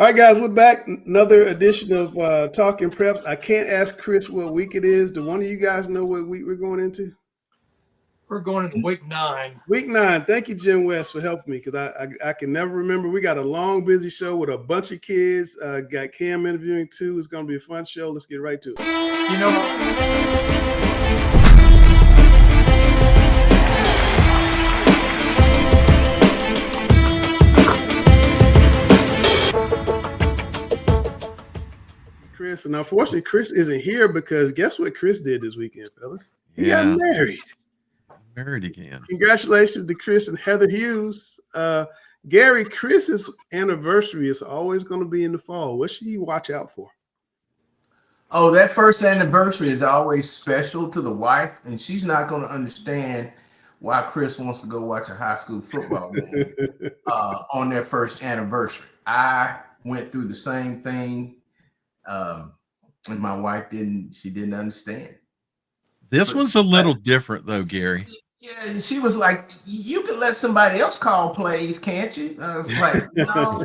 All right, guys, we're back. Another edition of Talking Preps. I can't ask Chris what week it is. Do one of you guys know what week we're going into? We're going into week 9. Week 9. Thank you, Jim West, for helping me because I can never remember. We got a long, busy show with a bunch of kids. Got Cam interviewing too. It's going to be a fun show. Let's get right to it. You know, Chris, and unfortunately, Chris isn't here because guess what Chris did this weekend, fellas? He got married. Married again. Congratulations to Chris and Heather Hughes. Gary, Chris's anniversary is always going to be in the fall. What should he watch out for? Oh, that first anniversary is always special to the wife, and she's not going to understand why Chris wants to go watch a high school football game on their first anniversary. I went through the same thing, and my wife didn't understand. This was a little different, though, Gary. Yeah, she was like, "You can let somebody else call plays, can't you?" I was like, "No."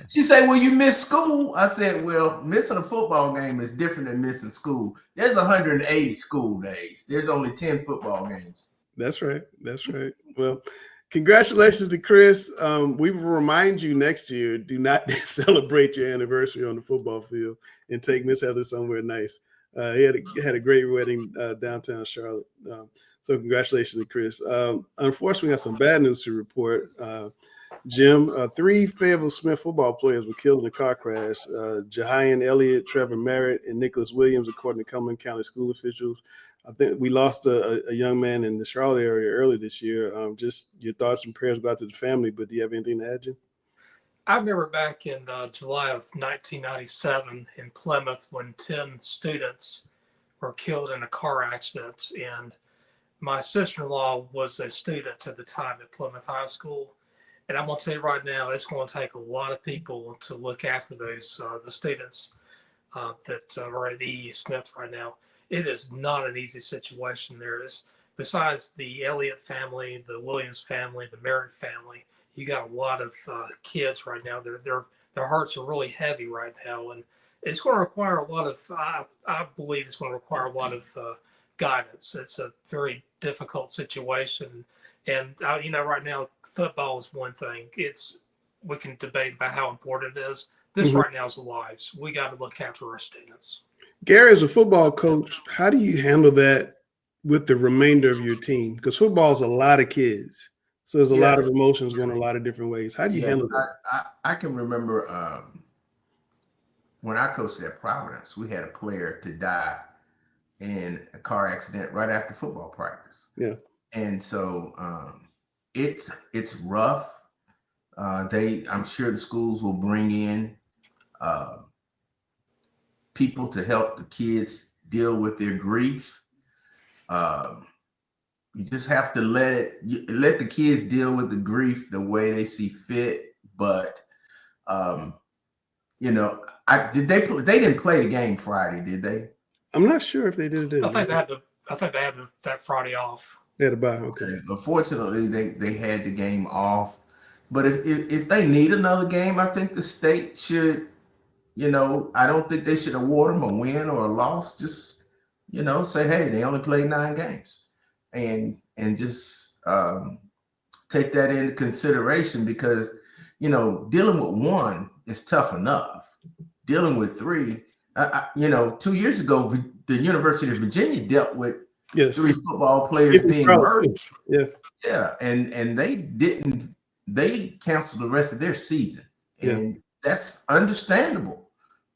She said, "Well, you missed school." I said, "Well, missing a football game is different than missing school. There's 180 school days. There's only 10 football games." That's right. That's right. Well, congratulations to Chris. We will remind you next year, do not celebrate your anniversary on the football field and take Miss Heather somewhere nice. He had a great wedding downtown Charlotte. So congratulations to Chris. Unfortunately, we got some bad news to report. Jim, 3 Fayetteville Smith football players were killed in a car crash. Jahian Elliott, Trevor Merritt, and Nicholas Williams, according to Cumberland County school officials. I think we lost a young man in the Charlotte area early this year. Just your thoughts and prayers go out to the family, but do you have anything to add, Jim? I remember back in July of 1997 in Plymouth when 10 students were killed in a car accident, and my sister-in-law was a student at the time at Plymouth High School. And I'm going to tell you right now, it's going to take a lot of people to look after those the students that are at E.E. Smith right now. It is not an easy situation. There is, besides the Elliott family, the Williams family, the Merritt family, you got a lot of kids right now. Their hearts are really heavy right now. And it's going to require a lot of, I believe it's going to require a lot of guidance. It's a very difficult situation, and right now football is one thing. We can debate about how important it is. This right now is lives. We got to look after our students. Gary, as a football coach, how do you handle that with the remainder of your team? Because football is a lot of kids, so there's a lot of emotions going a lot of different ways. How do you handle that? I can remember when I coached at Providence, we had a player to die in a car accident right after football practice. Yeah. And so it's rough. I'm sure the schools will bring in people to help the kids deal with their grief. You just have to let the kids deal with the grief the way they see fit. But they didn't play the game Friday, did they? I'm not sure if they did. I think they had that Friday off. They had a bye. Okay. Unfortunately, they had the game off. But if they need another game, I think the state should. I don't think they should award them a win or a loss. Just say, hey, they only played 9 games, and just take that into consideration because dealing with 1 is tough enough. Dealing with 3. 2 years ago, the University of Virginia dealt with 3 football players being murdered. Yeah, and they canceled the rest of their season, and that's understandable.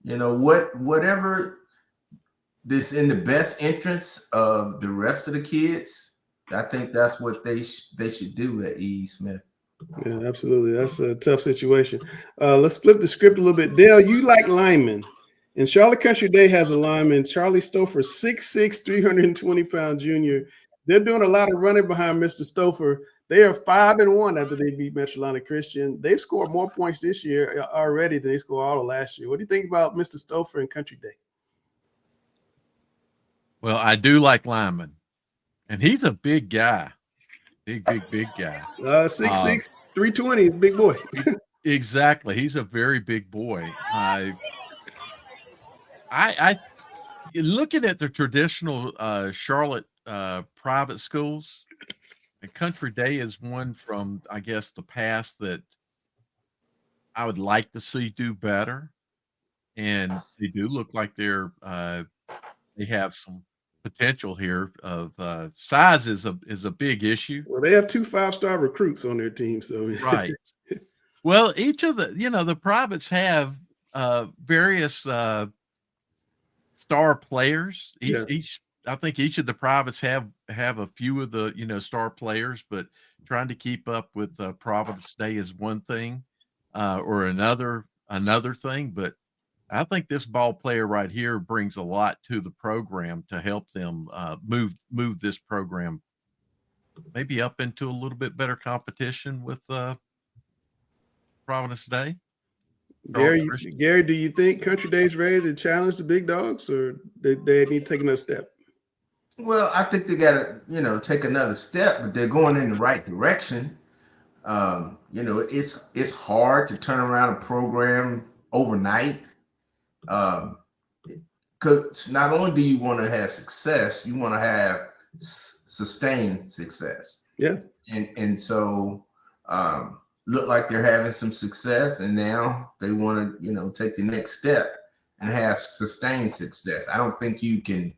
Whatever this in the best interest of the rest of the kids, I think that's what they should do at E.E. Smith. Yeah, absolutely. That's a tough situation. Let's flip the script a little bit. Dale, you like linemen. And Charlotte Country Day has a lineman, Charlie Stouffer, 6'6", 320-pound junior. They're doing a lot of running behind Mr. Stouffer. They are 5-1 after they beat Metro Christian. They've scored more points this year already than they scored all of last year. What do you think about Mr. Stouffer and Country Day? Well, I do like linemen, and he's a big guy, big guy. 6'6", 320, big boy. Exactly. He's a very big boy. I looking at the traditional Charlotte private schools, and Country Day is one from, I guess, the past that I would like to see do better. And they do look like they have some potential here of size is a big issue. Well, they have 2 5-star recruits on their team, so Right. Well, each of the privates have various star players. Yeah. Each I think each of the privates have a few of the star players, but trying to keep up with Providence Day is one thing, or another thing. But I think this ball player right here brings a lot to the program to help them move this program maybe up into a little bit better competition with Providence Day. Gary, do you think Country Day's ready to challenge the big dogs, or they need to take another step? Well, I think they got to, take another step, but they're going in the right direction. It's hard to turn around a program overnight. Because not only do you want to have success, you want to have sustained success. Yeah. And so look like they're having some success, and now they want to, take the next step and have sustained success. I don't think you can,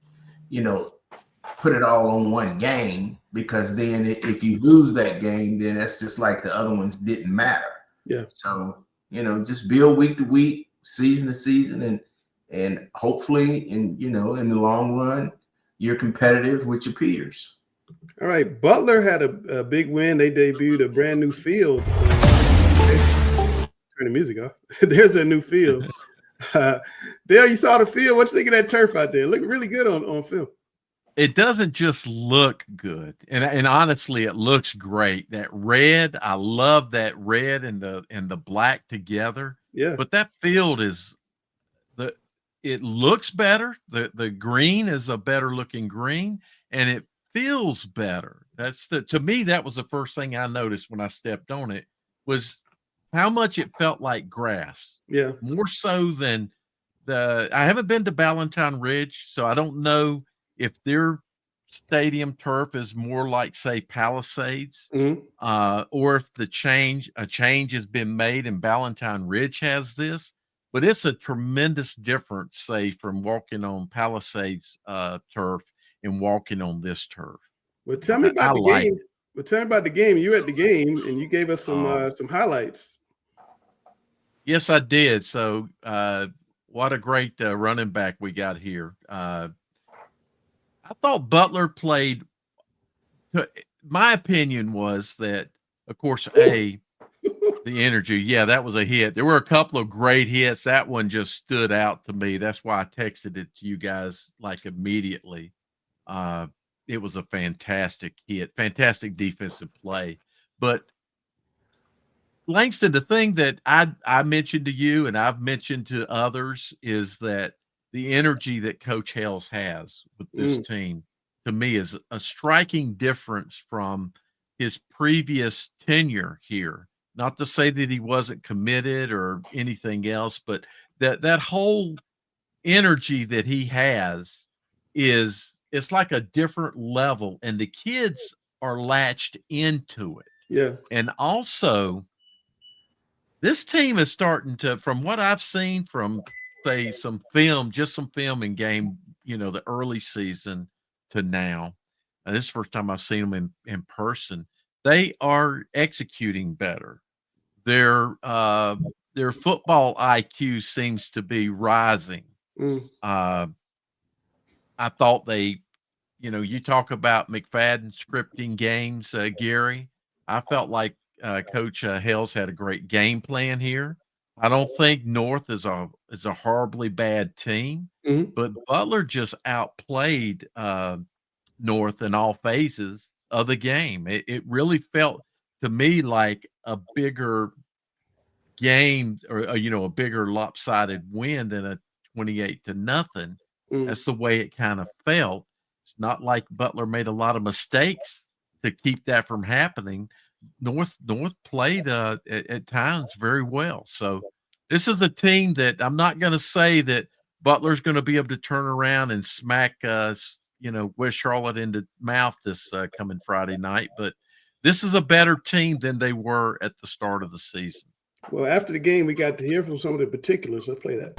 put it all on one game, because then if you lose that game, then that's just like the other ones didn't matter. Yeah. So, just build week to week, season to season, and hopefully in the long run, you're competitive with your peers. All right. Butler had a big win. They debuted a brand new field. Turn the music off. There's a new field. Dale, you saw the field. What you think of that turf out there? It looked really good on film. It doesn't just look good, and honestly, it looks great. That red, I love that red and the black together. Yeah. But that field it looks better. The green is a better looking green, and it feels better. To me, that was the first thing I noticed when I stepped on it, was how much it felt like grass. Yeah. More so than I haven't been to Ballantyne Ridge, so I don't know if their stadium turf is more like, say, Palisades, or if a change has been made and Ballantyne Ridge has this. But it's a tremendous difference, say, from walking on Palisades turf and walking on this turf. Well, tell me about the game. Well, tell me about the game. You were at the game, and you gave us some highlights. Yes, I did. So, what a great running back we got here. I thought Butler played. My opinion was that, of course, the energy. Yeah, that was a hit. There were a couple of great hits. That one just stood out to me. That's why I texted it to you guys like immediately. It was a fantastic hit, fantastic defensive play. But Langston, the thing that I mentioned to you and I've mentioned to others is that the energy that Coach Hales has with this team, to me, is a striking difference from his previous tenure here. Not to say that he wasn't committed or anything else, but that whole energy that he has it's like a different level, and the kids are latched into it. Yeah. And also, this team is starting to, from what I've seen from, say, some film in game, the early season to now, and this is the first time I've seen them in person, they are executing better. Their football IQ seems to be rising. I thought they, you talk about McFadden scripting games, Gary. I felt like Coach Hales had a great game plan here. I don't think North is a horribly bad team, but Butler just outplayed North in all phases of the game. It really felt to me like a bigger game, or a bigger lopsided win than a 28-0. That's the way it kind of felt. It's not like Butler made a lot of mistakes to keep that from happening, North played at times very well. So this is a team that I'm not going to say that Butler's going to be able to turn around and smack West Charlotte in the mouth this coming Friday night, but this is a better team than they were at the start of the season. Well, after the game, we got to hear from some of the particulars. Let's play that.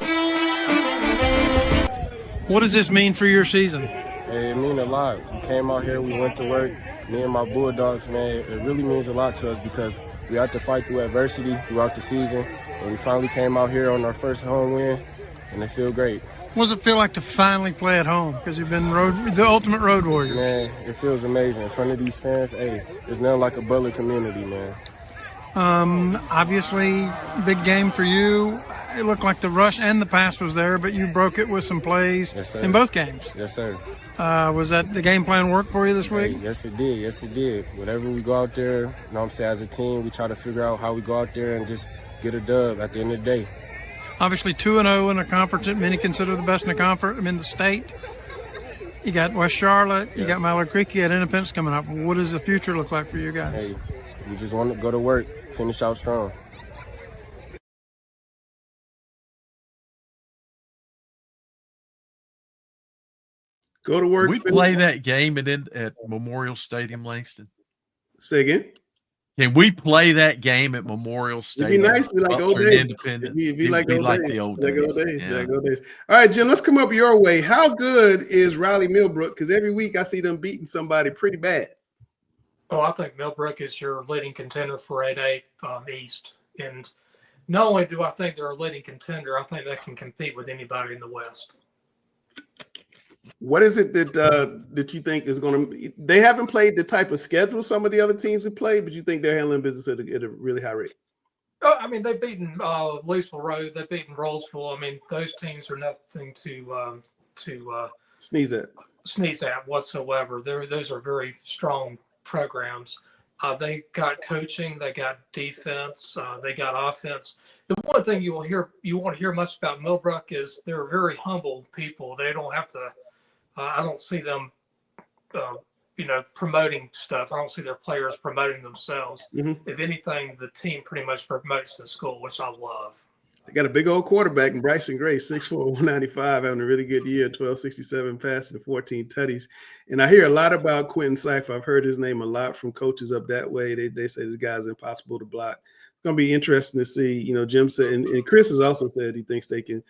What does this mean for your season? It means a lot. We came out here, we went to work. Me and my Bulldogs, man, it really means a lot to us because we had to fight through adversity throughout the season. And we finally came out here on our first home win, and it feels great. What does it feel like to finally play at home? Because you've been the ultimate road warrior. Man, it feels amazing. In front of these fans, hey, it's nothing like a Butler community, man. Obviously, big game for you. It looked like the rush and the pass was there, but you broke it with some plays in both games. Yes, sir. Was that the game plan work for you this week? Hey, yes, it did. Yes, it did. Whenever we go out there, you know what I'm saying, as a team, we try to figure out how we go out there and just get a dub at the end of the day. Obviously 2-0 in a conference that many consider the best in the conference, in the state. You got West Charlotte, you got Mallard Creek, you got Independence coming up. What does the future look like for you guys? Hey, we just want to go to work, finish out strong. Go to work. We play that game at Memorial Stadium, Langston. Say again. Can we play that game at Memorial Stadium? It'd be nice. Be like old days. Independent. It'd be like old days. The old days. days. Like old days. Yeah. Like old days. All right, Jim, let's come up your way. How good is Riley Millbrook? Because every week I see them beating somebody pretty bad. Oh, I think Millbrook is your leading contender for 8A East. And not only do I think they're a leading contender, I think they can compete with anybody in the West. What is it that you think is going to? They haven't played the type of schedule some of the other teams have played, but you think they're handling business at a really high rate? I mean, they've beaten Louisville Road, they've beaten Rollsville. I mean, those teams are nothing to sneeze at whatsoever. Those are very strong programs. They got coaching, they got defense, they got offense. The one thing you won't hear much about Millbrook is they're very humble people. They don't have to. I don't see them, promoting stuff. I don't see their players promoting themselves. Mm-hmm. If anything, the team pretty much promotes the school, which I love. They got a big old quarterback in Bryson Gray, 6'4", 195, having a really good year, 1267 passing, 14 tutties. And I hear a lot about Quentin Cipher. I've heard his name a lot from coaches up that way. They say this guy's impossible to block. It's going to be interesting to see. Jim said, and Chris has also said he thinks they can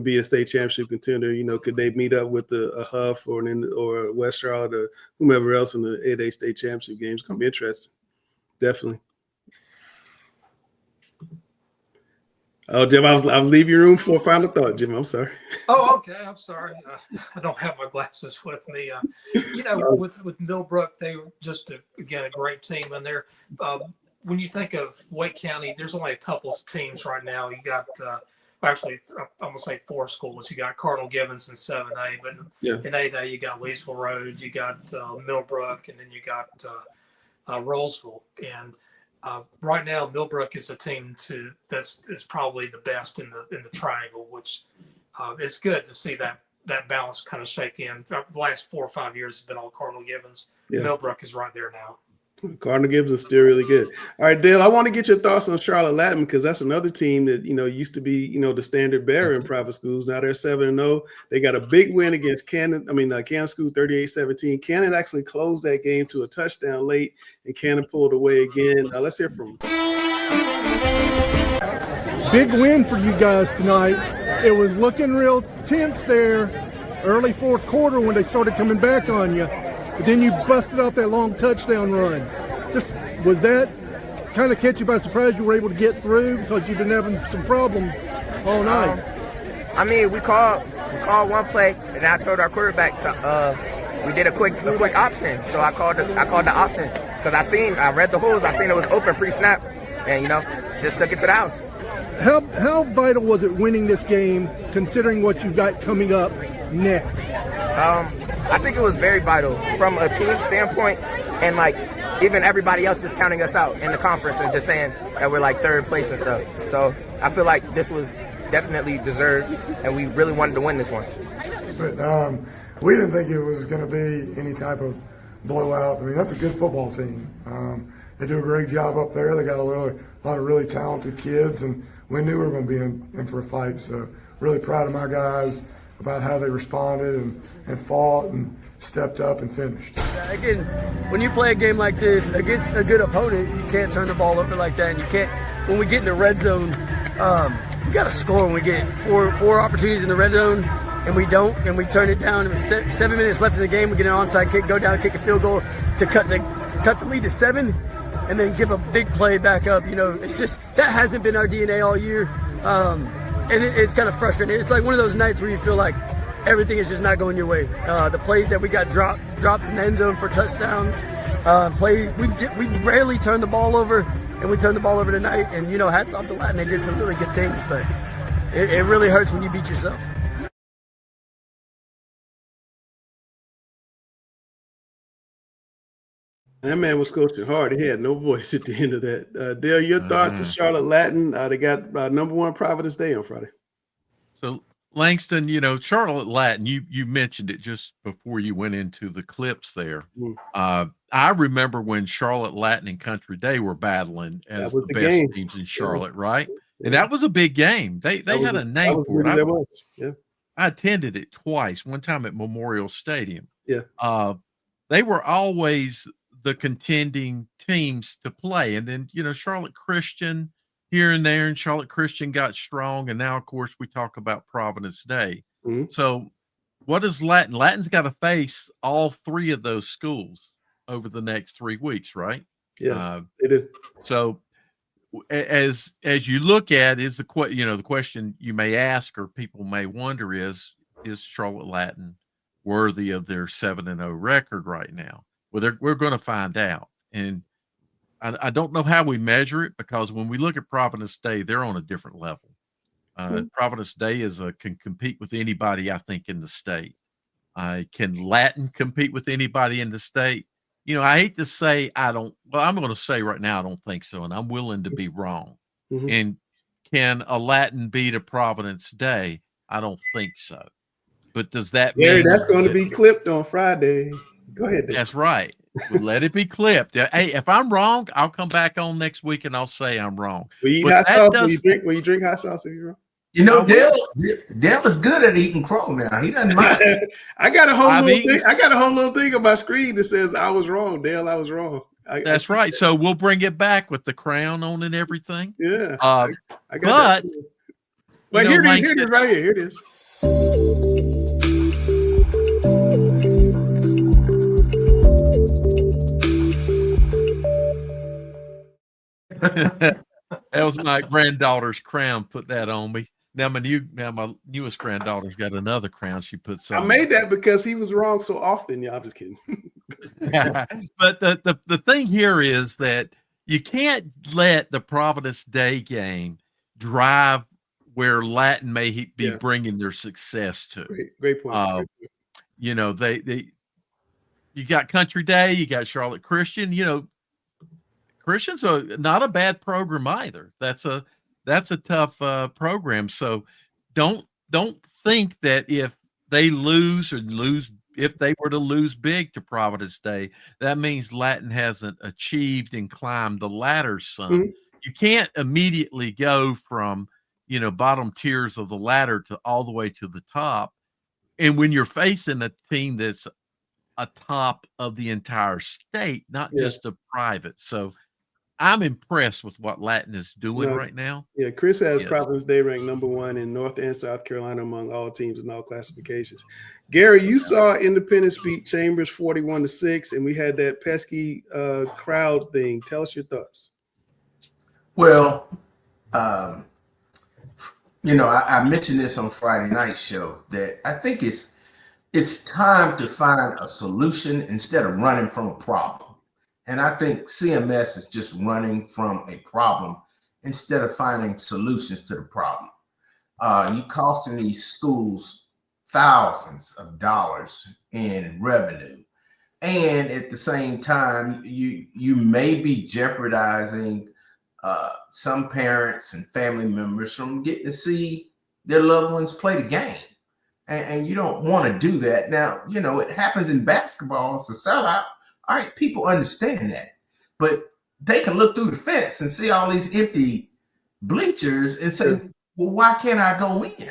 be a state championship contender. Could they meet up with a Huff or a West Charlotte or whomever else in the 8A state championship games? It's going to be interesting. Definitely. Oh, Jim, I was leaving your room for a final thought, Jim. I'm sorry. Oh, okay. I'm sorry. I don't have my glasses with me. With Millbrook, they were just, again, a great team. And they're when you think of Wake County, there's only a couple of teams right now. You got, I'm going to say 4 schools. You got Cardinal Gibbons in 7A, but in 8A, you got Leesville Road, you got Millbrook, and then you got Rollsville. And right now, Millbrook is a team that's probably the best in the triangle, which it's good to see that balance kind of shake in. The last 4 or 5 years has been all Cardinal Gibbons. Yeah. Millbrook is right there now. Cardinal Gibbons is still really good. All right, Dale, I want to get your thoughts on Charlotte Latin because that's another team that, used to be, the standard bearer in private schools. Now they're 7-0. They got a big win against Cannon School, 38-17. Cannon actually closed that game to a touchdown late, and Cannon pulled away again. Now let's hear from them. Big win for you guys tonight. It was looking real tense there early fourth quarter when they started coming back on you. But then you busted off that long touchdown run. Was that kind of catch you by surprise? You were able to get through because you've been having some problems all night. We called one play, and I told our quarterback to we did a quick option. So I called the option because I read the holes. I seen it was open pre-snap, and just took it to the house. How vital was it winning this game, considering what you've got coming up next? I think it was very vital from a team standpoint, and even everybody else just counting us out in the conference and just saying that we're third place and stuff. So I feel like this was definitely deserved, and we really wanted to win this one. But we didn't think it was going to be any type of blowout. That's a good football team. they do a great job up there. They got a lot of really talented kids, and we knew we were going to be in for a fight. So really proud of my guys about how they responded and fought and stepped up and finished. Again, when you play a game like this against a good opponent, you can't turn the ball over like that. And you can't, when we get in the red zone, we got to score when we get four opportunities in the red zone, and we don't, and we turn it down. And 7 minutes left in the game, we get an onside kick, go down, kick a field goal to cut the lead to 7, and then give a big play back up. You know, it's just, that hasn't been our DNA all year. And it's kind of frustrating. It's like one of those nights where you feel like everything is just not going your way. The plays that we got drops in the end zone for touchdowns. We rarely turn the ball over, and we turned the ball over tonight. And, you know, hats off to Latin. They did some really good things, but it really hurts when you beat yourself. That man was coaching hard. He had no voice at the end of that. Dale, your thoughts on Charlotte Latin? They got number 1 Providence Day on Friday. So, Langston, you know, Charlotte Latin, you mentioned it just before you went into the clips there. I remember when Charlotte Latin and Country Day were battling as the best game. teams in Charlotte, right? And that was a big game. They had a name for it. I attended it twice, one time at Memorial Stadium. Yeah. They were always the contending teams to play. And then, you know, Charlotte Christian here and there, and Charlotte Christian got strong. And now, of course, we talk about Providence Day. So what is Latin? Latin's got to face all 3 of those schools over the next 3 weeks, right? Yes, they do. So as you look at the question you may ask or people may wonder is Charlotte Latin worthy of their 7-0 record right now? Well, we're going to find out. And I don't know how we measure it, because when we look at Providence Day, they're on a different level. Providence Day can compete with anybody, I think, in the state. Can Latin compete with anybody in the state? You know, I hate to say I'm going to say right now I don't think so, and I'm willing to be wrong. And can a Latin beat a Providence Day? I don't think so. But does that mean that's going to be clipped on Friday? Go ahead, Dave. That's right. We'll let it be clipped. Hey, if I'm wrong, I'll come back on next week and I'll say I'm wrong. Will you eat hot sauce? Will you drink hot sauce if you're wrong? You know, Dale is good at eating crow now. He doesn't mind. I got a whole little thing on my screen that says I was wrong, Dale. I was wrong. That's right. So we'll bring it back with the crown on and everything. Yeah. I got that. But here it is right here. Here it is. That was my granddaughter's crown. Put that on me. Now my newest granddaughter's got another crown she puts on. I made that because he was wrong so often. Yeah, I'm just kidding. But the thing here is that you can't let the Providence Day game drive where Latin may be bringing their success to. Great point. You know, you got Country Day, you got Charlotte Christian. You know, Christian's not a bad program either. That's a tough program. So don't think that if they if they were to lose big to Providence Day, that means Latin hasn't achieved and climbed the ladder some. You can't immediately go from, you know, bottom tiers of the ladder to all the way to the top. And when you're facing a team that's a top of the entire state, not just a private. So I'm impressed with what Latin is doing right now. Yeah, Chris has Providence Day ranked number 1 in North and South Carolina among all teams in all classifications. Gary, you saw Independence beat Chambers 41-6, and we had that pesky crowd thing. Tell us your thoughts. Well, you know, I mentioned this on Friday night show that I think it's time to find a solution instead of running from a problem. And I think CMS is just running from a problem instead of finding solutions to the problem. You're costing these schools thousands of dollars in revenue. And at the same time, you may be jeopardizing some parents and family members from getting to see their loved ones play the game. And you don't want to do that. Now, you know, it happens in basketball. It's a sellout. All right, people understand that. But they can look through the fence and see all these empty bleachers and say, well, why can't I go in?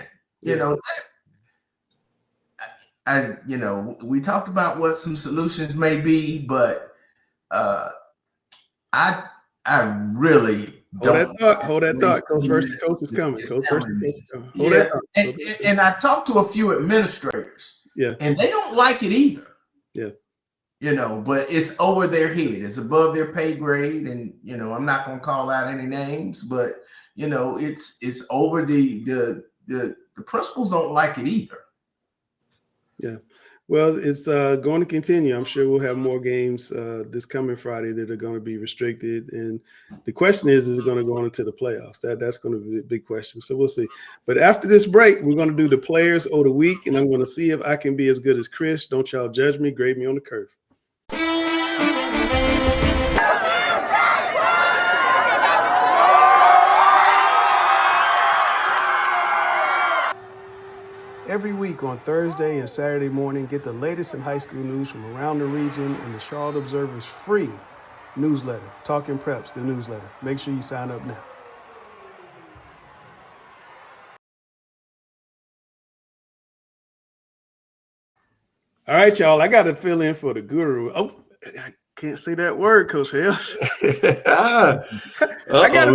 We talked about what some solutions may be, but I really don't. Hold that thought. Coach versus coach is coming. Coach versus coach is coming. Hold that thought. And I talked to a few administrators, and they don't like it either. Yeah. But it's over their head. It's above their pay grade. And, I'm not going to call out any names, but, it's over the principals don't like it either. Yeah. Well, it's going to continue. I'm sure we'll have more games this coming Friday that are going to be restricted. And the question is it going to go into the playoffs? That's going to be a big question. So we'll see. But after this break, we're going to do the players of the week, and I'm going to see if I can be as good as Chris. Don't y'all judge me. Grade me on the curve. Every week on Thursday and Saturday morning, get the latest in high school news from around the region in the Charlotte Observer's free newsletter, Talking Preps, the newsletter. Make sure you sign up now. All right, y'all, I got to fill in for the guru. Oh, I can't say that word, Coach Hales. We're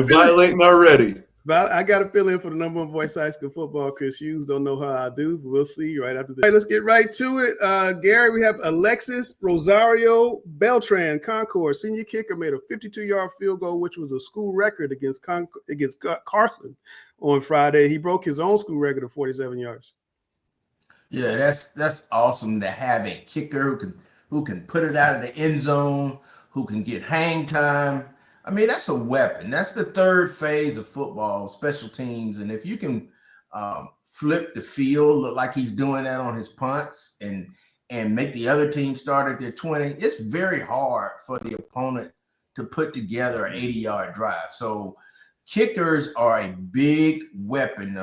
violating already. But I got to fill in for the number one voice high school football, Chris Hughes. Don't know how I do, but we'll see right after this. All right, let's get right to it. Gary, we have Alexis Rosario Beltran, Concord, senior kicker, made a 52-yard field goal, which was a school record against Carson on Friday. He broke his own school record of 47 yards. Yeah, that's awesome to have a kicker who can put it out of the end zone, who can get hang time. I mean, that's a weapon. That's the third phase of football, special teams. And if you can flip the field, look like he's doing that on his punts and make the other team start at their 20, it's very hard for the opponent to put together an 80-yard drive. So kickers are a big weapon.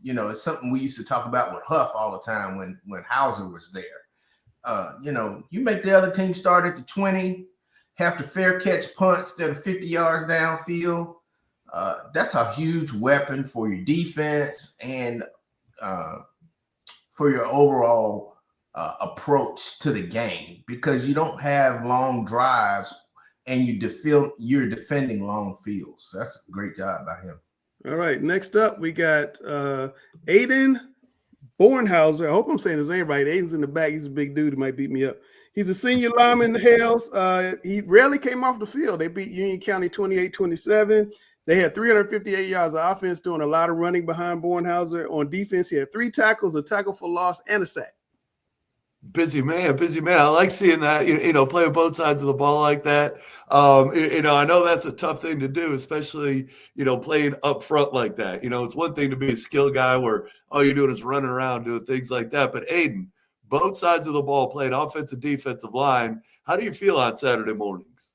It's something we used to talk about with Huff all the time when Hauser was there. You make the other team start at the 20, have to fair catch punts that are 50 yards downfield. That's a huge weapon for your defense and for your overall approach to the game, because you don't have long drives and you're defending long fields. That's a great job by him. All right, next up we got Aiden Bornhauser. I hope I'm saying his name right. Aiden's in the back. He's a big dude. He might beat me up. He's a senior lineman in the Hales. He rarely came off the field. They beat Union County 28-27. They had 358 yards of offense, doing a lot of running behind Bornhauser. On defense, he had 3 tackles, a tackle for loss, and a sack. Busy man. I like seeing that, playing both sides of the ball like that. I know that's a tough thing to do, especially, playing up front like that. It's one thing to be a skill guy where all you're doing is running around doing things like that. But Aiden, both sides of the ball, playing offensive, defensive line. How do you feel on Saturday mornings?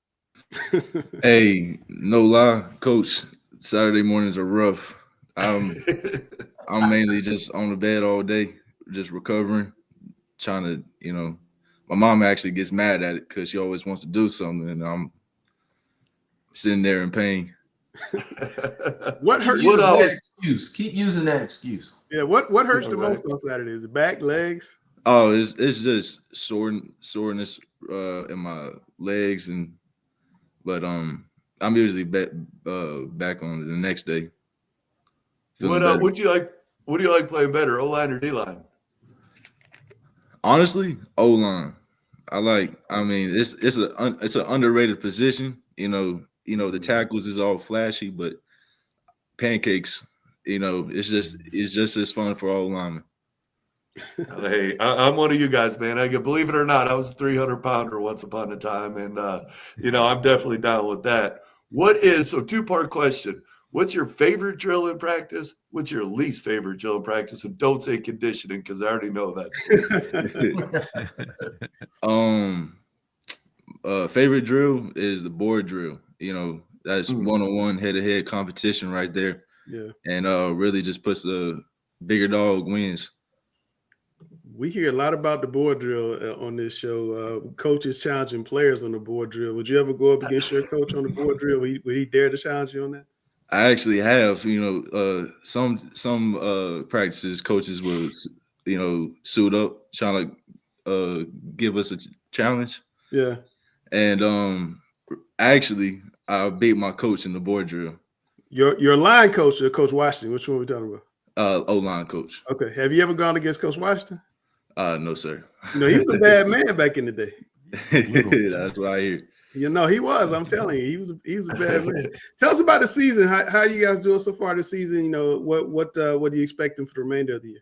Hey, no lie, Coach, Saturday mornings are rough. I'm mainly just on the bed all day, just recovering, trying to, my mom actually gets mad at it because she always wants to do something, and I'm sitting there in pain. What hurts? That excuse. Keep using that excuse. Yeah, what hurts the most on Saturday? Is it back, legs? Oh, it's just soreness in my legs, but I'm usually back on the next day. What do you like playing better, O-line or D-line? Honestly, O-line. It's an underrated position. The tackles is all flashy, but pancakes, it's just as fun for all linemen. Hey, I'm one of you guys, man. Believe it or not, I was a 300-pounder once upon a time, and I'm definitely down with that. So 2-part question. What's your favorite drill in practice? What's your least favorite drill in practice? And don't say conditioning, because I already know that's favorite drill is the board drill. That's one-on-one, head-to-head competition right there. Yeah. And really just puts the bigger dog wins. We hear a lot about the board drill on this show. Coaches challenging players on the board drill. Would you ever go up against your coach on the board drill? Would he dare to challenge you on that? I actually have, some practices coaches will, suit up trying to give us a challenge. Yeah. And actually I beat my coach in the board drill. Your line coach or Coach Washington? Which one are we talking about? O-line coach. Okay. Have you ever gone against Coach Washington? No, sir. No, he was a bad man back in the day. That's what I hear. He was. I'm telling you, he was a bad man. Tell us about the season. How you guys doing so far this season? What are you expecting for the remainder of the year?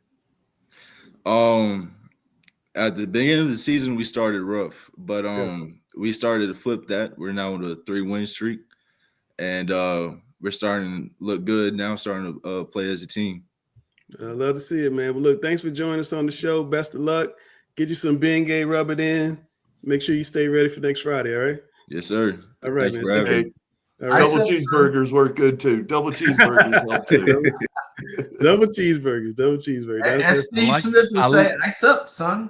At the beginning of the season, we started rough, but we started to flip that. We're now on a 3-win streak, and we're starting to look good now. Starting to play as a team. I love to see it, man. Well, look, thanks for joining us on the show. Best of luck. Get you some Bengay, rub it in. Make sure you stay ready for next Friday. All right. Yes, sir. All right, Thanks man. Hey, all right. double cheeseburgers work good too. Double cheeseburgers help too. Double cheeseburgers. As Steve Smith would say, ice up, son.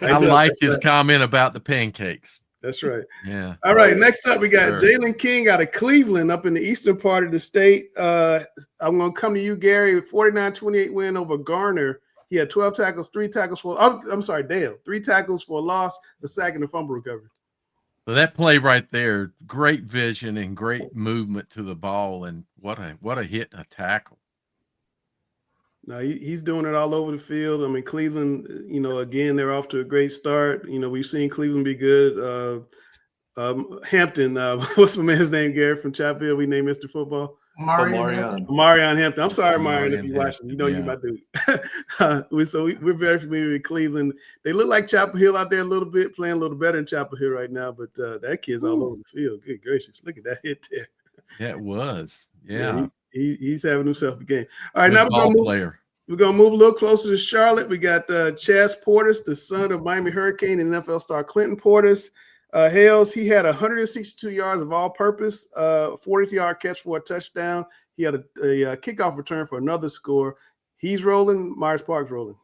I like his comment about the pancakes. That's right. Yeah. All right. Next up, we got Jalen King out of Cleveland up in the eastern part of the state. I'm going to come to you, Gary. 49-28 win over Garner. He had 12 tackles, 3 tackles for. I'm sorry, Dale. 3 tackles for a loss, the sack, and the fumble recovery. So that play right there, great vision and great movement to the ball, and what a hit and a tackle. No, he's doing it all over the field. I mean, Cleveland, again, they're off to a great start. We've seen Cleveland be good. Hampton, what's my man's name, Gary, from Chapel Hill? We named Mr. Football. Marion Hampton. I'm sorry, Marion, if you're watching. You're my dude. So we're very familiar with Cleveland. They look like Chapel Hill out there a little bit, playing a little better than Chapel Hill right now, but that kid's all over the field. Good gracious. Look at that hit there. Yeah, it was. Yeah. He's having himself a game. All right, good now we're going to move a little closer to Charlotte. We got Chaz Portis, the son of Miami Hurricane and NFL star Clinton Portis. Hales, he had 162 yards of all-purpose, 40-yard catch for a touchdown. He had a kickoff return for another score. He's rolling. Myers Park's rolling.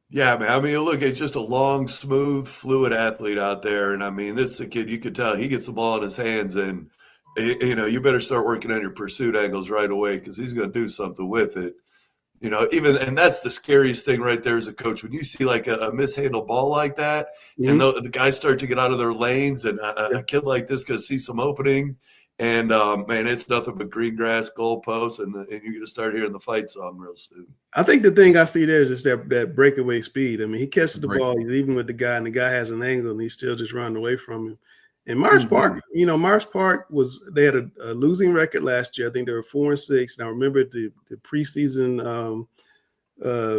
Yeah, man. I mean, look, it's just a long, smooth, fluid athlete out there. And I mean, this is a kid, you could tell he gets the ball in his hands, and, you better start working on your pursuit angles right away because he's going to do something with it. And that's the scariest thing right there as a coach. When you see like a mishandled ball like that, and the guys start to get out of their lanes, and a kid like this going to see some opening, and man, it's nothing but green grass, goalposts, and you're going to start hearing the fight song real soon. I think the thing I see there is just that breakaway speed. I mean, he catches the ball, he's even with the guy, and the guy has an angle, and he's still just running away from him. And Myers Park, Myers Park they had a losing record last year. I think they were 4-6. Now remember the preseason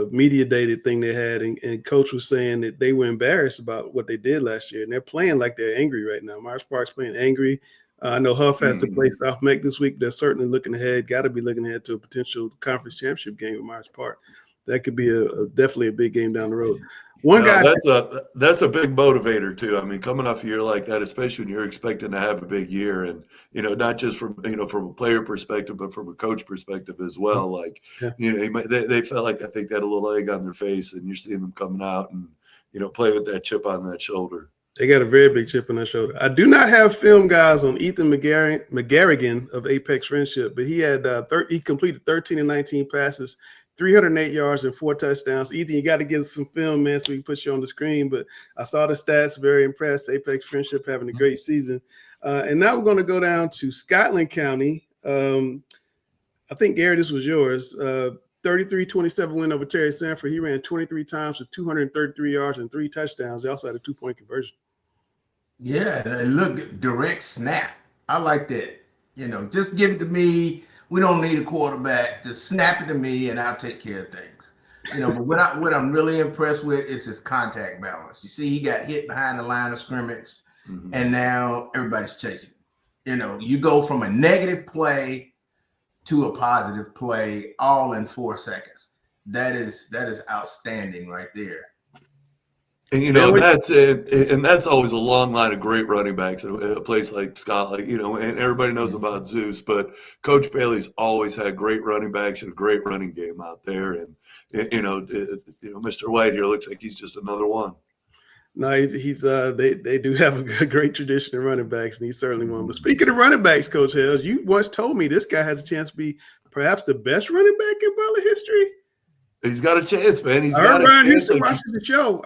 media dated thing they had, and coach was saying that they were embarrassed about what they did last year, and they're playing like they're angry right now. Myers Park's playing angry. I know Huff has to play South Meck this week. They're certainly looking ahead. Got to be looking ahead to a potential conference championship game with Myers Park. That could be definitely a big game down the road. That's a big motivator too. I mean, coming off a year like that, especially when you're expecting to have a big year, and not just from from a player perspective, but from a coach perspective as well. Like they felt like I think they had a little egg on their face, and you're seeing them coming out and play with that chip on that shoulder. They got a very big chip on their shoulder. I do not have film, guys, on Ethan McGarrigan of Apex Friendship, but he had he completed 13 and 19 passes, 308 yards and 4 touchdowns. Ethan, you got to get some film, man, so we can put you on the screen. But I saw the stats, very impressed. Apex Friendship having a great season. And now we're going to go down to Scotland County. I think, Gary, this was yours. 33-27 win over Terry Sanford. He ran 23 times for 233 yards and 3 touchdowns. They also had a 2-point conversion. Yeah, look, direct snap. I like that. Just give it to me. We don't need a quarterback. Just snap it to me, and I'll take care of things. But what I'm really impressed with is his contact balance. You see, he got hit behind the line of scrimmage, and now everybody's chasing. You go from a negative play to a positive play all in 4 seconds. That is outstanding right there. And you know that's it, and that's always a long line of great running backs in a place like Scotland. You know, and everybody knows about Zeus, but Coach Bailey's always had great running backs and a great running game out there. And Mr. White here looks like he's just another one. No, they do have a great tradition of running backs, and he's certainly one. But speaking of running backs, Coach Hales, you once told me this guy has a chance to be perhaps the best running back in Butler history. He's got a chance, man. I heard Ryan Houston watching the show.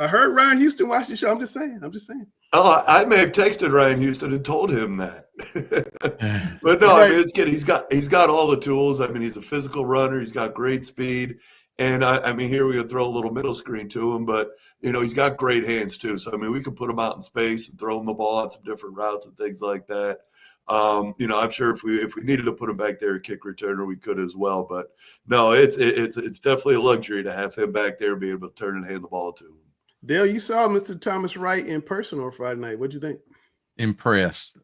I'm just saying. Oh, I may have texted Ryan Houston and told him that. But no, I mean, this kid, he's got all the tools. I mean, he's a physical runner. He's got great speed. And I mean, here we're going to throw a little middle screen to him, but he's got great hands too. So I mean, we can put him out in space and throw him the ball on some different routes and things like that. I'm sure if we needed to put him back there at kick returner, we could as well. But no, it's definitely a luxury to have him back there, be able to turn and hand the ball to him. Dale, you saw Mr. Thomas Wright in person on Friday night. What'd you think? Impressed.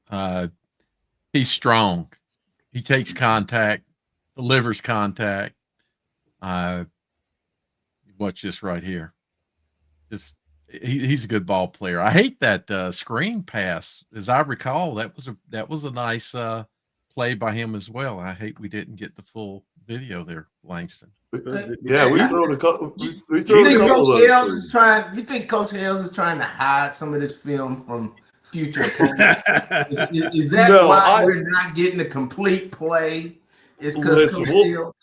He's strong. He takes contact, delivers contact. Watch this right here. He's a good ball player. I hate that screen pass. As I recall, that was a nice play by him as well. I hate we didn't get the full video there, Langston. Yeah, we throw a couple. You think Coach Hales is trying to hide some of this film from future opponents? Is that why we're not getting a complete play? It's because Coach Hales.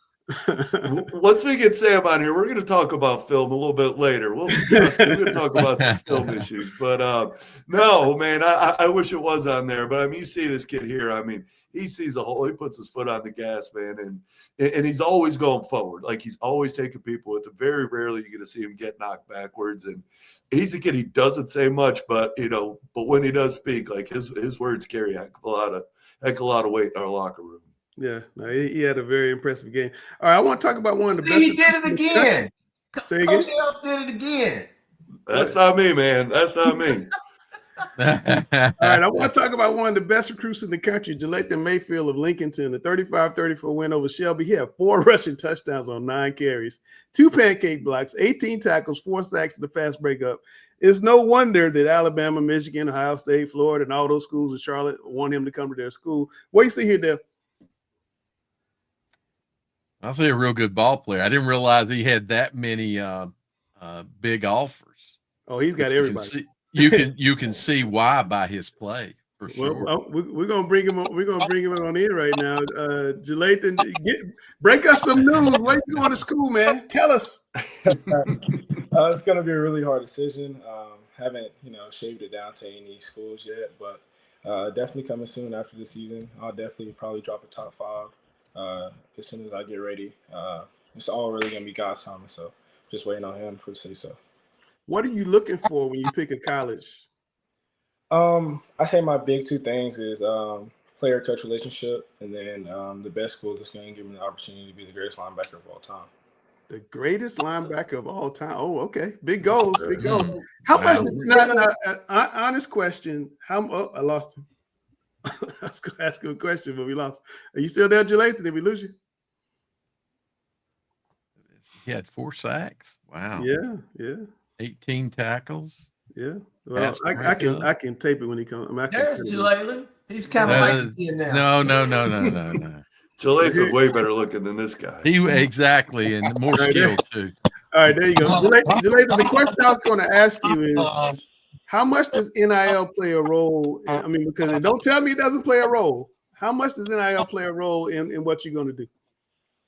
Once we get Sam on here, we're going to talk about film a little bit later. We're going to talk about some film issues. But no, man, I wish it was on there. But I mean, you see this kid here. I mean, he sees a hole. He puts his foot on the gas, man, and he's always going forward. Like he's always taking people with him. Very rarely you get to see him get knocked backwards. And he's a kid. He doesn't say much, but but when he does speak, like his words carry a lot of weight in our locker room. Yeah, no, he had a very impressive game. All right, I want to talk about one of the best. He did it again. Coach Hales did it again. That's not me, man. That's not me. All right, I want to talk about one of the best recruits in the country, Jalathan Mayfield of Lincolnton, the 35-34 win over Shelby. He had 4 rushing touchdowns on 9 carries, 2 pancake blocks, 18 tackles, 4 sacks, and a fast breakup. It's no wonder that Alabama, Michigan, Ohio State, Florida, and all those schools in Charlotte want him to come to their school. What do you see here, Dale? I'll say a real good ball player. I didn't realize he had that many big offers. Oh, he's got everybody. You can see why by his play for sure. Well, we're gonna bring him. We're gonna bring him on in right now. Jalathan, break us some news. Where you going to school, man? Tell us. It's gonna be a really hard decision. Haven't shaved it down to any schools yet, but definitely coming soon after the season. I'll definitely probably drop a top 5. As soon as I get ready. It's all really going to be God's timing, so just waiting on him to say so. What are you looking for when you pick a college? I say my big 2 things is player-coach relationship, and then the best school that's going to give me the opportunity to be the greatest linebacker of all time. The greatest linebacker of all time. Oh, okay. Big goals. Big goals. How much? Honest question. I lost him. I was going to ask him a question, but we lost. Are you still there, Jalathan? Did we lose you? He had 4 sacks. Wow. Yeah. 18 tackles. Yeah. Well, I can tape it when he comes. There's Jalathan. He's kind of like skin now. No. Jalathan's way better looking than this guy. Exactly, and more skilled too. All right, there you go. Jalathan, the question I was going to ask you is, how much does NIL play a role? I mean, because don't tell me it doesn't play a role. How much does NIL play a role in what you're going to do?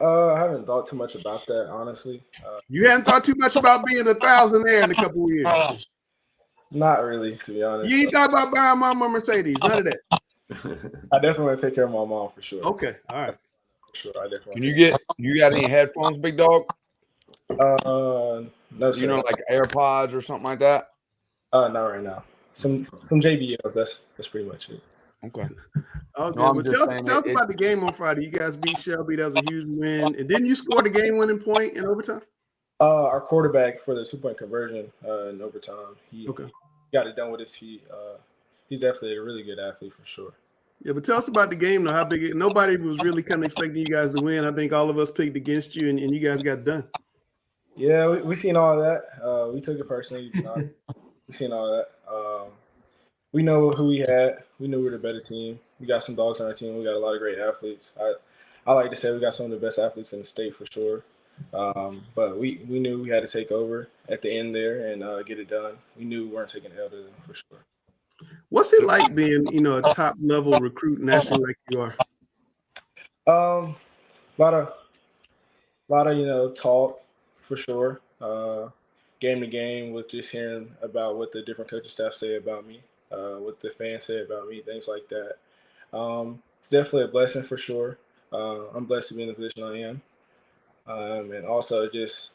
I haven't thought too much about that, honestly. You haven't thought too much about being a thousandaire in a couple of years? Not really, to be honest. You ain't thought about buying Mama a Mercedes? None of that? I definitely want to take care of my mom for sure. Okay, all right. For sure, I definitely. You got any headphones, big dog? No, sir. Like AirPods or something like that? Not right now. Some JBLs. That's pretty much it. Okay. Okay. Well, tell us about the game on Friday. You guys beat Shelby. That was a huge win. And didn't you score the game-winning point in overtime? Our quarterback for the 2-point conversion in overtime. He got it done with his feet. He's definitely a really good athlete for sure. Yeah, but tell us about the game, though. How big? Nobody was really kind of expecting you guys to win. I think all of us picked against you, and you guys got done. Yeah, we seen all that. We took it personally. We seen all that. We know who we had. We knew we were the better team. We got some dogs on our team. We got a lot of great athletes. I like to say we got some of the best athletes in the state for sure. But we knew we had to take over at the end there and get it done. We knew we weren't taking L to them for sure. What's it like being, a top level recruit nationally like you are? A lot of talk for sure. Game to game with just hearing about what the different coaching staff say about me, what the fans say about me, things like that. It's definitely a blessing for sure. I'm blessed to be in the position I am, and also just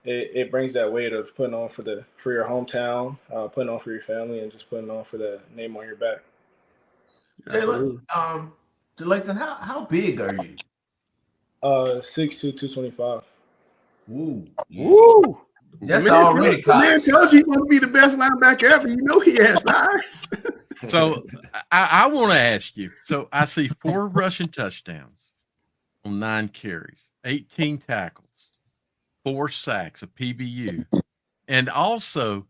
it brings that weight of putting on for your hometown, putting on for your family, and just putting on for the name on your back. Lathan, how big are you? 6'2", 225. Ooh, yeah. Woo! That's already the man tells you want to be the best linebacker ever. You know he has size. So I want to ask you. So I see 4 rushing touchdowns on 9 carries, 18 tackles, 4 sacks, a PBU, and also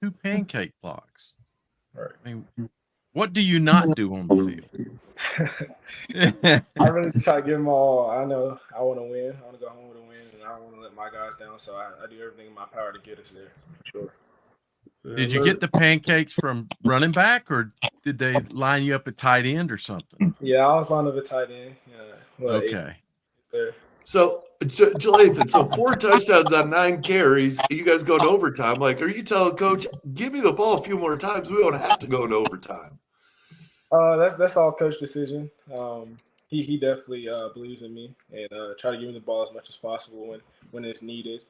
2 pancake blocks. Right. I mean, what do you not do on the field? I really try to give them all. I know I want to win. I want to go home with a win, and I don't want to let my guys down. So I do everything in my power to get us there, for sure. Did you get the pancakes from running back, or did they line you up at tight end or something? Yeah, I was lined up at tight end. Okay. So, Lathan, so 4 touchdowns on 9 carries. You guys go to overtime. Like, are you telling Coach, give me the ball a few more times? We don't have to go into overtime. That's all coach decision. He definitely believes in me and try to give me the ball as much as possible when it's needed.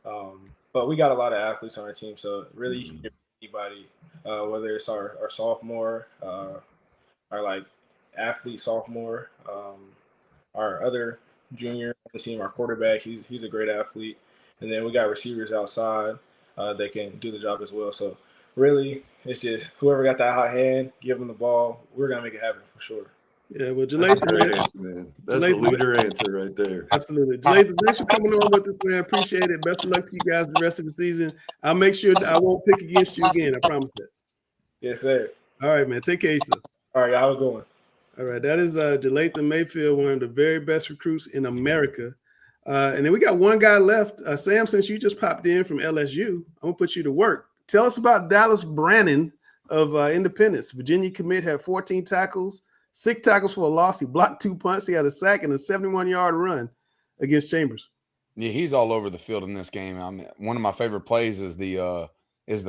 But we got a lot of athletes on our team, so really you can give anybody, whether it's our sophomore, our like athlete sophomore, our other junior on the team, our quarterback. He's a great athlete, and then we got receivers outside that can do the job as well. So really, it's just whoever got that hot hand, give them the ball. We're gonna make it happen for sure. Yeah, well, That's a Lathan, great answer, man. That's a leader answer right there. Absolutely. Lathan, thanks for coming on with us, man. Appreciate it. Best of luck to you guys the rest of the season. I'll make sure that I won't pick against you again. I promise that. Yes, sir. All right, man. Take care of yourself. All right, how we going? All right, that is Lathan Mayfield, one of the very best recruits in America. And then we got one guy left. Sam, since you just popped in from LSU, I'm going to put you to work. Tell us about Dallas Brannon of Independence. Virginia commit, had 14 tackles, 6 tackles for a loss. He blocked 2 punts. He had a sack and a 71-yard run against Chambers. Yeah, he's all over the field in this game. I mean, one of my favorite plays is the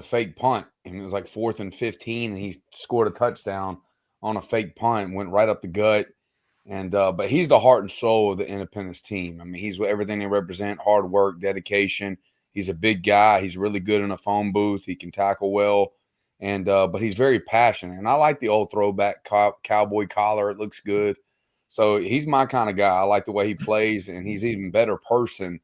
fake punt. I mean, it was like 4th and 15, and he scored a touchdown on a fake punt, went right up the gut. And but he's the heart and soul of the Independence team. I mean, he's everything they represent: hard work, dedication. He's a big guy. He's really good in a phone booth. He can tackle well, and but he's very passionate. And I like the old throwback cowboy collar. It looks good. So he's my kind of guy. I like the way he plays, and he's an even better person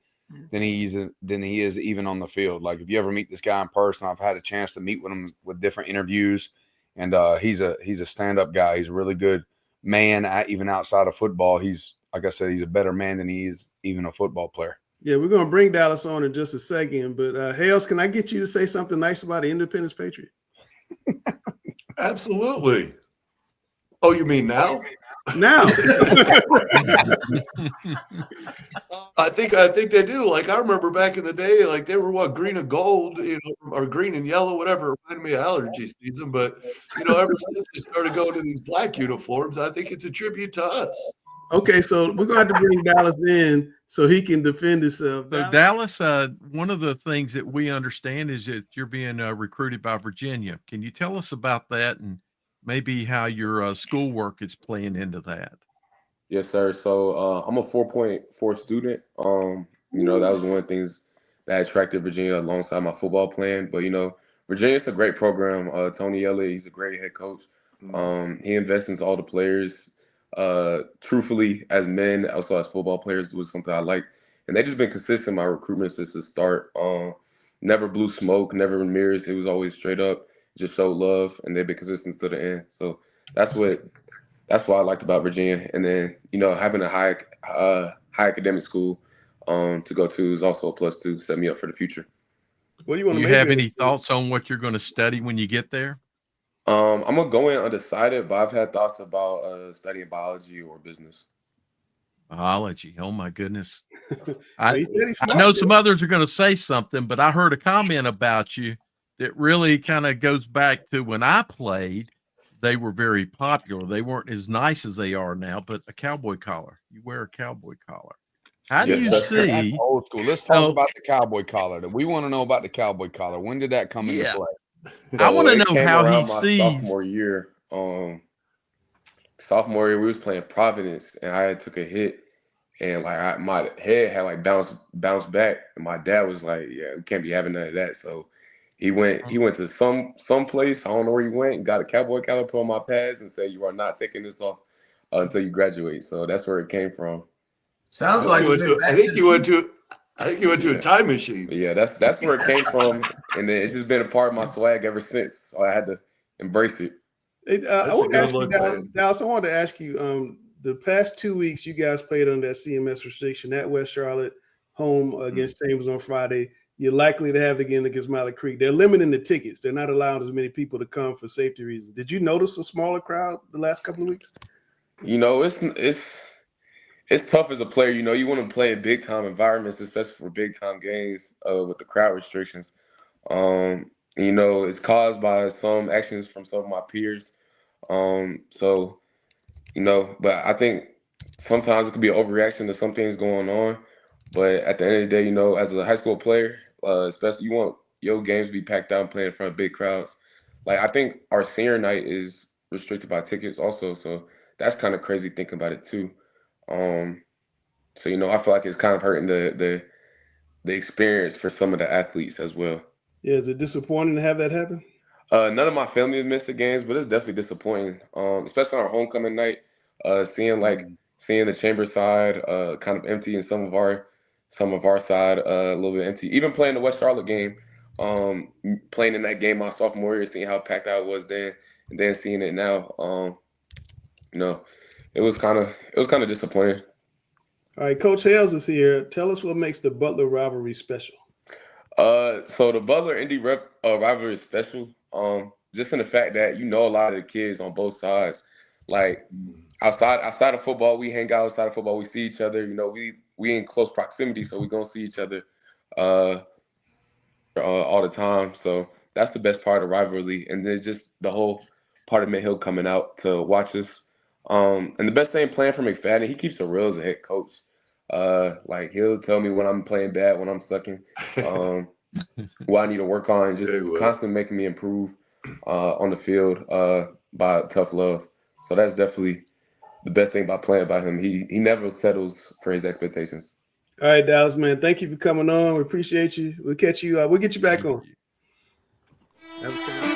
than he is even on the field. Like if you ever meet this guy in person, I've had a chance to meet with him with different interviews, and he's a stand-up guy. He's a really good man, even outside of football. He's, like I said, he's a better man than he is even a football player. Yeah, we're going to bring Dallas on in just a second. But, Hales, can I get you to say something nice about the Independence Patriot? Absolutely. Oh, you mean now? Now. I think they do. Like I remember back in the day, like they were green and gold, or green and yellow, whatever. Reminded me of allergy season. But ever since they started going to these black uniforms, I think it's a tribute to us. Okay, so we're gonna have to bring Dallas in so he can defend himself. So Dallas, one of the things that we understand is that you're being recruited by Virginia. Can you tell us about that and maybe how your schoolwork is playing into that? Yes, sir. So I'm a 4.4 student. That was one of the things that attracted Virginia alongside my football plan. But Virginia's a great program. Tony Elliott, he's a great head coach. He invests into all the players. Truthfully, as men, also as football players, was something I like. And they've just been consistent in my recruitment since the start. Never blew smoke, never mirrors. It was always straight up, just showed love, and they've been consistent to the end. So that's what I liked about Virginia. And then, having a high academic school to go to is also a plus to set me up for the future. What do you want Do to you major have in? any thoughts on what you're going to study when you get there? I'm gonna go in undecided, but I've had thoughts about studying biology or business. Biology. Oh my goodness. Well, I he said he's smart, know man. some others are going to say something, but I heard a comment about you that really kind of goes back to when I played. They were very popular. They weren't as nice as they are now, but a cowboy collar. You wear a cowboy collar. How do Yes, you that's correct. That's see? old school. Let's talk So, about the cowboy collar. We want to know about the cowboy collar. When did that come into yeah, play? I want So to it know came how he around my sees. sophomore year. Sophomore year we was playing Providence, and I had took a hit, and like my head had like bounced back, and my dad was like, "Yeah, we can't be having none of that." So he went to some place, I don't know where he went, and got a cowboy collar put on my pads and said, "You are not taking this off until you graduate." So that's where it came from. Sounds like it went I back to think the you went future. to. I think you went to a Yeah. time machine. But yeah, that's where it came from, and then it's just been a part of my swag ever since. So I had to embrace it. Hey, I That's a want to good ask you, look, Dallas. man. Dallas, I wanted to ask you. The past 2 weeks, you guys played under that CMS restriction at West Charlotte, home against Chambers on Friday. You're likely to have it again against Miller Creek. They're limiting the tickets. They're not allowing as many people to come for safety reasons. Did you notice a smaller crowd the last couple of weeks? You know, it's tough as a player. You know, you want to play in big time environments, especially for big time games with the crowd restrictions. You know, it's caused by some actions from some of my peers. So you know, but I think sometimes it could be an overreaction to some things going on. But at the end of the day, you know, as a high school player, especially you want your games to be packed out and playing in front of big crowds. Like I think our senior night is restricted by tickets also, so that's kind of crazy thinking about it too. Um, so you know, I feel like it's kind of hurting the experience for some of the athletes as well. Yeah, is it disappointing to have that happen? None of my family have missed the games, but it's definitely disappointing. Especially on our homecoming night, seeing the chamber side kind of empty and some of our side a little bit empty. Even playing the West Charlotte game, playing in that game my sophomore year, seeing how packed out it was then, and then seeing it now, you know, it was kind of disappointing. All right, Coach Hales is here. Tell us what makes the Butler rivalry special. So the Butler Indy rivalry is special. Just in the fact that you know a lot of the kids on both sides. Like outside of football, we hang out. Outside of football, we see each other. You know, we in close proximity, so we gonna see each other all the time. So that's the best part of the rivalry, and then just the whole part of Mid Hill coming out to watch us. And the best thing playing for McFadden, he keeps it real as a head coach. Like he'll tell me when I'm playing bad, when I'm sucking, what I need to work on, just constantly making me improve on the field by tough love. So that's definitely the best thing about playing by him. He never settles for his expectations. All right, Dallas, man. Thank you for coming on. We appreciate you. We'll catch you. We'll get you back on. That was kind of...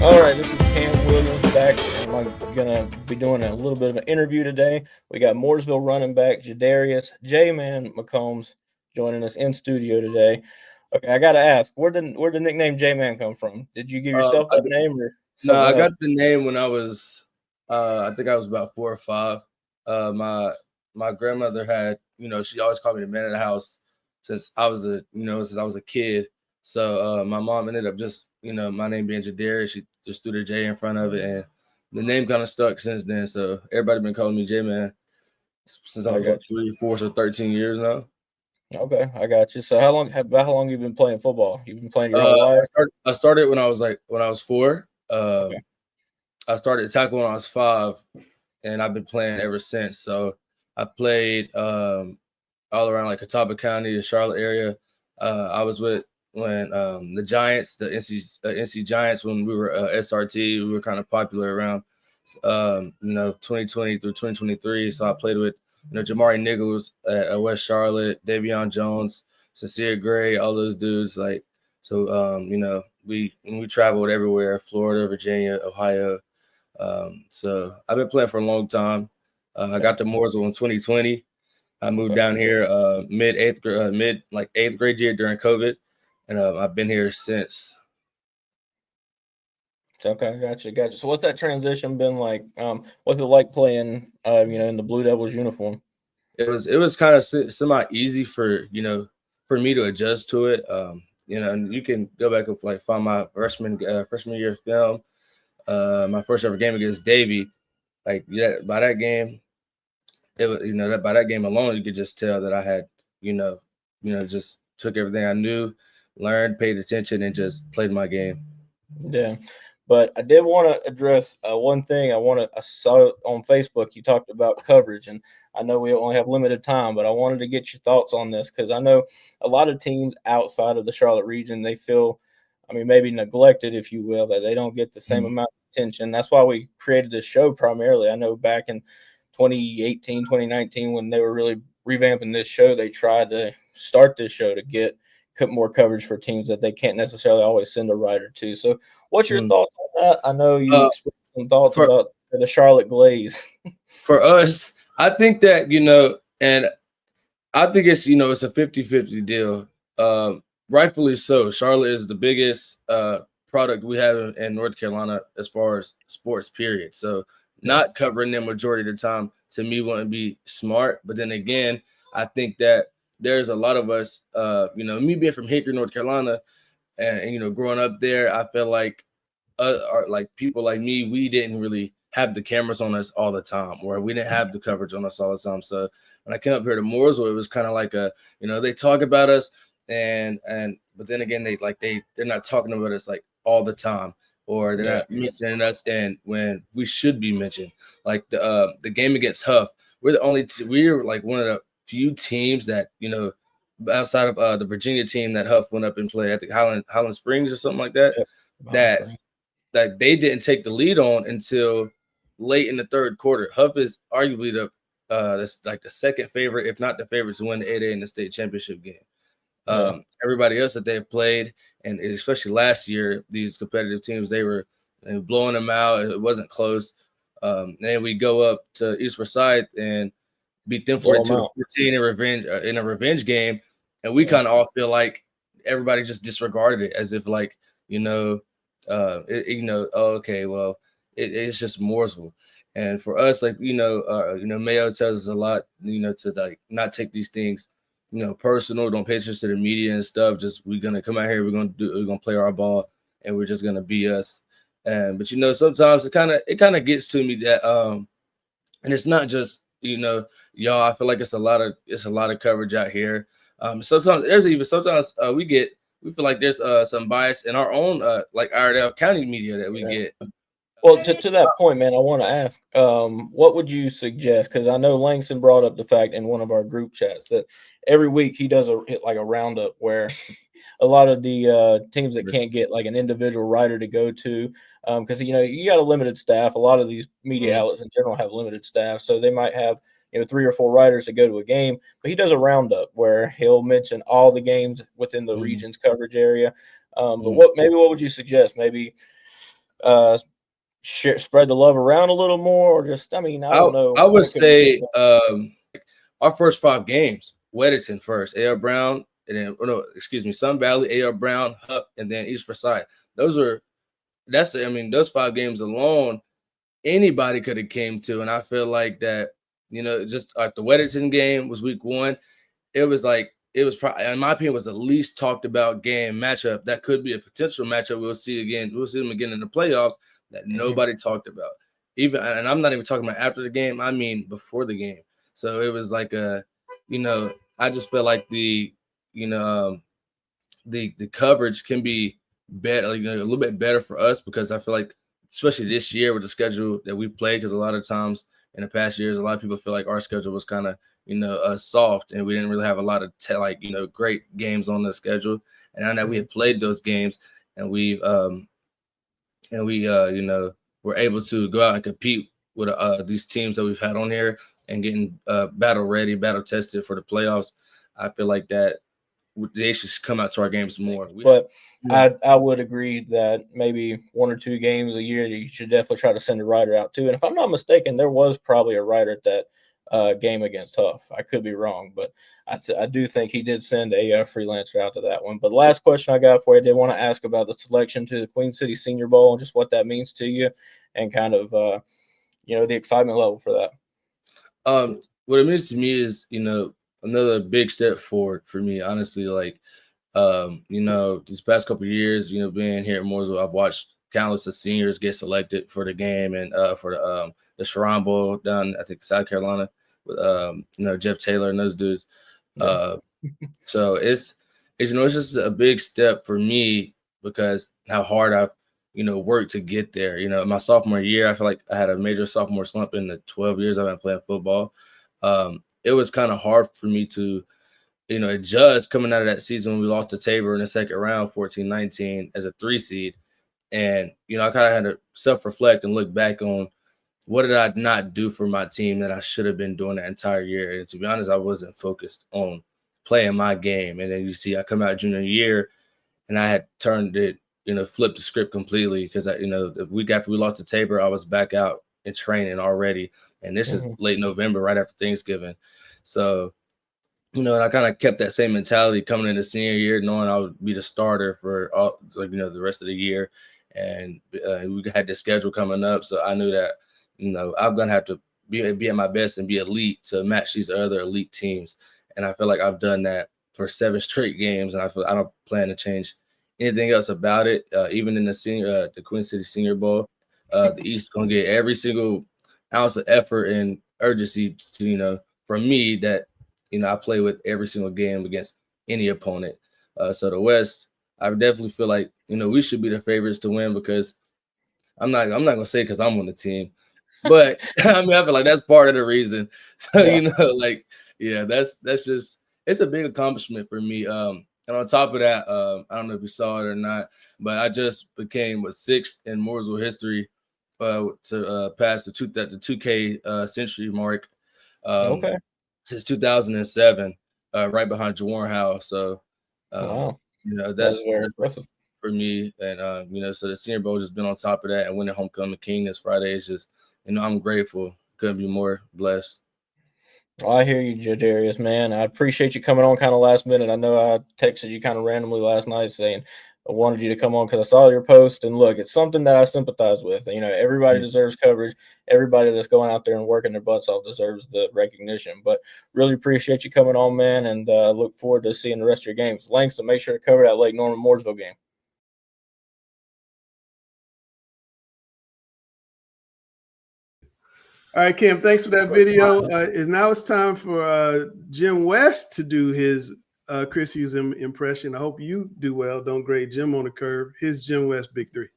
All right, this is Cam Williams back, and I'm going to be doing a little bit of an interview today. We got Mooresville running back Jadarius J-Man McCombs joining us in studio today. Okay, I got to ask, where did the nickname J-Man come from? Did you give yourself that name? Or no, I got else? the name when I was, I think I was about 4 or 5. My grandmother had, she always called me the man of the house since I was a kid. So my mom ended up just, my name being Jadarius, she just threw the J in front of it, and the name kind of stuck since then. So everybody been calling me J-Man since I was like 3, 4, so 13 years now. Okay, I got you. So how long have you been playing football? You've been playing your whole life? I started when I was 4. Okay. I started tackle when I was 5, and I've been playing ever since. So I've played all around like Catawba County, the Charlotte area. I was with when the Giants, the NC Giants, when we were SRT, we were kind of popular around 2020 through 2023. So I played with Jamari Nichols at West Charlotte, Davion Jones, Sincere Gray, all those dudes. Like, so we traveled everywhere: Florida, Virginia, Ohio. So I've been playing for a long time. I got to Mooresville in 2020. I moved down here mid 8th grade year during COVID, and I've been here since. Okay, gotcha. So what's that transition been like? What's it like playing, in the Blue Devils uniform? It was kind of semi easy for for me to adjust to it. And you can go back and like find my freshman year film, my first ever game against Davie. Like by that game, it was that by that game alone, you could just tell that I had just took everything I knew, learned, paid attention, and just played my game. Yeah, but I did want to address one thing. I saw it on Facebook. You talked about coverage, and I know we only have limited time, but I wanted to get your thoughts on this because I know a lot of teams outside of the Charlotte region, they feel, maybe neglected, if you will, that they don't get the same amount of attention. That's why we created this show primarily. I know back in 2018, 2019, when they were really revamping this show, they tried to start this show to get more coverage for teams that they can't necessarily always send a writer to. So what's your thoughts on that? I know you expressed some thoughts about the Charlotte Glaze. For us, I think that, and I think it's, it's a 50-50 deal. Rightfully so. Charlotte is the biggest product we have in North Carolina as far as sports, period. So not covering them majority of the time, to me, wouldn't be smart. But then again, I think that there's a lot of us, me being from Hickory, North Carolina, and growing up there, I feel like like people like me, we didn't really have the cameras on us all the time, or we didn't have the coverage on us all the time. So when I came up here to Mooresville, it was kind of like they talk about us, but then again, they're not talking about us like all the time, or they're not mentioning us, and when we should be mentioned, like the game against Huff, we're like one of the few teams that outside of the Virginia team that Huff went up and played, I think Highland Springs or something like that, that they didn't take the lead on until late in the third quarter. Huff is arguably the second favorite, if not the favorite, to win the 8A in the state championship game. Everybody else that they've played, and especially last year, these competitive teams, they were blowing them out. It wasn't close. And we go up to East Forsyth and beat them 42-14 in a revenge game, and we kind of all feel like everybody just disregarded it as if like okay, well, it's just Mooresville. And for us, like Mayo tells us a lot, to like not take these things personal. Don't pay attention to the media and stuff. Just we're gonna come out here, we're gonna play our ball, and we're just gonna be us. But sometimes it kind of gets to me that and it's not just y'all. I feel like it's a lot of coverage out here. Sometimes we feel like there's some bias in our own like Iredell County media that we get. Well, to that point, man, I want to ask, what would you suggest? Because I know Langston brought up the fact in one of our group chats that every week he does a roundup where a lot of the teams that can't get like an individual writer to go to, because you got a limited staff. A lot of these media outlets in general have limited staff, so they might have 3 or 4 writers to go to a game. But he does a roundup where he'll mention all the games within the region's coverage area. But what would you suggest? Maybe spread the love around a little more, or just I don't know. I would say our first 5 games: Weddington first, A.R. Brown, and then Sun Valley, A.R. Brown, Huff, and then East Forsyth. Those 5 games alone, anybody could have came to, and I feel like that just like the Weddington game was week 1. It was probably, in my opinion, was the least talked about game matchup that could be a potential matchup. We'll see them again in the playoffs that nobody talked about. And I'm not even talking about after the game. I mean before the game. So it was like I just feel like the coverage can be better, a little bit better for us, because I feel like, especially this year with the schedule that we've played, because a lot of times in the past years, a lot of people feel like our schedule was kind of soft, and we didn't really have a lot of great games on the schedule. And now that we have played those games, and we were able to go out and compete with these teams that we've had on here and getting battle ready, battle tested for the playoffs, I feel like that they should come out to our games more. But I would agree that maybe 1 or 2 games a year you should definitely try to send a writer out too. And if I'm not mistaken, there was probably a writer at that game against Huff. I could be wrong, but I do think he did send a freelancer out to that one. But the last question I got for you, I did want to ask about the selection to the Queen City Senior Bowl and just what that means to you and kind of, the excitement level for that. What it means to me is, another big step forward for me, honestly. Like, these past couple of years, being here at Mooresville, I've watched countless of seniors get selected for the game and for the Sharon Bowl down, I think, South Carolina with, Jeff Taylor and those dudes. Yeah. So it's just a big step for me because how hard I've, worked to get there. My sophomore year, I feel like I had a major sophomore slump in the 12 years I've been playing football. It was kind of hard for me to, adjust coming out of that season when we lost to Tabor in the second round, 14-19 as a 3 seed. And, I kind of had to self-reflect and look back on what did I not do for my team that I should have been doing that entire year. And to be honest, I wasn't focused on playing my game. And then you see I come out junior year and I had turned it, flipped the script completely because, the week after we lost to Tabor, I was back out in training already. And this is late November, right after Thanksgiving. So, and I kind of kept that same mentality coming into senior year, knowing I would be the starter for all, the rest of the year. And we had the schedule coming up. So I knew that, I'm going to have to be at my best and be elite to match these other elite teams. And I feel like I've done that for 7 straight games. And I don't plan to change anything else about it. Even in the Queen City Senior Bowl, the East is going to get every single ounce of effort and urgency to, from me that, I play with every single game against any opponent. So the West, I definitely feel like, we should be the favorites to win because I'm not going to say because I'm on the team, but I feel like that's part of the reason. So, that's just, it's a big accomplishment for me. And on top of that, I don't know if you saw it or not, but I just became 6th in Mooresville history to pass the 2K century mark. Okay. Since 2007, right behind Jawan Howe. So, wow. That's very impressive for me. And, so the Senior Bowl just been on top of that and winning Homecoming King this Friday is just, I'm grateful. Couldn't be more blessed. Well, I hear you, Jadarius, man. I appreciate you coming on kind of last minute. I know I texted you kind of randomly last night saying I wanted you to come on because I saw your post. And look, it's something that I sympathize with. Everybody deserves coverage. Everybody that's going out there and working their butts off deserves the recognition. But really appreciate you coming on, man, and look forward to seeing the rest of your games. Langston, make sure to cover that Lake Norman Mooresville game. All right, Kim, thanks for that video. Now it's time for Jim West to do his Chris Hughes impression. I hope you do well. Don't grade Jim on the curve. Here's Jim West, Big 3.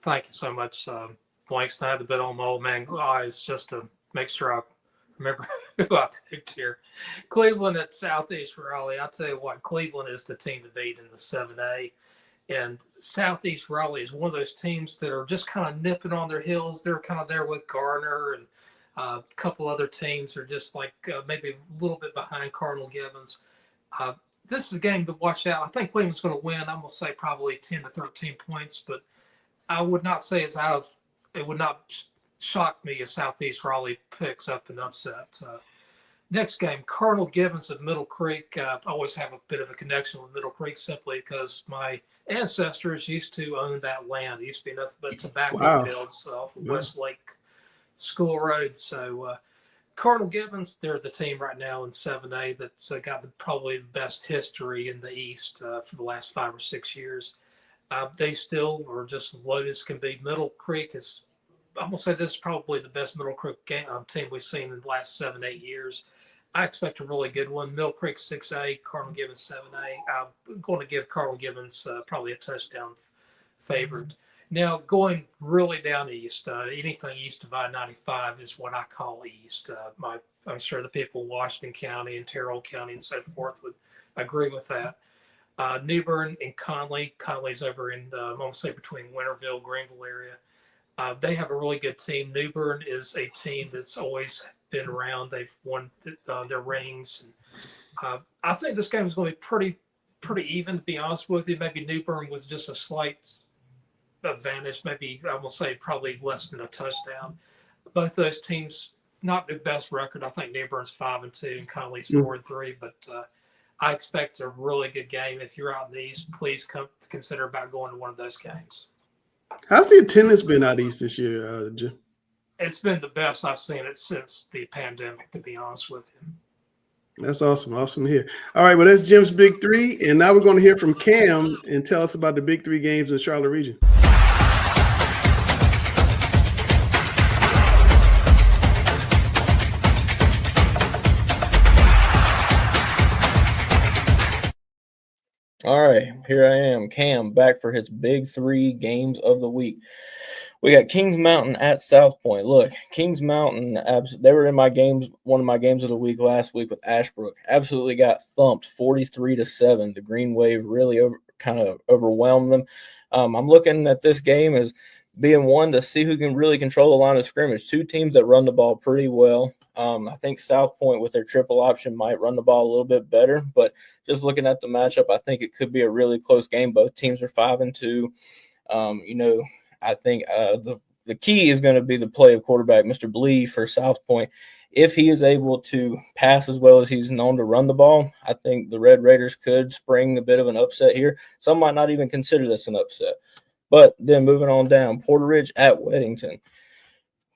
Thank you so much, Langston. I had to bet on my old man eyes just to make sure I remember who I picked here. Cleveland at Southeast Raleigh. I'll tell you what, Cleveland is the team to beat in the 7A. And Southeast Raleigh is one of those teams that are just kind of nipping on their heels. They're kind of there with Garner and a couple other teams are just like maybe a little bit behind Cardinal Gibbons. This is a game to watch out. I think Cleveland's going to win. I'm going to say probably 10 to 13 points, but I would not say it would not shock me if Southeast Raleigh picks up an upset. Next game, Cardinal Gibbons of Middle Creek. I always have a bit of a connection with Middle Creek simply because my ancestors used to own that land. It used to be nothing but tobacco fields off of Westlake School Road. So Cardinal Gibbons, they're the team right now in 7A that's got probably the best history in the East for the last 5 or 6 years. They still are just loaded as can be. Middle Creek is, I'm going to say this is probably the best Middle Creek team we've seen in the last 7-8 years. I expect a really good one. Middle Creek 6A, Cardinal Gibbons 7A. I'm going to give Cardinal Gibbons probably a touchdown favored. Now, going really down east, anything east of I-95 is what I call east. I'm sure the people in Washington County and Terrell County and so forth would agree with that. New Bern and Conley. Conley's over in, I'm going to say between Winterville, Greenville area. They have a really good team. New Bern is a team that's always been around. They've won their rings. I think this game is going to be pretty even, to be honest with you. Maybe New Bern with just a slight advantage. Maybe I will say probably less than a touchdown. Both those teams, not the best record. I think New Bern's 5-2 and Conley's Mm. 4-3, but I expect a really good game. If you're out in the East, please consider about going to one of those games. How's the attendance been out east this year, Jim? It's been the best I've seen it since the pandemic, to be honest with you. That's awesome. Awesome to hear. All right, well, that's Jim's Big Three. And now we're going to hear from Cam and tell us about the Big Three games in the Charlotte region. All right, here I am, Cam, back for his Big Three games of the week. We got Kings Mountain at South Point. Look, Kings Mountain, they were in my games, one of my games of the week last week with Ashbrook. Absolutely got thumped 43-7. The Green Wave really kind of overwhelmed them. I'm looking at this game as being one to see who can really control the line of scrimmage. Two teams that run the ball pretty well. I think South Point with their triple option might run the ball a little bit better, but just looking at the matchup, I think it could be a really close game. Both teams are 5-2. I think the key is going to be the play of quarterback Mr. Blee for South Point. If he is able to pass as well as he's known to run the ball, I think the Red Raiders could spring a bit of an upset here. Some might not even consider this an upset. But then moving on down, Porter Ridge at Weddington.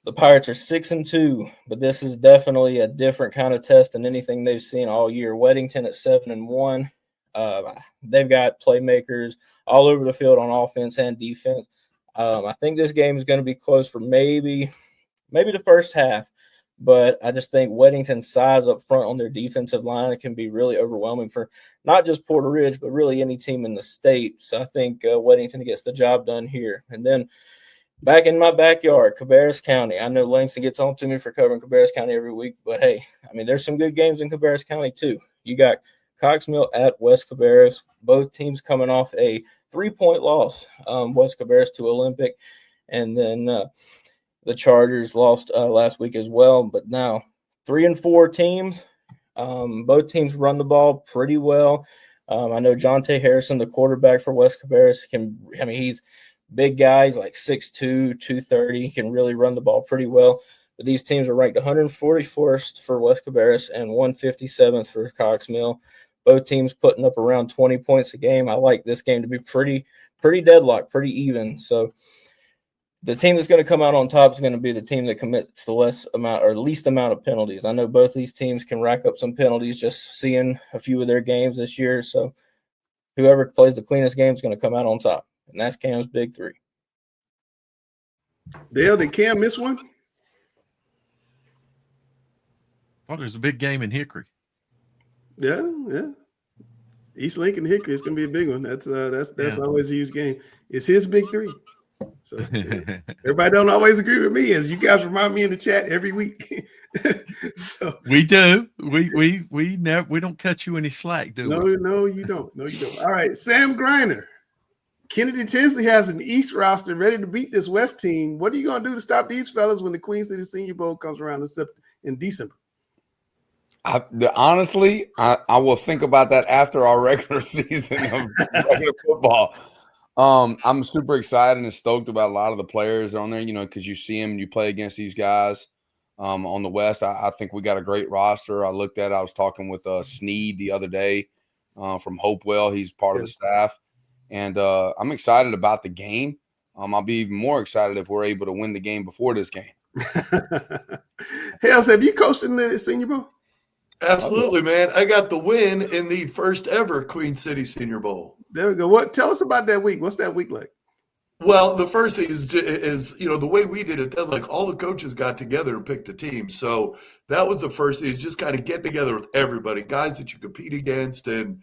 The Pirates are 6-2, but this is definitely a different kind of test than anything they've seen all year. Weddington at 7-1. They've got playmakers all over the field on offense and defense. I think this game is going to be close for maybe the first half, but I just think Weddington's size up front on their defensive line can be really overwhelming for not just Porter Ridge, but really any team in the state. So I think Weddington gets the job done here. And then back in my backyard, Cabarrus County. I know Langston gets on to me for covering Cabarrus County every week, but hey, I mean, there's some good games in Cabarrus County too. You got Cox Mill at West Cabarrus. Both teams coming off a 3-point loss, West Cabarrus to Olympic, and then the Chargers lost last week as well. But now 3-4 teams. Both teams run the ball pretty well. I know Jonte Harrison, the quarterback for West Cabarrus, he's big guy. He's like 6'2", 230. He can really run the ball pretty well. But these teams are ranked 141st for West Cabarrus and 157th for Cox Mill. Both teams putting up around 20 points a game. I like this game to be pretty deadlocked, pretty even. So the team that's going to come out on top is going to be the team that commits the least amount of penalties. I know both these teams can rack up some penalties just seeing a few of their games this year. So whoever plays the cleanest game is going to come out on top. And that's Cam's Big Three. Dale, did Cam miss one? Oh, there's a big game in Hickory. Yeah. East Lincoln Hickory is going to be a big one. That's always a huge game. It's his Big Three. So everybody don't always agree with me, as you guys remind me in the chat every week. So we do. We don't cut you any slack, do we? No, you don't. No, you don't. All right, Sam Griner. Kennedy Tinsley has an East roster ready to beat this West team. What are you going to do to stop these fellas when the Queen City Senior Bowl comes around in December? Honestly, I will think about that after our regular season of regular football. I'm super excited and stoked about a lot of the players on there, because you see them and you play against these guys on the West. I think we got a great roster. I was talking with Sneed the other day from Hopewell. He's part of the staff. And I'm excited about the game. I'll be even more excited if we're able to win the game before this game. Hales, have you coached in the Senior Bowl? Absolutely, man. I got the win in the first ever Queen City Senior Bowl. There we go. Tell us about that week. What's that week like? Well, the first thing is the way we did it, like all the coaches got together and picked a team. So that was the first thing, is just kind of get together with everybody, guys that you compete against and,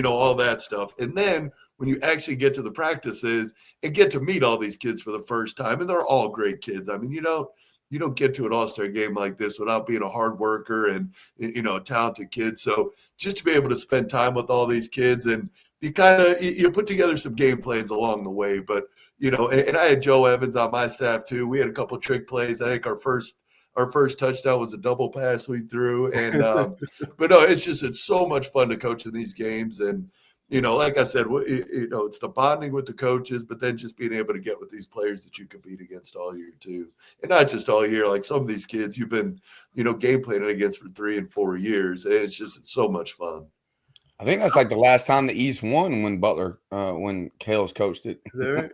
all that stuff. And then when you actually get to the practices and get to meet all these kids for the first time, and they're all great kids. I mean, you don't get to an all-star game like this without being a hard worker and, a talented kid. So just to be able to spend time with all these kids, and you put together some game plans along the way. But, and I had Joe Evans on my staff too. We had a couple trick plays. I think our first touchdown was a double pass we threw. And, but no, it's so much fun to coach in these games. And, like I said, it's the bonding with the coaches, but then just being able to get with these players that you compete against all year too. And not just all year, like some of these kids you've been, game planning against for 3 and 4 years. And it's so much fun. I think that's like the last time the East won when when Hales coached it. Is that right?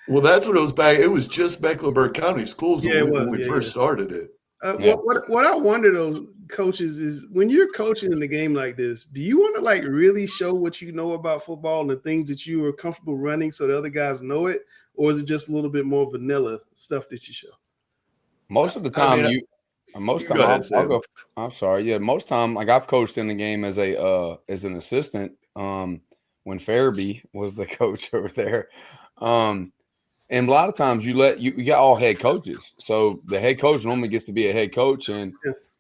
Well, that's what it was back. It was just Mecklenburg County schools when we first started it. What I wonder, those coaches, is when you're coaching in a game like this, do you want to like really show what you know about football and the things that you are comfortable running so the other guys know it, or is it just a little bit more vanilla stuff that you show? Most of the time, I'm sorry. Yeah, most time, like I've coached in the game as an assistant. When Farabee was the coach over there, and a lot of times you got all head coaches, so the head coach normally gets to be a head coach, and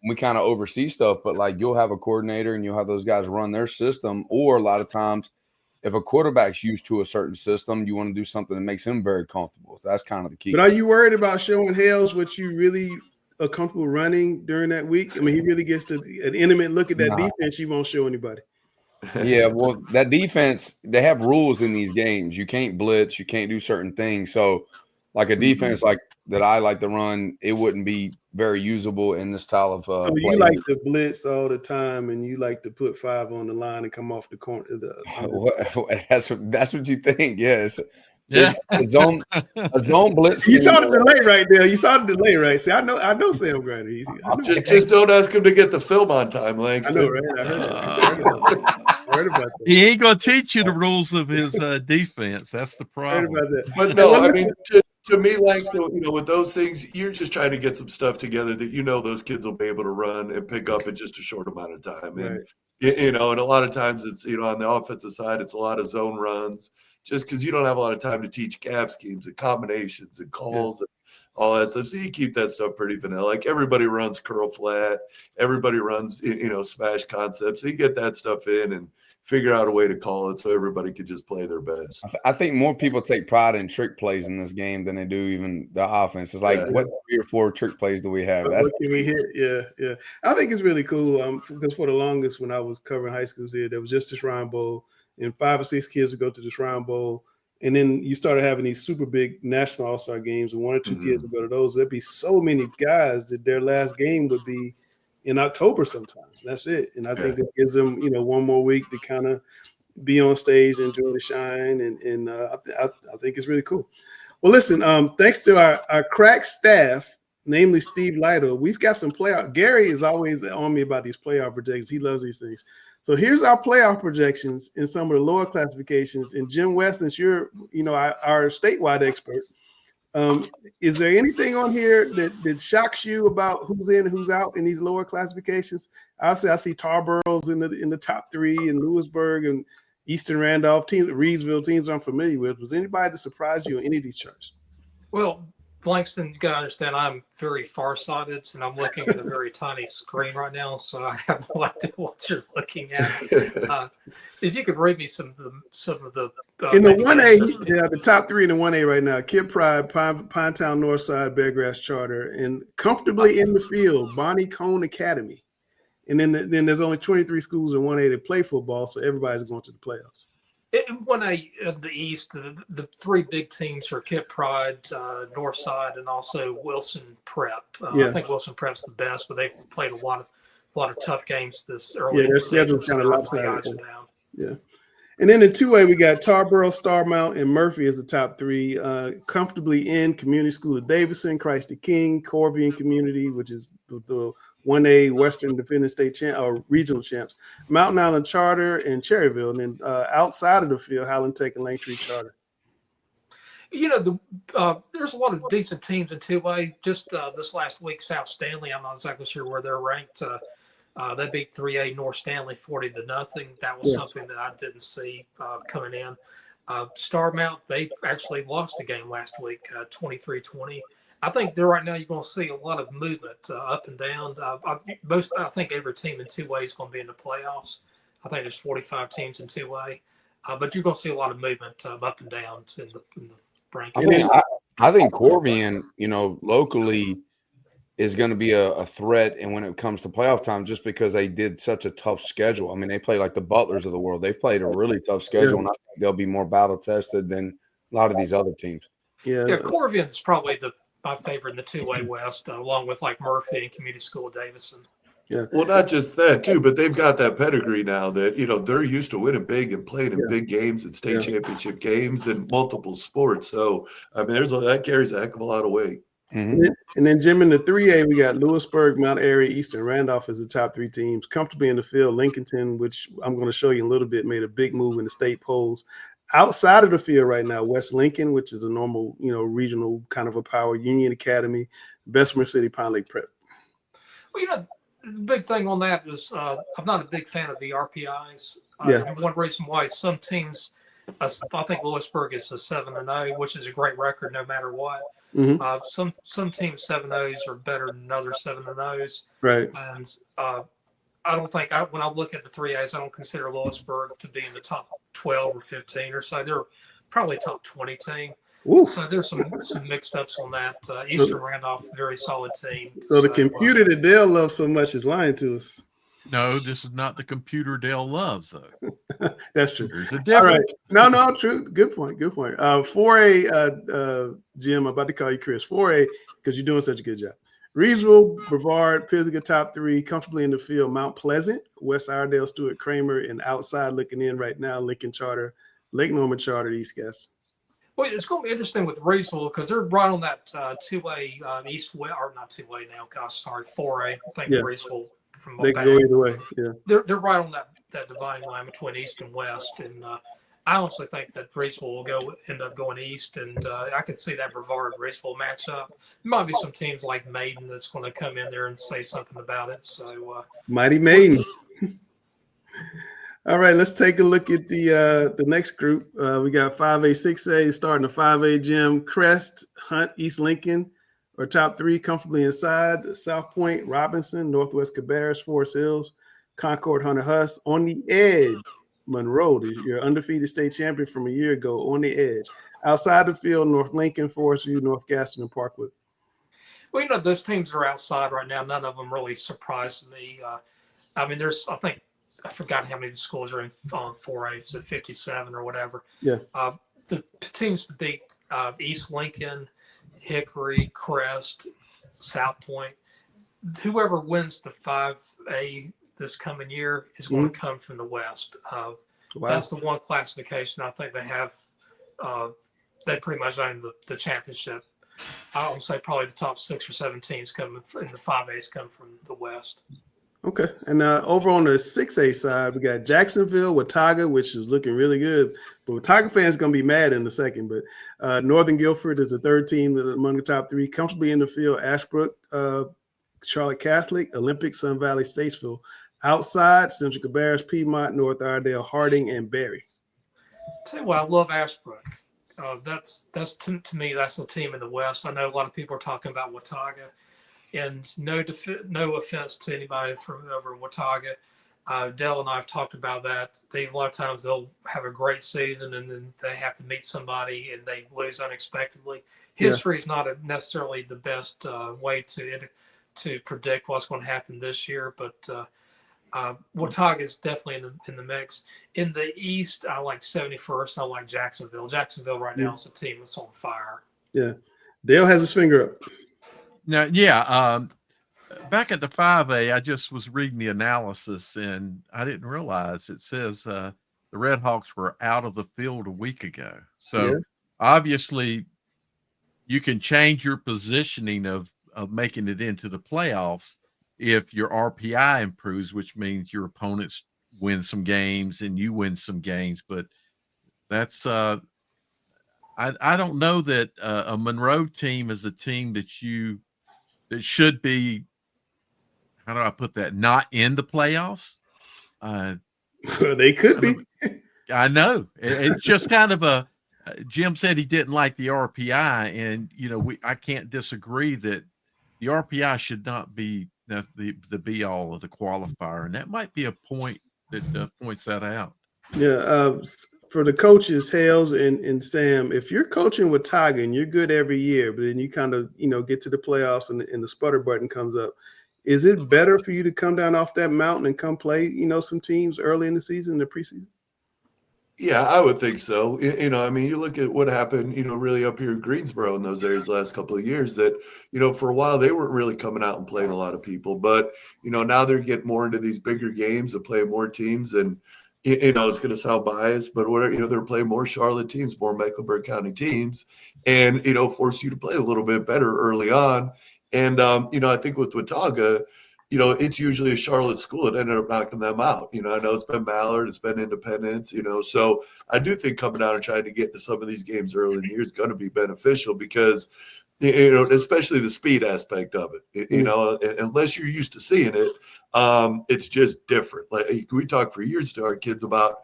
we kind of oversee stuff. But like you'll have a coordinator, and you'll have those guys run their system, or a lot of times, if a quarterback's used to a certain system, you want to do something that makes him very comfortable. So that's kind of the key. But are you worried about showing Hales what you really are comfortable running during that week? I mean, he really gets to an intimate look at that defense. You won't show anybody. Yeah, well, that defense, they have rules in these games. You can't blitz, you can't do certain things. So, like a defense like that I like to run, it wouldn't be very usable in this style of so play. You like to blitz all the time, and you like to put 5 on the line and come off the corner. That's what you think, yes. It's a zone blitz. You saw the delay right there. You saw the delay, right? See, I know Sam Grady. Just don't ask him to get the film on time, Langston. I know, right? I heard about that. He ain't gonna teach you the rules of his defense. That's the problem. But no, I mean, to me, Langston, with those things, you're just trying to get some stuff together that those kids will be able to run and pick up in just a short amount of time. And and a lot of times it's on the offensive side, it's a lot of zone runs, just because you don't have a lot of time to teach gap schemes and combinations and calls and all that stuff. So you keep that stuff pretty vanilla. Like everybody runs curl flat, everybody runs smash concepts. So you get that stuff in and figure out a way to call it so everybody could just play their best. I think more people take pride in trick plays in this game than they do even the offense. It's like, what 3 or 4 trick plays do we have? What can we hit? Yeah. I think it's really cool because for the longest when I was covering high schools here, there was just the Shrine Bowl, and 5 or 6 kids would go to the Shrine Bowl. And then you started having these super big national all-star games, and 1 or 2 kids would go to those. There'd be so many guys that their last game would be in October sometimes. That's it. And I think it gives them, one more week to kind of be on stage, enjoy the shine. And I think it's really cool. Well, listen, thanks to our crack staff, namely Steve Lytle, we've got some playoff. Gary is always on me about these playoff projections. He loves these things. So here's our playoff projections in some of the lower classifications. And Jim West, since you're, our statewide expert, is there anything on here that shocks you about who's in and who's out in these lower classifications? I see Tarborough's in the top 3, and Lewisburg and Eastern Randolph teams, Reedsville teams I'm familiar with. Was anybody to surprise you on any of these charts? Well, Langston, you got to understand, I'm very farsighted, and I'm looking at a very tiny screen right now, so I have no idea what you're looking at. If you could read me some of the in the 1A, the top 3 in the 1A right now: Kid Pride, Pinetown Northside, Beargrass Charter, and comfortably in the field, Bonnie Cone Academy. And then there's only 23 schools in 1A that play football, so everybody's going to the playoffs. In 1A, the East, the 3 big teams are Kid Pride, Northside, and also Wilson Prep. I think Wilson Prep's the best, but they've played a lot of tough games this early. Yeah, their schedule's kind of lopsided. Yeah. And then in 2A, we got Tarboro, Starmount, and Murphy as the top 3. Comfortably in Community School of Davidson, Christ the King, Corvian Community, which is the 1A Western defending state or regional champs, Mountain Island Charter, and Cherryville. And then outside of the field, Highland Tech and Langtree Charter. There's a lot of decent teams in 2A. Just this last week, South Stanley, I'm not exactly sure where they're ranked. They beat 3A North Stanley 40-0. That was something that I didn't see coming in. Starmount, they actually lost a game last week, 23-20. I think right now you're going to see a lot of movement up and down. I think every team in 2A is going to be in the playoffs. I think there's 45 teams in 2A, but you're going to see a lot of movement up and down in the rankings. I think Corvian, locally, is going to be a threat. And when it comes to playoff time, just because they did such a tough schedule. I mean, they play like the Butlers of the world. They played a really tough schedule, and I think they'll be more battle tested than a lot of these other teams. Yeah, Corvian's probably my favorite in the two-way West, along with like Murphy and Community School Davidson. Yeah. Well, not just that too, but they've got that pedigree now that they're used to winning big and playing in big games and state championship games and multiple sports. So I mean, that carries a heck of a lot of weight. And then Jim, in the 3A, we got Lewisburg, Mount Airy, Eastern Randolph as the top three teams. Comfortably in the field, Lincolnton, which I'm going to show you in a little bit, made a big move in the state polls. Outside of the field right now, West Lincoln, which is a normal, regional kind of a power, Union Academy, Bessemer City, Pine Lake Prep. Well, the big thing on that is I'm not a big fan of the RPIs. And one reason why some teams, I think Lewisburg is a 7-0, which is a great record no matter what. Some teams 7-0s are better than other 7-0s. Right. And I don't think when I look at the 3As, I don't consider Lewisburg to be in the top 12 or 15 or so. They're probably top 20 team. Oof. So there's some mixed ups on that. Eastern Randolph, very solid team. So the computer that Dale loves so much is lying to us. No, this is not the computer Dale loves, though. That's true. There's a difference. All right. No, true. Good point. 4A, Jim, I'm about to call you Chris. 4A, because you're doing such a good job. Reedsville, Brevard, Pisgah, top three, comfortably in the field. Mount Pleasant, West Iredale, Stuart Kramer, and outside looking in right now, Lincoln Charter, Lake Norman Charter, East Guest. Well, it's going to be interesting with Reedsville because they're right on that two-way east-west, or not two-way now. Gosh, sorry, 4A. I think Reedsville from they go either way. Yeah, they're right on that dividing line between east and west, and I honestly think that Reedsville will end up going east, and I could see that Brevard-Reedsville match up. There might be some teams like Maiden that's going to come in there and say something about it. So Mighty Maiden. All right, let's take a look at the next group. We got 5A, 6A, starting the 5A, Jim. Crest, Hunt, East Lincoln are top three, comfortably inside. South Point, Robinson, Northwest Cabarrus, Forest Hills, Concord, Hunter Huss. On the edge, Monroe, your undefeated state champion from a year ago, on the edge. Outside the field, North Lincoln, Forest View, North Gaston, and Parkwood. Well, those teams are outside right now. None of them really surprised me. I mean, I forgot how many the schools are in 4A, so 57 or whatever. Yeah. The teams to beat East Lincoln, Hickory, Crest, South Point. Whoever wins the 5A this coming year is going to come from the West. That's the one classification I think they have. They pretty much own the championship. I would say probably the top 6 or 7 teams coming in the 5As come from the West. Okay. And over on the 6A side, we got Jacksonville, Watauga, which is looking really good. But Watauga fans going to be mad in a second. But Northern Guilford is the third team among the top three. Comfortably in the field, Ashbrook, Charlotte Catholic, Olympic, Sun Valley, Statesville. Outside, Central Cabarrus, Piedmont, North Iredale, Harding, and Berry. Tell you what, I love Ashbrook. That's to me, that's the team in the West. I know a lot of people are talking about Watauga. And no offense to anybody from over in Watauga. Dell and I have talked about that. A lot of times they'll have a great season and then they have to meet somebody and they lose unexpectedly. History is not necessarily the best way to predict what's going to happen this year, but Watauga is definitely in the mix. In the East, I like 71st. I like Jacksonville. Jacksonville right now is a team that's on fire. Yeah. Dale has his finger up. Now, back at the 5A, I just was reading the analysis, and I didn't realize it says the Red Hawks were out of the field a week ago. So obviously, you can change your positioning of making it into the playoffs if your RPI improves, which means your opponents win some games and you win some games. But that's I don't know that a Monroe team is a team that should be, how do I put that, not in the playoffs. They could be. I know. It's just kind of Jim said he didn't like the RPI, and I can't disagree that the RPI should not be the be all of the qualifier, and that might be a point that points that out. Yeah. for the coaches, Hales and Sam, if you're coaching with Tiger and you're good every year, but then you kind of, get to the playoffs and the sputter button comes up, is it better for you to come down off that mountain and come play, some teams early in the season, in the preseason? Yeah, I would think so. I mean, you look at what happened, really up here in Greensboro in those areas the last couple of years that, for a while they weren't really coming out and playing a lot of people. But, now they're getting more into these bigger games and playing more teams. And, it's going to sound biased, but whatever, they're playing more Charlotte teams, more Mecklenburg County teams, and, force you to play a little bit better early on. And, I think with Watauga, it's usually a Charlotte school. It ended up knocking them out. I know it's been Mallard, it's been Independence, so I do think coming out and trying to get to some of these games early in the year is going to be beneficial because, especially the speed aspect of it, unless you're used to seeing it, it's just different. Like we talk for years to our kids about,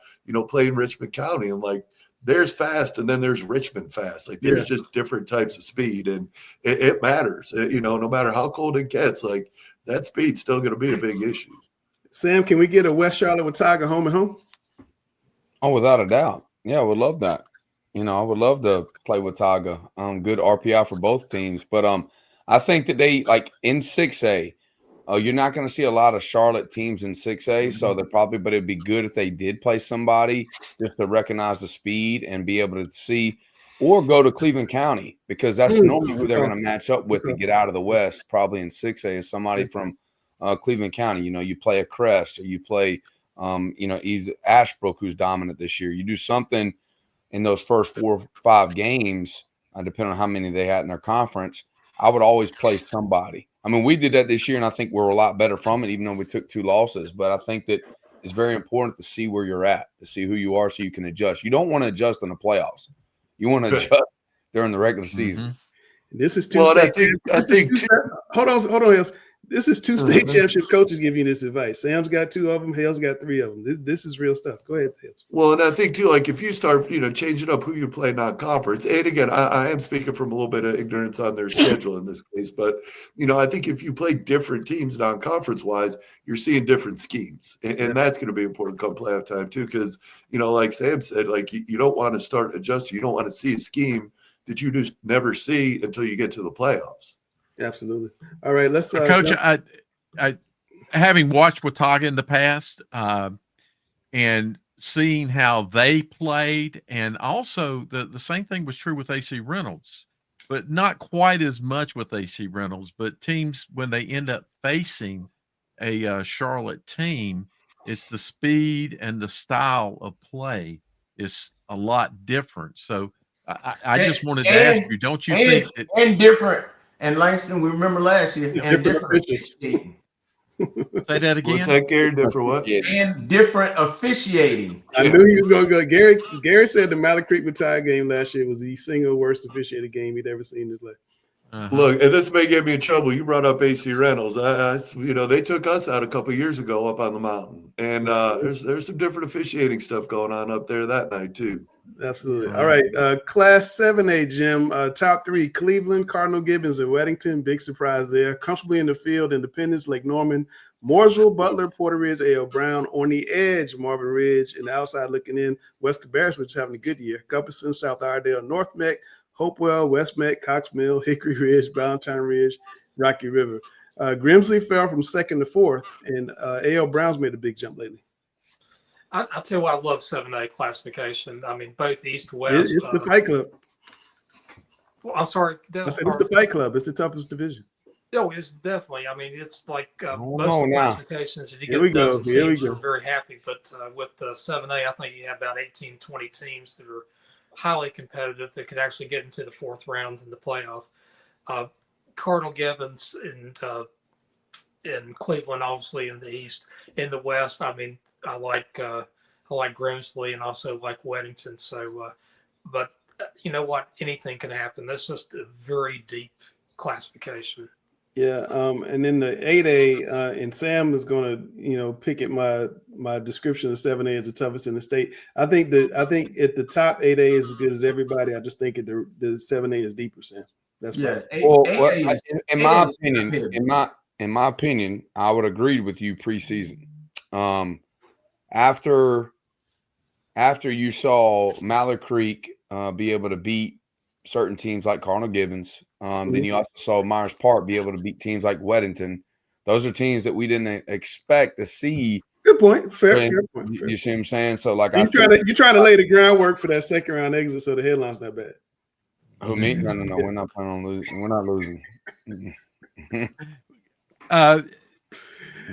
playing Richmond County and like, there's fast and then there's Richmond fast. Like there's just different types of speed and it matters, no matter how cold it gets, like that speed's still going to be a big issue. Sam, can we get a West Charlotte with Tiger home and home? Oh, without a doubt. Yeah, I would love that. I would love to play with Tiger. Good RPI for both teams. But I think that they like in 6A, you're not going to see a lot of Charlotte teams in 6A. So they're but it'd be good if they did play somebody just to recognize the speed and be able to see, or go to Cleveland County because that's normally who they're going to match up with to get out of the West. Probably in 6A is somebody from Cleveland County. You play a Crest or you play, either Ashbrook, who's dominant this year. You do something in those first 4 or 5 games, depending on how many they had in their conference. I would always play somebody. I mean, we did that this year, and I think we're a lot better from it, even though we took 2 losses. But I think that it's very important to see where you're at, to see who you are so you can adjust. You don't want to adjust in the playoffs. You want to adjust during the regular season. This is two Well, state. I think hold on, Hales. This is 2 state championship coaches giving you this advice. Sam's got 2 of them. Hale's got 3 of them. This is real stuff. Go ahead, Hales. Well, and I think too, like if you start, changing up who you play non-conference, and again, I am speaking from a little bit of ignorance on their schedule in this case, but I think if you play different teams non-conference wise, you're seeing different schemes, and that's going to be important come playoff time too, because like Sam said, like you don't want to start adjusting, you don't want to see a scheme that you just never see until you get to the playoffs. Absolutely. All right, let's Coach. I having watched Watauga in the past, and seeing how they played, and also the same thing was true with AC Reynolds, but not quite as much with AC Reynolds. But teams, when they end up facing a Charlotte team, it's the speed and the style of play is a lot different. So I just wanted to ask you, don't you think that and different? And Langston, we remember last year, and different officiating. Say that again. What's that, Gary? Different what? And different officiating. I knew he was going to go. Gary said the Mallard Creek Watauga game last year was the single worst officiated game he'd ever seen in his life. Look, and this may get me in trouble. You brought up AC Reynolds. They took us out a couple of years ago up on the mountain, and there's some different officiating stuff going on up there that night too. Absolutely. All right, Class 7A, Jim. Top 3: Cleveland, Cardinal Gibbons, and Weddington. Big surprise there. Comfortably in the field: Independence, Lake Norman, Mooresville, Butler, Porter Ridge, A.L. Brown. On the edge: Marvin Ridge, and the outside looking in: West Cabarrus, which is having a good year. Gupperson, South Iredale, North Meck, Hopewell, West Meck, Cox Mill, Hickory Ridge, Valentine Ridge, Rocky River. Grimsley fell from 2nd to 4th, and A.L. Brown's made a big jump lately. I tell you why I love 7A classification. I mean, both East, West. It's the Fight Club. Well, I'm sorry. I said it's the Fight Club. It's the toughest division. Oh, it's definitely. I mean, it's like most no, of the now. classifications. If you Here get we a go. dozen Here we teams, go. you're very happy. But with 7A, I think you have about 18, 20 teams that are highly competitive that could actually get into the 4th rounds in the playoff. Cardinal Gibbons in Cleveland, obviously in the East. In the West, I mean, I like Grimsley and also like Weddington. So, but you know what? Anything can happen. This is just a very deep classification. Yeah, and then the 8A, and Sam is going to, pick at my description of 7A as the toughest in the state. I think at the top 8A is as good as everybody. I just think the 7A is deeper, Sam. That's Yeah. In my opinion, I would agree with you preseason. After after you saw Mallard Creek be able to beat certain teams like Cardinal Gibbons, then you also saw Myers Park be able to beat teams like Weddington. Those are teams that we didn't expect to see. Good point. Fair point. You see what I'm saying? So, like, you're trying to lay the groundwork for that second round exit, so the headline's not bad. Who, me? No. We're not planning on losing. We're not losing.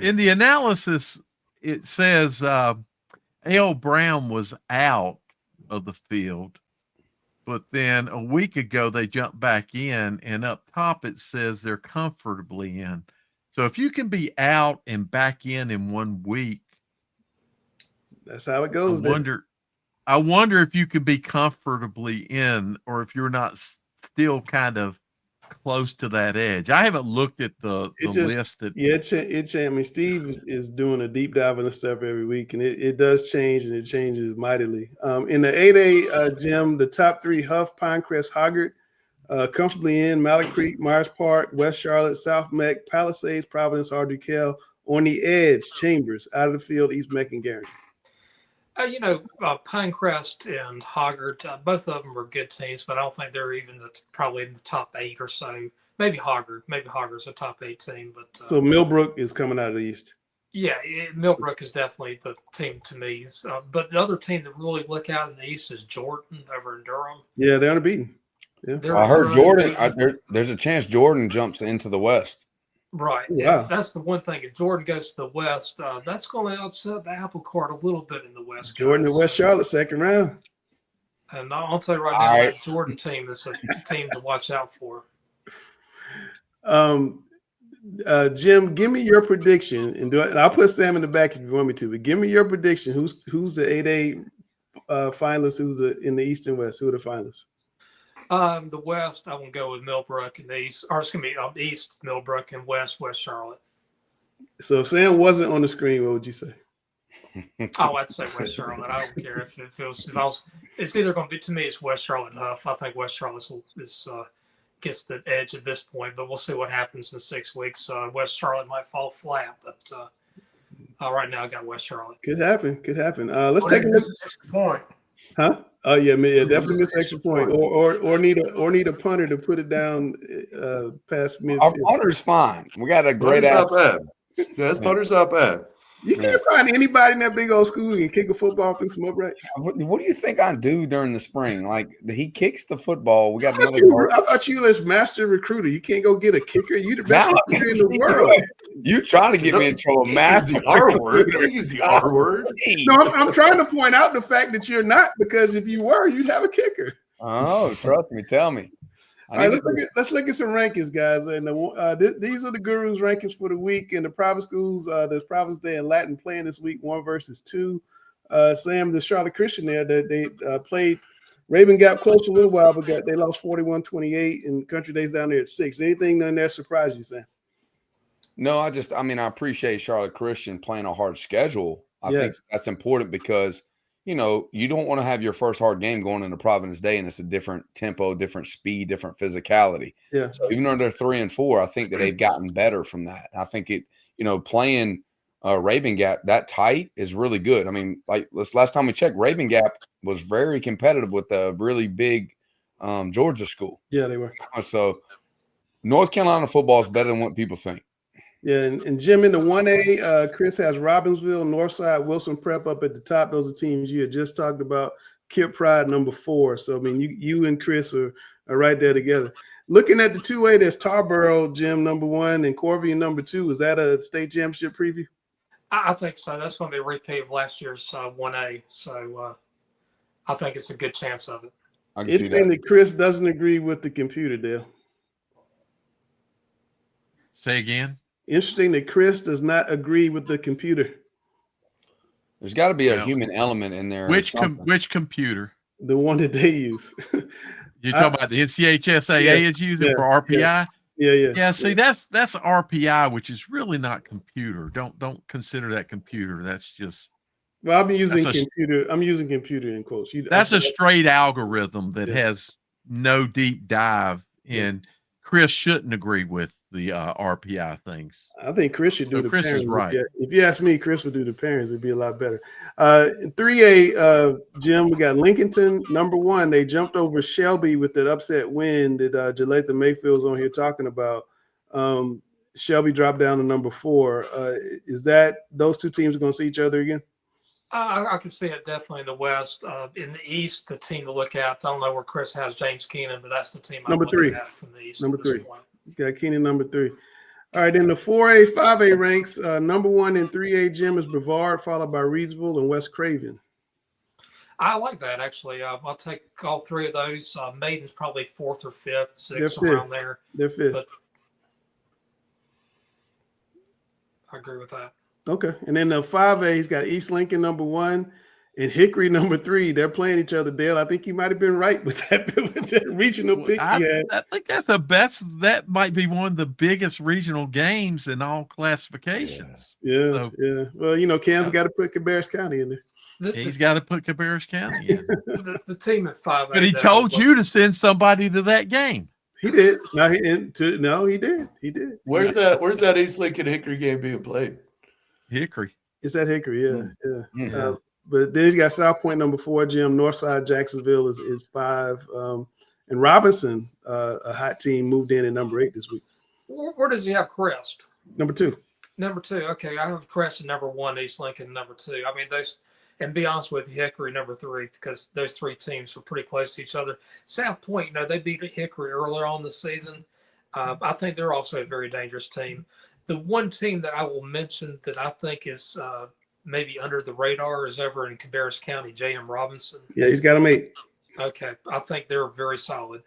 In the analysis, it says L. Brown was out of the field, but then a week ago they jumped back in, and up top it says they're comfortably in. So if you can be out and back in 1 week, that's how it goes. I wonder if you could be comfortably in, or if you're not still kind of close to that edge. I haven't looked at the list. I mean, Steve is doing a deep dive on this stuff every week, and it does change, and it changes mightily. In the 8A, Jim, the top three: Huff, Pinecrest, Hoggart, comfortably in. Mallard Creek, Myers Park, West Charlotte, South Meck, Palisades, Providence, Ardukale. On the edge, Chambers, out of the field, East Meck and Gary. Pinecrest and Hoggart, both of them are good teams, but I don't think they're even probably in the top 8 or so. Maybe Hoggart. Maybe Hoggart's a top 8 team. But so Millbrook is coming out of the East. Yeah, Millbrook is definitely the team to me. But the other team that really look out in the East is Jordan over in Durham. Yeah, they're unbeaten. Yeah. I heard Jordan. There's a chance Jordan jumps into the West. Right. Wow. That's the one thing. If Jordan goes to the West, that's going to upset the apple cart a little bit in the West. Jordan to West Charlotte, second round. And I'll tell you right now, that Jordan team is a team to watch out for. Jim, give me your prediction, and I'll put Sam in the back if you want me to. But give me your prediction. Who's the 8A finalists? Who's in the East and West? Who are the finalists? The West, I will go with Millbrook, and the East, or it's going to be East Millbrook and West Charlotte. So if Sam wasn't on the screen, what would you say? I'd say West Charlotte. I don't care if it's either going to be, to me, it's West Charlotte and Huff. I think West Charlotte gets the edge at this point, but we'll see what happens in 6 weeks. West Charlotte might fall flat, but right now I got West Charlotte. Could happen. Let's take a look. Extra point. Huh? Oh yeah, definitely miss extra point, or need a punter to put it down past midfield. Our punter's fine. We got a great not bad. Yeah, this punter's not bad. You can't find anybody in that big old school who can kick a football through some uprights. What do you think I do during the spring? Like, he kicks the football. We got I thought you was master recruiter. You can't go get a kicker. You the best kicker in the world. You trying to get me in trouble, master? R word. Use the R word. No, I'm trying to point out the fact that you're not, because if you were, you'd have a kicker. Oh, trust me. Tell me. All right, let's look at some rankings, guys. And these are the Gurus rankings for the week. In the private schools, there's Providence Day and Latin playing this week, 1 versus 2. Sam, the Charlotte Christian there, they played Raven Gap close for a little while, but they lost 41-28, and Country Day's down there at 6. Anything in there surprise you, Sam? No, I appreciate Charlotte Christian playing a hard schedule. I think that's important because, you don't want to have your first hard game going into Providence Day, and it's a different tempo, different speed, different physicality. Yeah. So even though they're 3-4, I think that they've gotten better from that. I think playing Raven Gap that tight is really good. I mean, like last time we checked, Raven Gap was very competitive with a really big Georgia school. Yeah, they were. So North Carolina football is better than what people think. Yeah, and Jim, in the 1A, Chris has Robbinsville, Northside, Wilson Prep up at the top. Those are teams you had just talked about. Kip Pride, number 4. So, I mean, you and Chris are right there together. Looking at the 2A, there's Tarboro, Jim, number 1, and Corvian, number 2. Is that a state championship preview? I think so. That's going to be a repeat of last year's 1A. So, I think it's a good chance of it. Interesting that Chris doesn't agree with the computer, Dale. Say again? Interesting that Chris does not agree with the computer. There's got to be a human element in there. Which computer? The one that they use. You're talking about the NCHSAA is using for RPI? Yeah. See, that's RPI, which is really not computer. Don't consider that computer. That's just. Well, I'm using computer in quotes. That's a straight algorithm that has no deep dive in Chris shouldn't agree with the RPI things. I think Chris should do So the Chris pairings. is right. If you ask me, Chris would do the pairings. It'd be a lot better. 3A, Jim, we got Lincolnton, number 1. They jumped over Shelby with that upset win that Jaletha Mayfield's on here talking about. Shelby dropped down to number 4. Is that those two teams are going to see each other again? I can see it definitely in the West. In the East, the team to look at, I don't know where Chris has James Keenan, but that's the team I'm looking at from the East. Number 3. Got Keenan, number 3. All right, in the 4A, 5A ranks, number 1 in 3A, Jim, is Brevard, followed by Reidsville and West Craven. I like that, actually. I'll take all 3 of those. Maiden's probably 4th or 5th, 6th, They're around there. They're 5th. But I agree with that. Okay. And then the 5A, he's got East Lincoln, number 1, and Hickory, number 3. They're playing each other, Dale. I think you might have been right with that regional pick you had. I think that's the best. That might be one of the biggest regional games in all classifications. Yeah. Well, Cam's got to put Cabarrus County in there. He's got to put Cabarrus County in. The team at 5A. But he told you to send somebody to that game. He did. No, he did. He did. Where's that East Lincoln Hickory game being played? Hickory. It's at Hickory, yeah. Mm-hmm. But then he's got South Point, number 4, Jim. Northside Jacksonville is 5. And Robinson, a hot team, moved in at number 8 this week. Where does he have Crest? Number 2. Number 2. Okay, I have Crest at number 1, East Lincoln number 2. I mean, those, and be honest with you, Hickory number 3, because those 3 teams were pretty close to each other. South Point, they beat Hickory earlier on this season. I think they're also a very dangerous team. The one team that I will mention that I think is maybe under the radar is over in Cabarrus County, J.M. Robinson. Yeah, he's got them 8. Okay, I think they're very solid.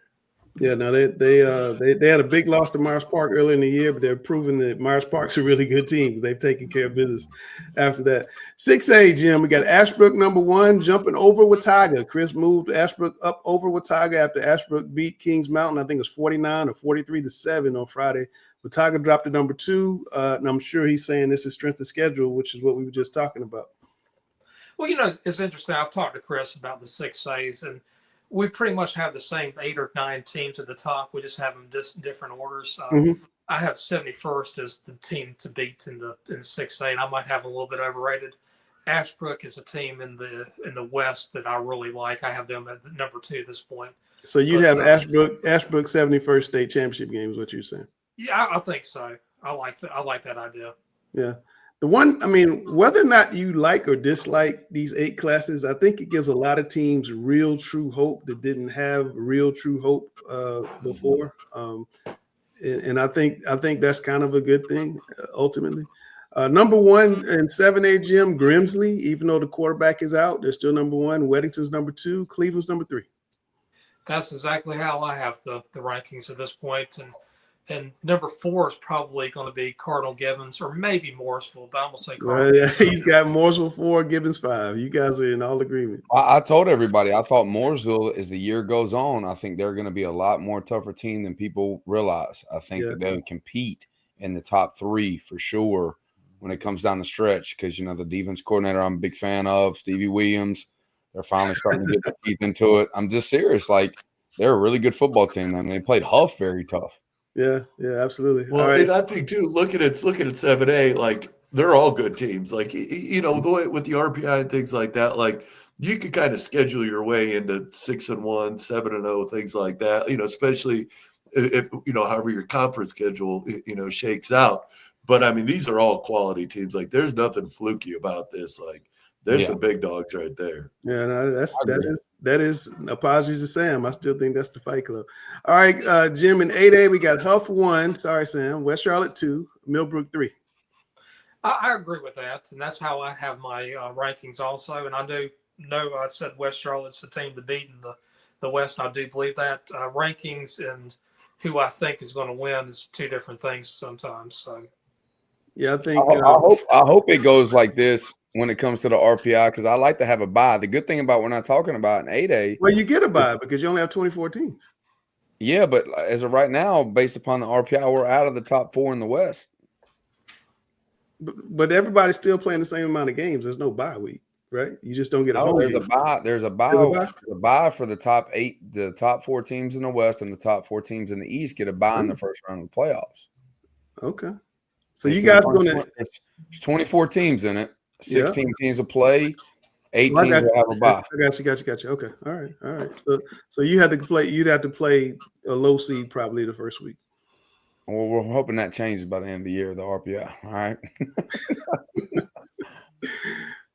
Yeah, no, they had a big loss to Myers Park earlier in the year, but they're proving that Myers Park's a really good team. They've taken care of business after that. 6A, Jim, we got Ashbrook, number 1, jumping over Watauga. Chris moved Ashbrook up over Watauga after Ashbrook beat Kings Mountain. I think it was 49 or 43-7 on Friday. Watauga dropped to number 2, and I'm sure he's saying this is strength of schedule, which is what we were just talking about. Well, it's interesting. I've talked to Chris about the 6As, and we pretty much have the same 8 or 9 teams at the top. We just have them in different orders. I have 71st as the team to beat in the 6A, and I might have a little bit overrated. Ashbrook is a team in the West that I really like. I have them at number 2 at this point. So you'd have Ashbrook 71st state championship game is what you're saying? Yeah, I think so. I like that idea. Yeah. The one, whether or not you like or dislike these 8 classes, I think it gives a lot of teams real true hope that didn't have real true hope before. And I think that's kind of a good thing ultimately. Number 1 in 7A, Jim, Grimsley, even though the quarterback is out, they're still number 1. Weddington's number 2, Cleveland's number 3. That's exactly how I have the rankings at this point. And number 4 is probably going to be Cardinal Gibbons or maybe Morrisville, but I'm going to say Cardinal. Well, yeah, he's got Morrisville 4, Gibbons 5. You guys are in all agreement. I told everybody, I thought Mooresville, as the year goes on, I think they're going to be a lot more tougher team than people realize. I think that they'll compete in the top 3 for sure when it comes down the stretch because, the defense coordinator I'm a big fan of, Stevie Williams, they're finally starting to get their teeth into it. I'm just serious. Like, they're a really good football team. They played Huff very tough. Yeah, absolutely. Well, and I think too, looking at 7A, like they're all good teams. Like the way with the RPI and things like that, like you could kind of schedule your way into 6-1, 7-0, things like that. Especially if however your conference schedule shakes out. But these are all quality teams. Like there's nothing fluky about this. Like there's some big dogs right there. Yeah, no, that is apologies to Sam. I still think that's the Fight Club. All right, Jim, in 8A, we got Huff 1. Sorry, Sam. West Charlotte 2, Millbrook 3. I agree with that, and that's how I have my rankings also. And I do know I said West Charlotte's the team to beat in the West. I do believe that. Rankings and who I think is going to win is 2 different things sometimes. So, yeah, I think I hope it goes like this when it comes to the RPI, because I like to have a bye. The good thing about we're not talking about an 8A. Well, you get a bye because you only have 24 teams. Yeah, but as of right now, based upon the RPI, we're out of the top 4 in the West. But everybody's still playing the same amount of games. There's no bye week, right? You just don't get a Oh, home there's a game. bye. There's a bye for the top 8, the top 4 teams in the West and the top 4 teams in the East get a bye in the first round of the playoffs. Okay. So They you said guys going to – there's 24 teams in it. 16 Yeah. teams will play. 8 I teams got will have a bye. Got you. Okay. All right. So you had to play. You'd have to play a low seed probably the first week. Well, we're hoping that changes by the end of the year, the RPI. All right.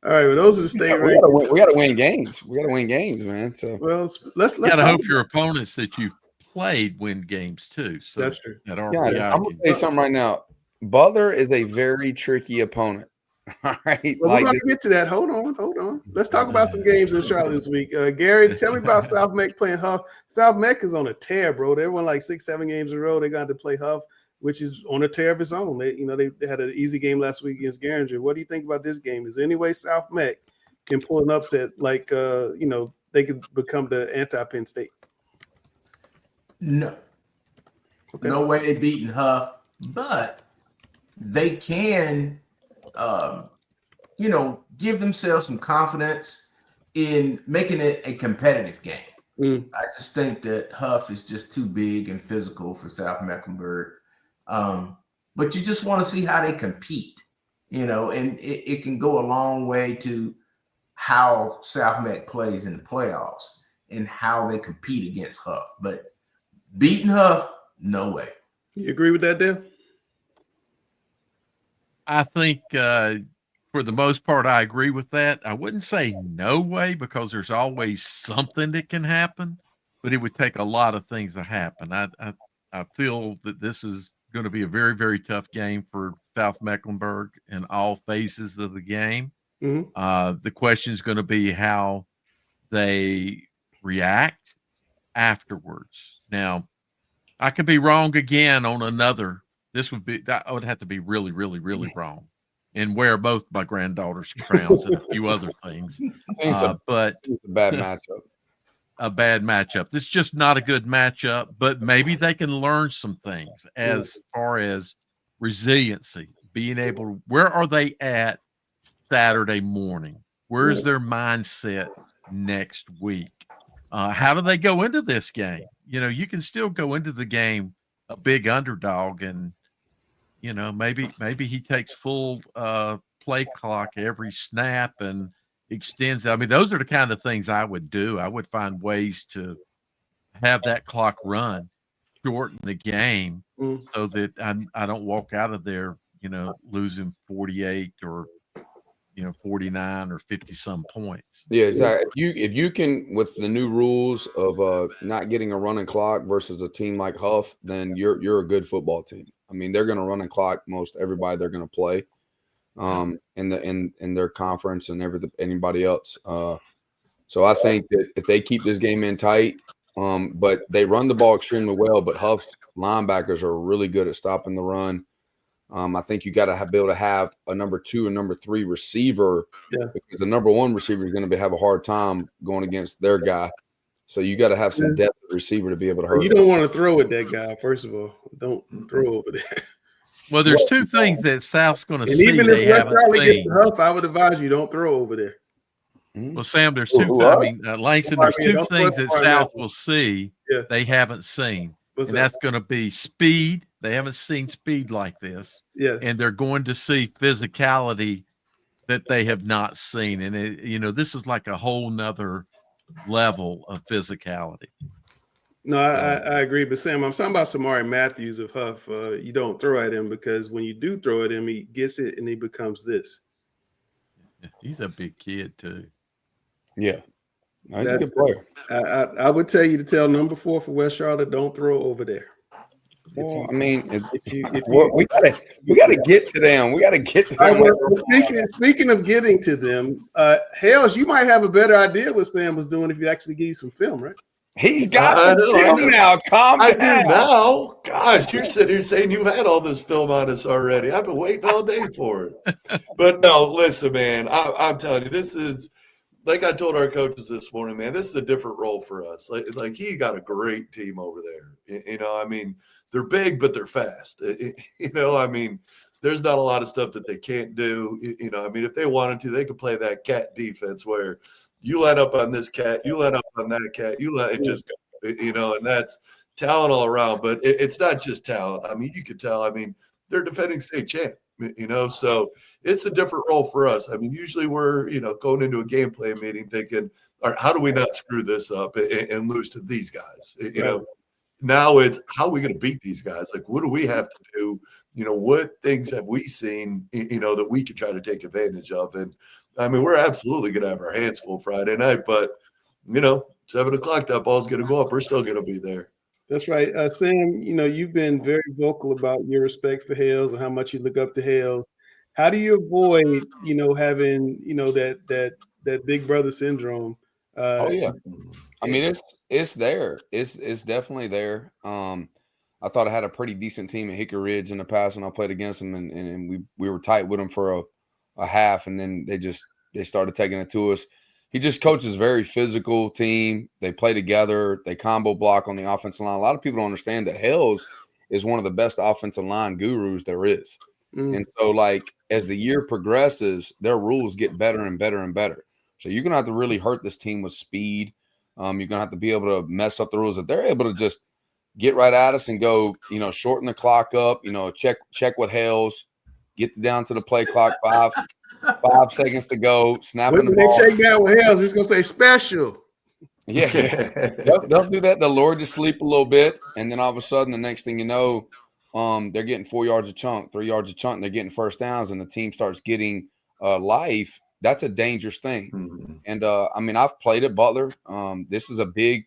All right. Well, those are the state we rankings. got to win games. We got to win games, man. So well, let's You got to talk hope your opponents that you've played win games too. So that's true. That yeah, RPI I'm gonna tell you something right now. Butler is a very tricky opponent. All right. Well, we're going to get to that. Hold on. Let's talk about some games in Charlotte this week. Gary, tell me about South Meck playing Huff. South Meck is on a tear, bro. They won like 6-7 games in a row. They got to play Huff, which is on a tear of its own. They had an easy game last week against Garinger. What do you think about this game? Is there any way South Meck can pull an upset like they could become the anti-Penn State? No. Okay. No way they beating Huff, but they can give themselves some confidence in making it a competitive game. I just think that Huff is just too big and physical for South Mecklenburg. But you just want to see how they compete, and it can go a long way to how South Meck plays in the playoffs and how they compete against Huff. But beating Huff, no way. You agree with that, Dale? I think for the most part, I agree with that. I wouldn't say no way because there's always something that can happen, but it would take a lot of things to happen. I feel that this is going to be a very, very tough game for South Mecklenburg in all phases of the game. Mm-hmm. The question is going to be how they react afterwards. Now, I could be wrong again on another. I would have to be really, really, really wrong and wear both my granddaughter's crowns and a few other things. But it's a bad matchup. A bad matchup. This is just not a good matchup, but maybe they can learn some things as far as resiliency, being able to, where are they at Saturday morning? Where's their mindset next week? How do they go into this game? You can still go into the game a big underdog and, maybe he takes full play clock every snap and extends. I mean, those are the kind of things I would do. I would find ways to have that clock run, shorten the game so that I don't walk out of there, losing 48 or 49 or 50 some points. Yeah, exactly. If you can, with the new rules of not getting a running clock versus a team like Huff, then you're a good football team. I mean, they're going to run a clock most everybody they're going to play, in their conference and anybody else. So I think that if they keep this game in tight, but they run the ball extremely well, but Huff's linebackers are really good at stopping the run. I think you got to be able to have a number 2 and number 3 receiver because the number 1 receiver is going to have a hard time going against their guy. So you got to have some depth at receiver to be able to hurt. You don't want to throw at that guy, first of all. Don't throw over there. Well, there's two things that South's going to see. Even they if West haven't Charlotte gets seen. the Huff, I would advise you don't throw over there. Well, Sam, there's two things. I mean, Langston, there's two things that South will see they haven't seen. And that's going to be speed. They haven't seen speed like this. Yes. And they're going to see physicality that they have not seen. And, this is like a whole nother level of physicality. No, I agree. But, Sam, I'm talking about Samari Matthews of Huff. You don't throw at him because when you do throw at him, he gets it and he becomes this. He's a big kid, too. Yeah. No, he's a good player. I would tell you to tell number 4 for West Charlotte, don't throw over there. Well, I mean, we gotta get to them. We gotta get to them. Speaking of getting to them, Hales, you might have a better idea what Sam was doing if you actually give you some film, right? He's got the film now. Calm down. I do now. Gosh, you're sitting here saying you had all this film on us already. I've been waiting all day for it. But no, listen, man, I'm telling you, this is. Like I told our coaches this morning, man, this is a different role for us. Like he got a great team over there. I mean, they're big, but they're fast. I mean, there's not a lot of stuff that they can't do. You know, I mean, if they wanted to, they could play that cat defense where you line up on this cat, you line up on that cat, it just go, you know, and that's talent all around. But it's not just talent. I mean, you could tell. I mean, they're defending state champ, you know, so it's a different role for us. I mean, usually we're, you know, going into a game plan meeting thinking, all right, how do we not screw this up and lose to these guys? You know, now it's how are we going to beat these guys? Like, what do we have to do? You know, what things have we seen, you know, that we could try to take advantage of? And I mean, we're absolutely going to have our hands full Friday night, but, you know, 7 o'clock, that ball's going to go up. We're still going to be there. That's right. Sam, you know, you've been very vocal about your respect for Hales and how much you look up to Hales. How do you avoid, you know, having, you know, that big brother syndrome? Oh yeah. I mean, it's there. It's definitely there. I thought I had a pretty decent team at Hickory Ridge in the past, and I played against them, and we were tight with them for a half, and then they started taking it to us. He just coaches a very physical team. They play together. They combo block on the offensive line. A lot of people don't understand that Hales is one of the best offensive line gurus there is. And so, like, as the year progresses, their rules get better and better and better. So you're going to have to really hurt this team with speed. You're going to have to be able to mess up the rules. If they're able to just get right at us and go, you know, shorten the clock up, you know, check with Hales, get down to the play clock, 5 seconds to go, snapping the ball. When they shake down with Hales, it's going to say special. Yeah. They'll do that. They'll lower to sleep a little bit. And then all of a sudden, the next thing you know, they're getting 4 yards a chunk, 3 yards a chunk, and they're getting first downs, and the team starts getting life. That's a dangerous thing. And I mean, I've played at Butler. This is a big,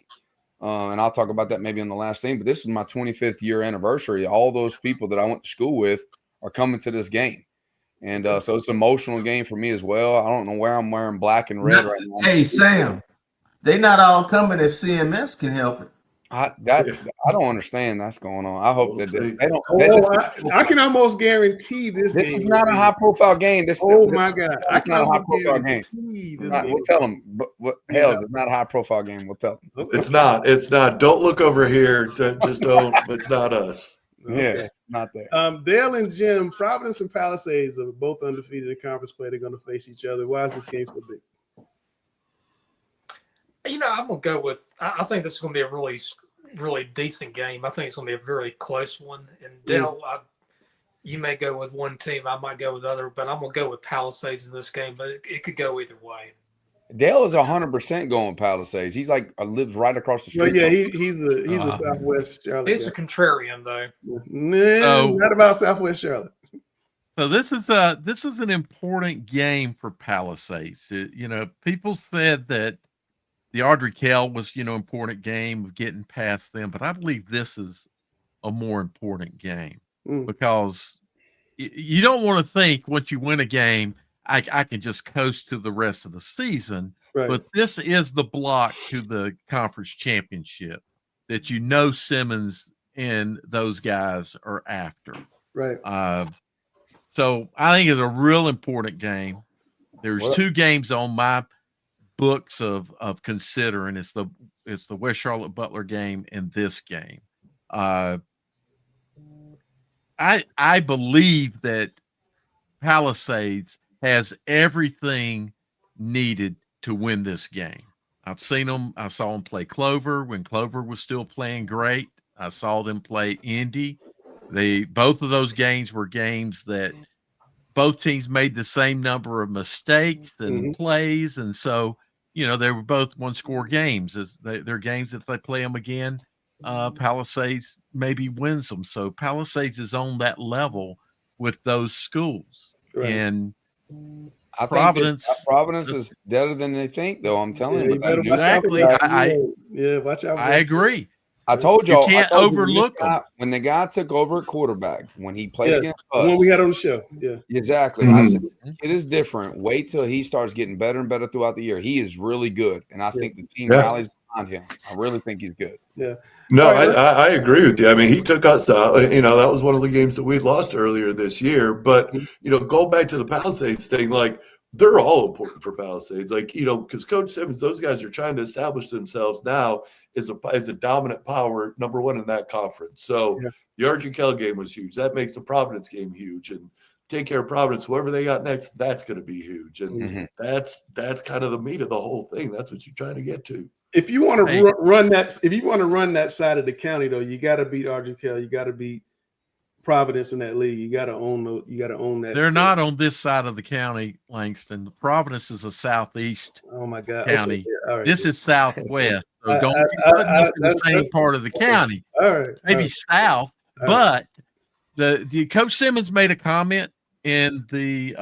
and I'll talk about that maybe in the last thing, but this is my 25th year anniversary. All those people that I went to school with are coming to this game. And so it's an emotional game for me as well. I don't know where I'm wearing black and red right now. Hey, Sam, they not all coming if CMS can help it. I don't understand that's going on. I hope that they don't. I can almost guarantee this. This is not a high profile game. My God, it's not a high profile game. We'll tell them. But Hales, it's not a high profile game. We'll tell them. It's not. It's not. Don't look over here. Just don't. It's not us. Yeah, it's not there. Dale and Jim, Providence and Palisades are both undefeated in conference play. They're going to face each other. Why is this game so big? You know, I'm going to go with – I think this is going to be a really, really decent game. I think it's going to be a very close one. And Dale, you may go with one team. I might go with other, but I'm going to go with Palisades in this game. But it could go either way. Dale is 100% going Palisades. He's like lives right across the street. Well, yeah, he's a Southwest Charlotte. He's a contrarian, though. Not about Southwest Charlotte. So this is an important game for Palisades. You know, people said that the Audrey Kell was, you know, important game of getting past them, but I believe this is a more important game because you don't want to think once you win a game, I can just coast to the rest of the season. Right. But this is the block to the conference championship that you know Simmons and those guys are after. Right. So I think it's a real important game. There's two games on my books of considering. It's the West Charlotte Butler game and this game. I believe that Palisades has everything needed to win this game. I've seen them. I saw them play Clover when Clover was still playing great. I saw them play Indy. Both of those games were games that both teams made the same number of mistakes and plays. And so, you know, they were both one-score games. They're games that if they play them again, Palisades maybe wins them. So Palisades is on that level with those schools. Right. And I think Providence is better than they think, though. I'm telling you. Exactly. Watch out. I agree. I told y'all. You can't overlook them. When the guy took over at quarterback, when he played against us. When we had on the show. Yeah. Exactly. I said, it is different. Wait till he starts getting better and better throughout the year. He is really good. And I think the team rallies behind him. I really think he's good. Yeah. No, I agree with you. I mean, he took us out. You know, that was one of the games that we lost earlier this year. But, you know, go back to the Palisades thing, like, they're all important for Palisades. Like, because Coach Simmons, those guys are trying to establish themselves now as a dominant power, number one in that conference. So the RGK game was huge. That makes the Providence game huge. And take care of Providence, whoever they got next, that's going to be huge. And that's kind of the meat of the whole thing. That's what you're trying to get to. If you want to run that side of the county, though, you got to beat RGK. You got to beat Providence in that league. You got to own that. They're not on this side of the county, Langston. Providence is a southeast county. Okay. Yeah, right. This is southwest. So don't be putting us in the same part of the county. All right. Maybe south. But the Coach Simmons made a comment in the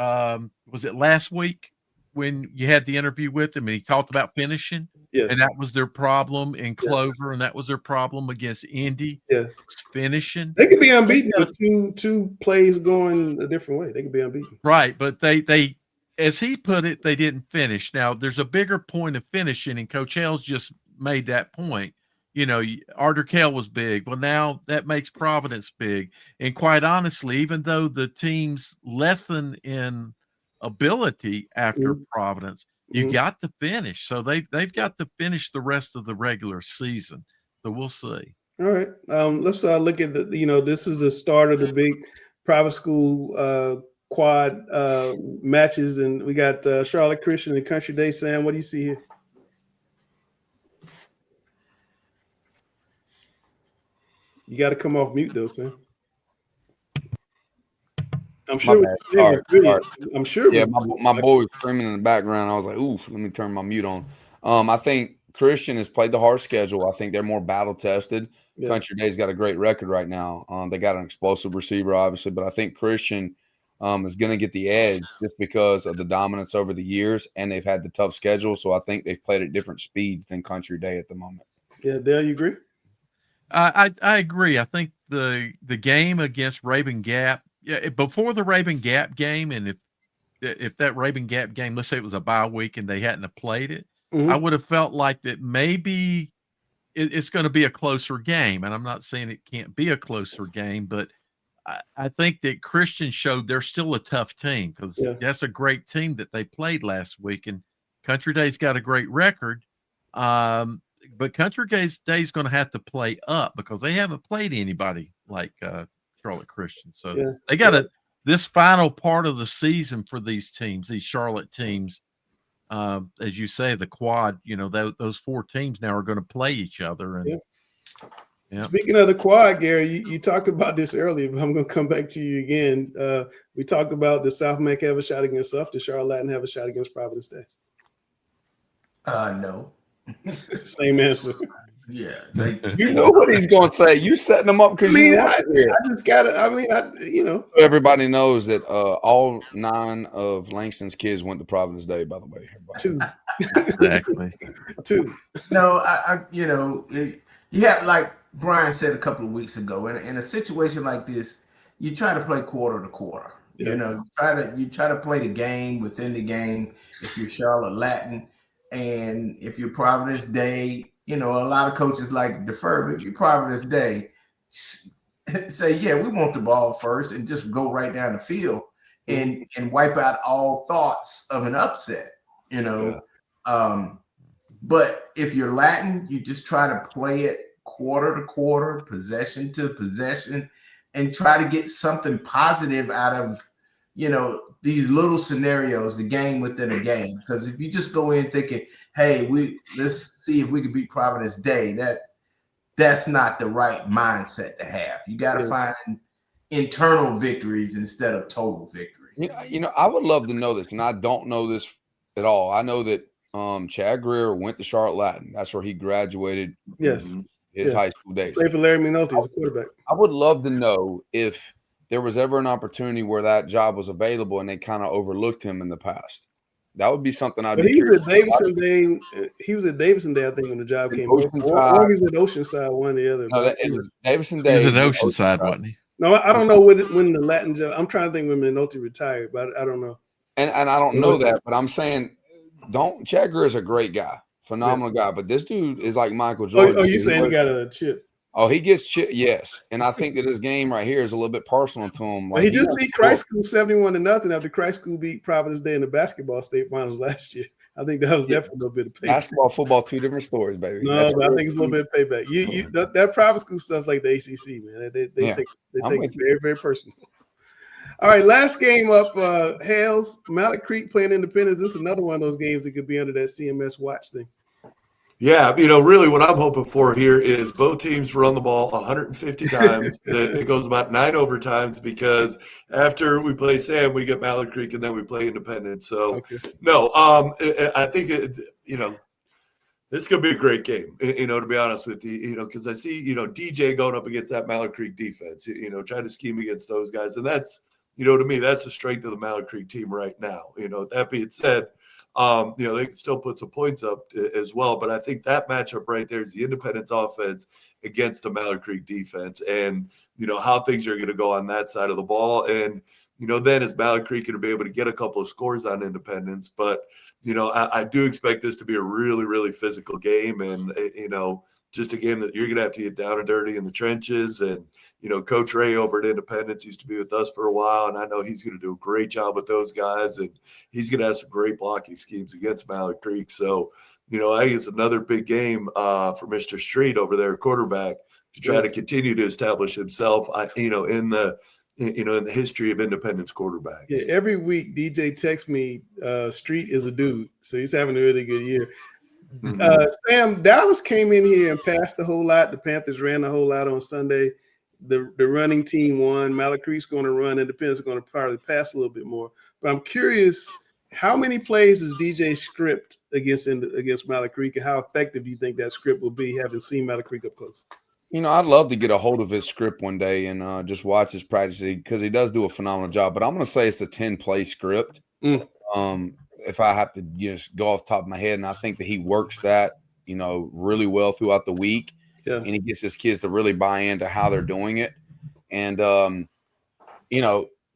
was it last week when you had the interview with him, and he talked about finishing. Yes. And that was their problem in Clover, and that was their problem against Indy. Yeah. Finishing. They could be unbeaten with two plays going a different way. They could be unbeaten. Right, but they as he put it, they didn't finish. Now, there's a bigger point of finishing, and Coach Hales just made that point. Arthur Kell was big. Well, now that makes Providence big. And quite honestly, even though the teams lessen in ability after Providence, you got to finish. So they've got to finish the rest of the regular season. So we'll see. All right. Let's look at this is the start of the big private school quad matches, and we got Charlotte Christian and Country Day. Sam, what do you see here? You got to come off mute, though, Sam. I'm sure. I'm sure. Yeah, my boy was screaming in the background. I was like, "Ooh, let me turn my mute on." I think Christian has played the hard schedule. I think they're more battle tested. Yeah. Country Day's got a great record right now. They got an explosive receiver, obviously, but I think Christian is going to get the edge just because of the dominance over the years, and they've had the tough schedule. So I think they've played at different speeds than Country Day at the moment. Yeah, Dale, you agree? I agree. I think the game against Raven Gap. Yeah, before the Raven Gap game, and if that Raven Gap game, let's say it was a bye week and they hadn't have played it, I would have felt like that maybe it's going to be a closer game. And I'm not saying it can't be a closer game, but I think that Christian showed they're still a tough team because that's a great team that they played last week. And Country Day's got a great record. But Country Day's going to have to play up because they haven't played anybody like Charlotte Christian. So they got this final part of the season for these teams, these Charlotte teams. As you say, the quad, those four teams now are going to play each other. And Speaking of the quad, Gary, you talked about this earlier, but I'm going to come back to you again. We talked about the South Mac have a shot against us. Does Charlotte Latin have a shot against Providence Day? No. Same answer. Yeah, you know what he's going to say. You setting them up because I just got to. Everybody knows that all 9 of Langston's kids went to Providence Day. By the way, everybody. 2. Exactly. 2. No, you have, like Brian said a couple of weeks ago, in a situation like this, you try to play quarter to quarter. Yeah. You try to play the game within the game. If you're Charlotte Latin, and if you're Providence Day. A lot of coaches like defer, but if you're Providence Day, say, we want the ball first and just go right down the field and wipe out all thoughts of an upset, But if you're Latin, you just try to play it quarter to quarter, possession to possession, and try to get something positive out of, these little scenarios, the game within a game. Because if you just go in thinking, hey, let's see if we can beat Providence Day, that's not the right mindset to have. You got to find internal victories instead of total victory. I would love to know this, and I don't know this at all. I know that Chad Greer went to Charlotte Latin. That's where he graduated. Yes. His high school days. Played for Larry Minotti as a quarterback. I would love to know if there was ever an opportunity where that job was available and they kind of overlooked him in the past. That would be something I'd be curious about. He was at Davidson Day, I think, when the job came. Or he was at Oceanside, one or the other. No, it was Davidson Day. He was at Oceanside, wasn't he? No, I don't know when the Latin job. I'm trying to think when Minotti retired, but I don't know. And I don't know that, but I'm saying, Chad Greer is a great guy, phenomenal guy, but this dude is like Michael Jordan. Oh, you saying he got a chip? Oh, he gets yes, and I think that this game right here is a little bit personal to him. Well, he just beat Christ School 71-0 after Christ School beat Providence Day in the basketball state finals last year. I think that was definitely a little bit of payback. Basketball, football, two different stories, baby. No, but I think it's a little bit of payback. That private school stuff like the ACC, man. They take it very, very personal. All right, last game up, Hales, Malik Creek playing Independence. This is another one of those games that could be under that CMS watch thing. Yeah, really what I'm hoping for here is both teams run the ball 150 times. It goes about 9 overtimes because after we play Sam, we get Mallard Creek, and then we play Independence. So, no, I think, this is going to be a great game, to be honest with you, because I see, DJ going up against that Mallard Creek defense, trying to scheme against those guys. And that's, to me, that's the strength of the Mallard Creek team right now. That being said, they can still put some points up as well. But I think that matchup right there is the Independence offense against the Mallard Creek defense and, how things are going to go on that side of the ball. And, then is Mallard Creek going to be able to get a couple of scores on Independence? But, I do expect this to be a really, really physical game. And, just a game that you're going to have to get down and dirty in the trenches. And, Coach Ray over at Independence used to be with us for a while, and I know he's going to do a great job with those guys, and he's going to have some great blocking schemes against Mallard Creek. So, I think it's another big game for Mr. Street over there, quarterback, to try to continue to establish himself, in the history of Independence quarterbacks. Yeah, every week DJ texts me, Street is a dude, so he's having a really good year. Sam, Dallas came in here and passed a whole lot. The Panthers ran a whole lot on Sunday. The running team won. Mallard Creek's going to run. Independence is going to probably pass a little bit more. But I'm curious, how many plays does DJ script against Mallard Creek, and how effective do you think that script will be, having seen Mallard Creek up close? I'd love to get a hold of his script one day and just watch his practice because he does do a phenomenal job. But I'm going to say it's a 10-play script. If I have to just go off the top of my head, and I think that he works that, really well throughout the week. Yeah. And he gets his kids to really buy into how they're doing it. And,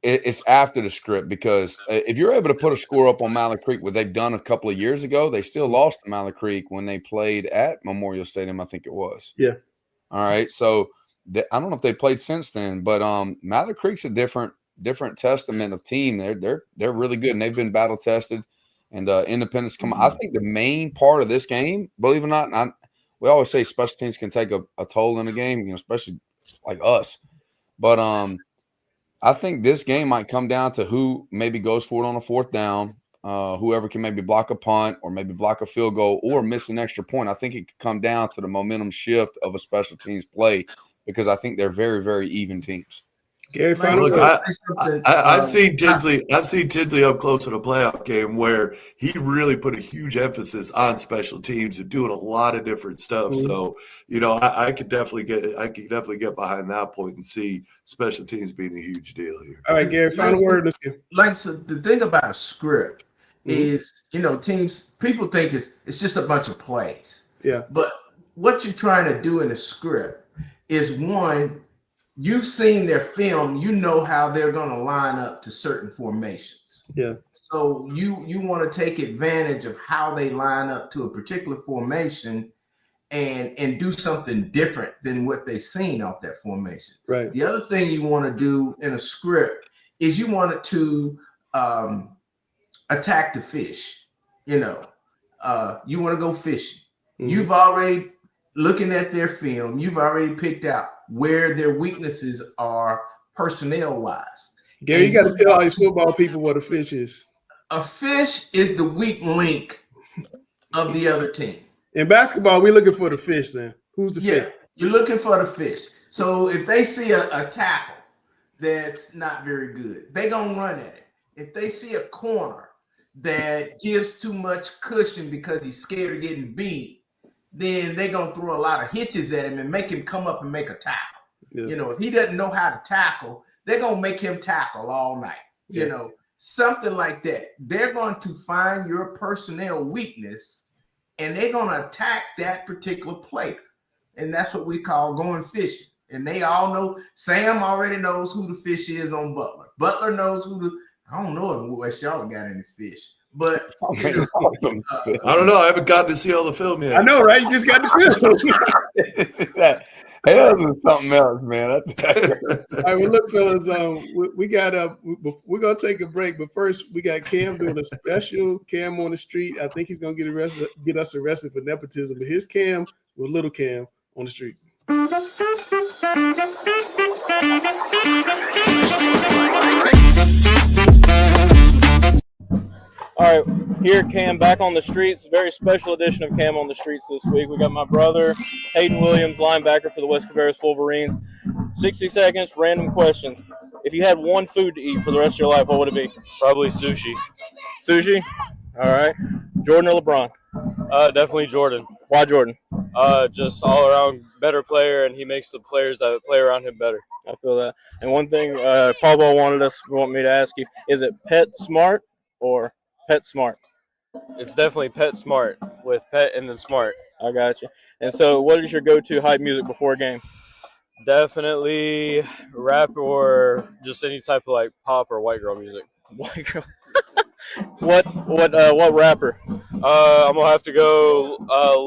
it's after the script because if you're able to put a score up on Mallard Creek, what they've done a couple of years ago, they still lost to Mallard Creek when they played at Memorial Stadium, I think it was. Yeah. All right. So I don't know if they played since then, but Mallard Creek's a different testament of team. They're really good, and they've been battle tested. And Independence come. I think the main part of this game, believe it or not, we always say special teams can take a toll in a game, especially like us. But I think this game might come down to who maybe goes for it on a fourth down, whoever can maybe block a punt or maybe block a field goal or miss an extra point. I think it could come down to the momentum shift of a special teams play because I think they're very, very even teams. Gary, look, I've seen Tinsley. I've seen Tinsley up close in a playoff game where he really put a huge emphasis on special teams and doing a lot of different stuff. So, I could definitely get behind that point and see special teams being a huge deal here. All right, Gary, final word. Let's go. So the thing about a script is, teams. People think it's just a bunch of plays. Yeah. But what you're trying to do in a script is one. You've seen their film, how they're going to line up to certain formations. Yeah. So you want to take advantage of how they line up to a particular formation and do something different than what they've seen off that formation. Right. The other thing you want to do in a script is you want it to attack the fish. You want to go fishing. You've already looking at their film, you've already picked out where their weaknesses are personnel-wise. Gary, you got to tell all these football people what a fish is. A fish is the weak link of the other team. In basketball, we're looking for the fish then. Who's the fish? You're looking for the fish. So if they see a tackle that's not very good, they're going to run at it. If they see a corner that gives too much cushion because he's scared of getting beat, then they're going to throw a lot of hitches at him and make him come up and make a tackle. Yeah. If he doesn't know how to tackle, they're going to make him tackle all night. Something like that. They're going to find your personnel weakness and they're going to attack that particular player. And that's what we call going fishing. And they all know, Sam already knows who the fish is on Butler. Butler knows I don't know if West Charlotte got any fish. But I don't know. I haven't gotten to see all the film yet. I know, right? You just got the film. Hell is something else, man. All right, well, look, fellas, we got we're gonna take a break, but first we got Cam doing a special Cam on the street. I think he's gonna get us arrested for nepotism, but here's Cam with little Cam on the street. All right, here Cam back on the streets. Very special edition of Cam on the streets this week. We got my brother Hayden Williams, linebacker for the West Cabarrus Wolverines. 60 seconds, random questions. If you had one food to eat for the rest of your life, what would it be? Probably sushi. Sushi? All right. Jordan or LeBron? Definitely Jordan. Why Jordan? Just all around better player, and he makes the players that play around him better. I feel that. And one thing Paul Ball want me to ask you, is it Pet Smart or Pet Smart? It's definitely Pet Smart with Pet and then Smart. I got you. And so what is your go-to hype music before a game? Definitely rap or just any type of like pop or white girl music. White girl. What rapper? I'm gonna have to go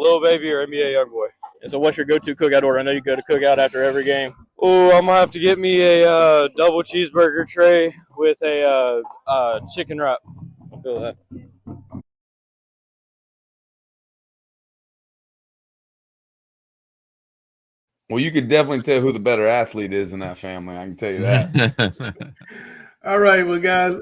Lil Baby or NBA YoungBoy. And so what's your go-to cookout order? I know you go to cookout after every game. Oh, I'm gonna have to get me a double cheeseburger tray with a chicken wrap. I feel that. Well, you could definitely tell who the better athlete is in that family. I can tell you that. All right, well, guys,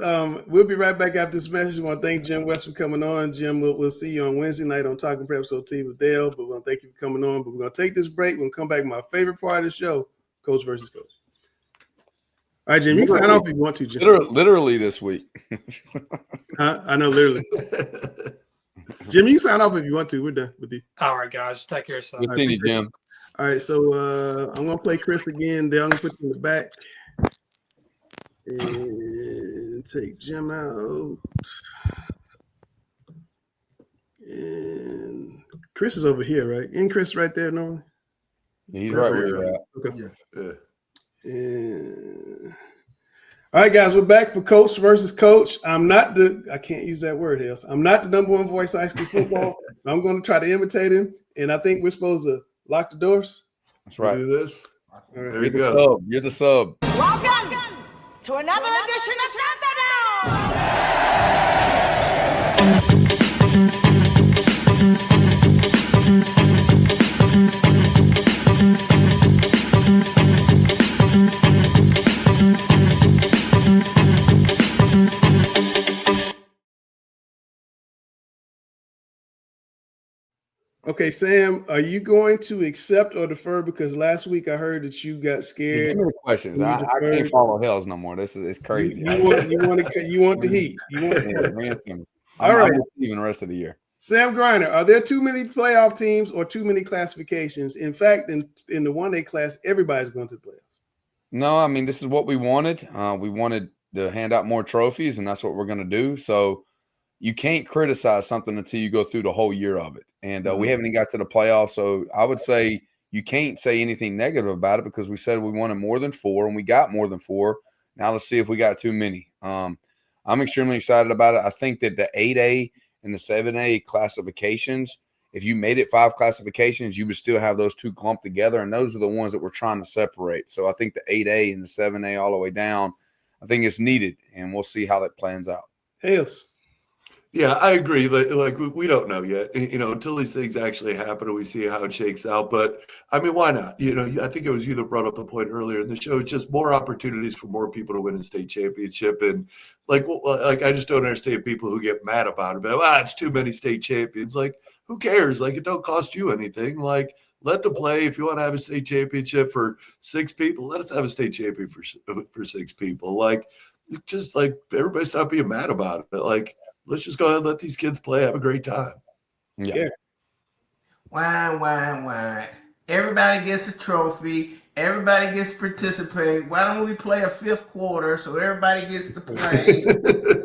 we'll be right back after this message. We want to thank Jim West for coming on. Jim, we'll see you on Wednesday night on Talking Preps OT with Dale, but we want to thank you for coming on. But we're going to take this break. We're going to come back to my favorite part of the show, Coach versus Coach. All right, Jim, you can sign off if you want to, Jim. Literally this week. Huh? I know, literally. Jim, you can sign off if you want to. We're done with you. All right, guys. Take care of yourself. Good seeing you, Jim. All right, so I'm going to play Chris again. Dale, I'm going to put you in the back. And take Jim out. And Chris is over here, right? Ain't Chris right there normally? He's right where you're at. Okay. Yeah. And all right, guys, we're back for Coach versus Coach. I can't use that word, Hills. I'm not the number one voice of high school football. I'm going to try to imitate him. And I think we're supposed to lock the doors. That's right. Do this. All right. There you go. You're the sub. Welcome to another edition of Thunderdown. Okay, Sam, are you going to accept or defer? Because last week I heard that you got scared. Give me the questions. I can't follow Hells no more. It's crazy. You want the heat. You want the heat. All right. Even the rest of the year. Sam Griner, are there too many playoff teams or too many classifications? In fact, in the 1A class, everybody's going to the playoffs. No, I mean, this is what we wanted. We wanted to hand out more trophies, and that's what we're going to do. So you can't criticize something until you go through the whole year of it. And we haven't even got to the playoffs. So I would say you can't say anything negative about it because we said we wanted more than 4 and we got more than 4. Now let's see if we got too many. I'm extremely excited about it. I think that the 8A and the 7A classifications, if you made it 5 classifications, you would still have those 2 clumped together. And those are the ones that we're trying to separate. So I think the 8A and the 7A all the way down, I think it's needed. And we'll see how that plans out. Hales. Yeah, I agree. Like we don't know yet, until these things actually happen and we see how it shakes out. But I mean, why not? I think it was you that brought up the point earlier in the show. It's just more opportunities for more people to win a state championship. And like I just don't understand people who get mad about it. But it's too many state champions. Like, who cares? Like, it don't cost you anything. Like, let them play. If you want to have a state championship for 6 people, let us have a state champion for 6 people. Like, just like everybody stop being mad about it. Like, let's just go ahead and let these kids play. Have a great time. Yeah. Why? Everybody gets a trophy. Everybody gets to participate. Why don't we play a 5th quarter so everybody gets to play?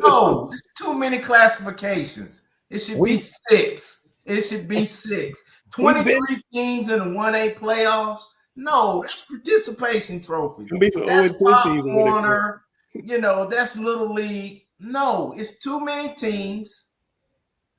No, it's too many classifications. It should be 6. It should be 6. 23 teams in the 1A playoffs. No, that's participation trophies. That's Pop Warner. That's Little League. No, it's too many teams.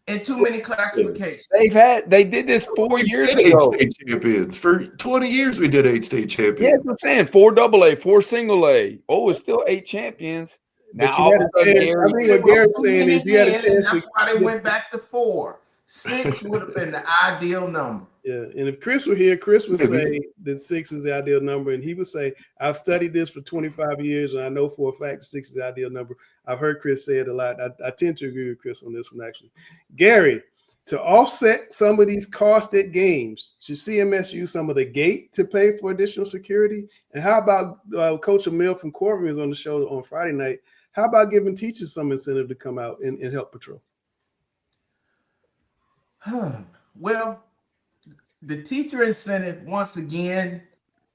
and too many classifications. They did this 4 years Eight ago. state champions. For 20 years, we did 8 state Yeah, champions. that's what I'm saying. 4 AA, 4 single A. Oh, it's still 8 champions. Now But you all had of a a sudden, chance. Gary, I think what Gary's saying is you had a And chance that's to. why they went back to 4. 6 would have been the ideal number. Yeah, and if Chris were here, Chris would say that 6 is the ideal number, and he would say, "I've studied this for 25 years, and I know for a fact 6 is the ideal number." I've heard Chris say it a lot. I tend to agree with Chris on this one, actually. Gary, to offset some of these costs at games, should CMS use some of the gate to pay for additional security? And how about Coach Emil from Corbin is on the show on Friday night? How about giving teachers some incentive to come out and help patrol? Well, the teacher incentive, once again,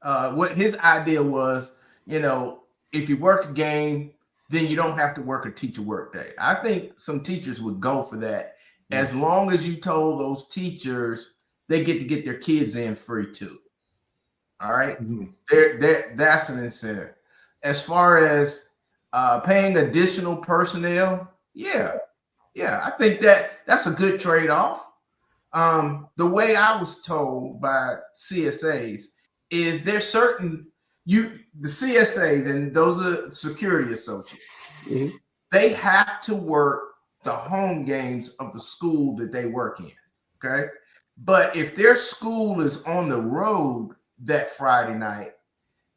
what his idea was, if you work a game, then you don't have to work a teacher work day. I think some teachers would go for that, as long as you told those teachers they get to get their kids in free too. All right, that's an incentive. As far as paying additional personnel, yeah, I think that's a good trade-off. The way I was told by CSAs is there's certain the CSAs, and those are security associates. They have to work the home games of the school that they work in. Okay. But if their school is on the road that Friday night,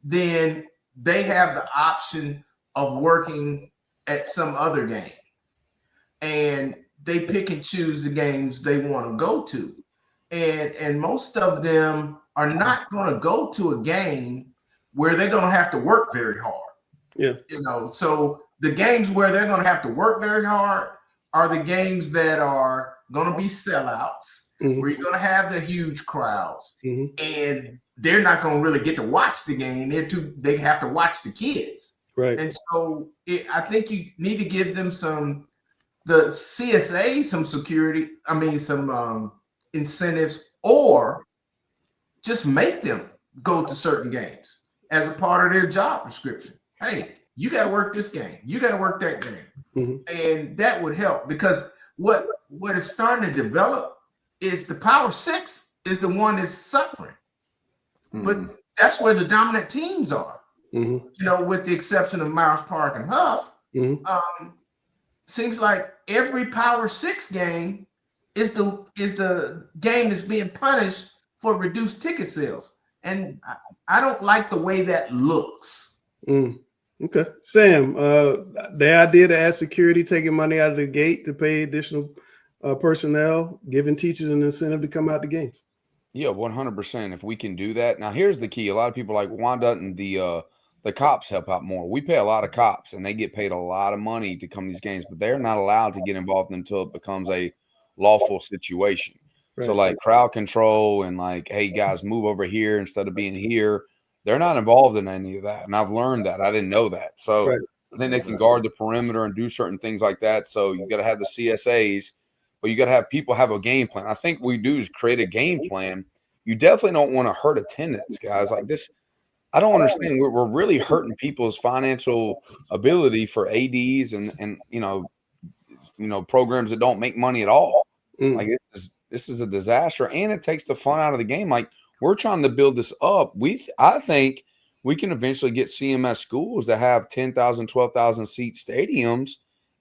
then they have the option of working at some other game. And they pick and choose the games they want to go to. And most of them are not going to go to a game where they're going to have to work very hard. Yeah. So the games where they're going to have to work very hard are the games that are going to be sellouts, where you're going to have the huge crowds, and they're not going to really get to watch the game. They have to watch the kids. Right. And so I think you need to give them the CSA some security, some incentives, or just make them go to certain games as a part of their job description. Hey, you got to work this game. You got to work that game. And that would help, because what is starting to develop is the Power 6 is the one that's suffering. But that's where the dominant teams are. With the exception of Myers Park and Huff. Seems like every Power 6 game is the game that's being punished for reduced ticket sales. And I don't like the way that looks. Okay. Sam, the idea to add security, taking money out of the gate to pay additional personnel, giving teachers an incentive to come out to games. Yeah, 100%. If we can do that. Now, here's the key. A lot of people are like, why doesn't the cops help out more? We pay a lot of cops, and they get paid a lot of money to come to these games, but they're not allowed to get involved until it becomes a lawful situation. Right. So like crowd control and like, hey, guys, move over here instead of being here. They're not involved in any of that. And I've learned that. I didn't know that. So then they can guard the perimeter and do certain things like that. So you got to have the CSAs, but you got to have people have a game plan. I think we do is create a game plan. You definitely don't want to hurt attendance, guys. Like this, I don't understand. We're really hurting people's financial ability for ADs and programs that don't make money at all. Like this is a disaster, and it takes the fun out of the game. Like we're trying to build this up. I think we can eventually get CMS schools to have 10,000, 12,000 seat stadiums,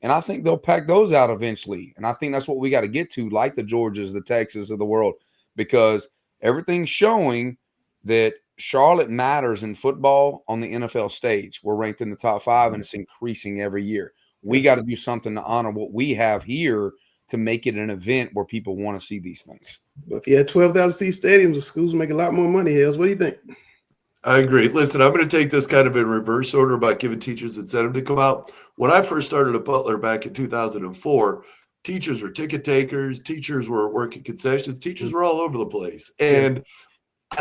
and I think they'll pack those out eventually. And I think that's what we got to get to, like the Georgias, the Texas of the world, because everything's showing that Charlotte matters in football on the NFL stage. We're ranked in the top 5, and it's increasing every year. We got to do something to honor what we have here to make it an event where people want to see these things. But if you had 12,000 seat stadiums, the schools would make a lot more money. Hales, what do you think? I agree. Listen, I'm going to take this kind of in reverse order about giving teachers incentive to come out. When I first started at Butler back in 2004, teachers were ticket takers, teachers were working concessions, teachers were all over the place. And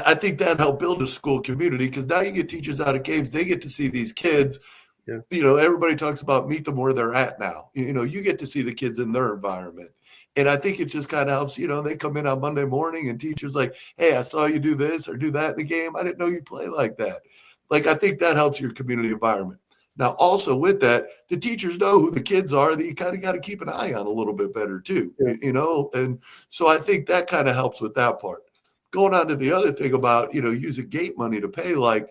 I think that helped build a school community, because now you get teachers out of games, they get to see these kids. Yeah. Everybody talks about meet them where they're at now. You get to see the kids in their environment. And I think it just kind of helps, they come in on Monday morning and teachers like, hey, I saw you do this or do that in the game. I didn't know you play like that. Like, I think that helps your community environment. Now, also with that, the teachers know who the kids are that you kind of got to keep an eye on a little bit better too, you know? And so I think that kind of helps with that part. Going on to the other thing about, you know, using gate money to pay, like,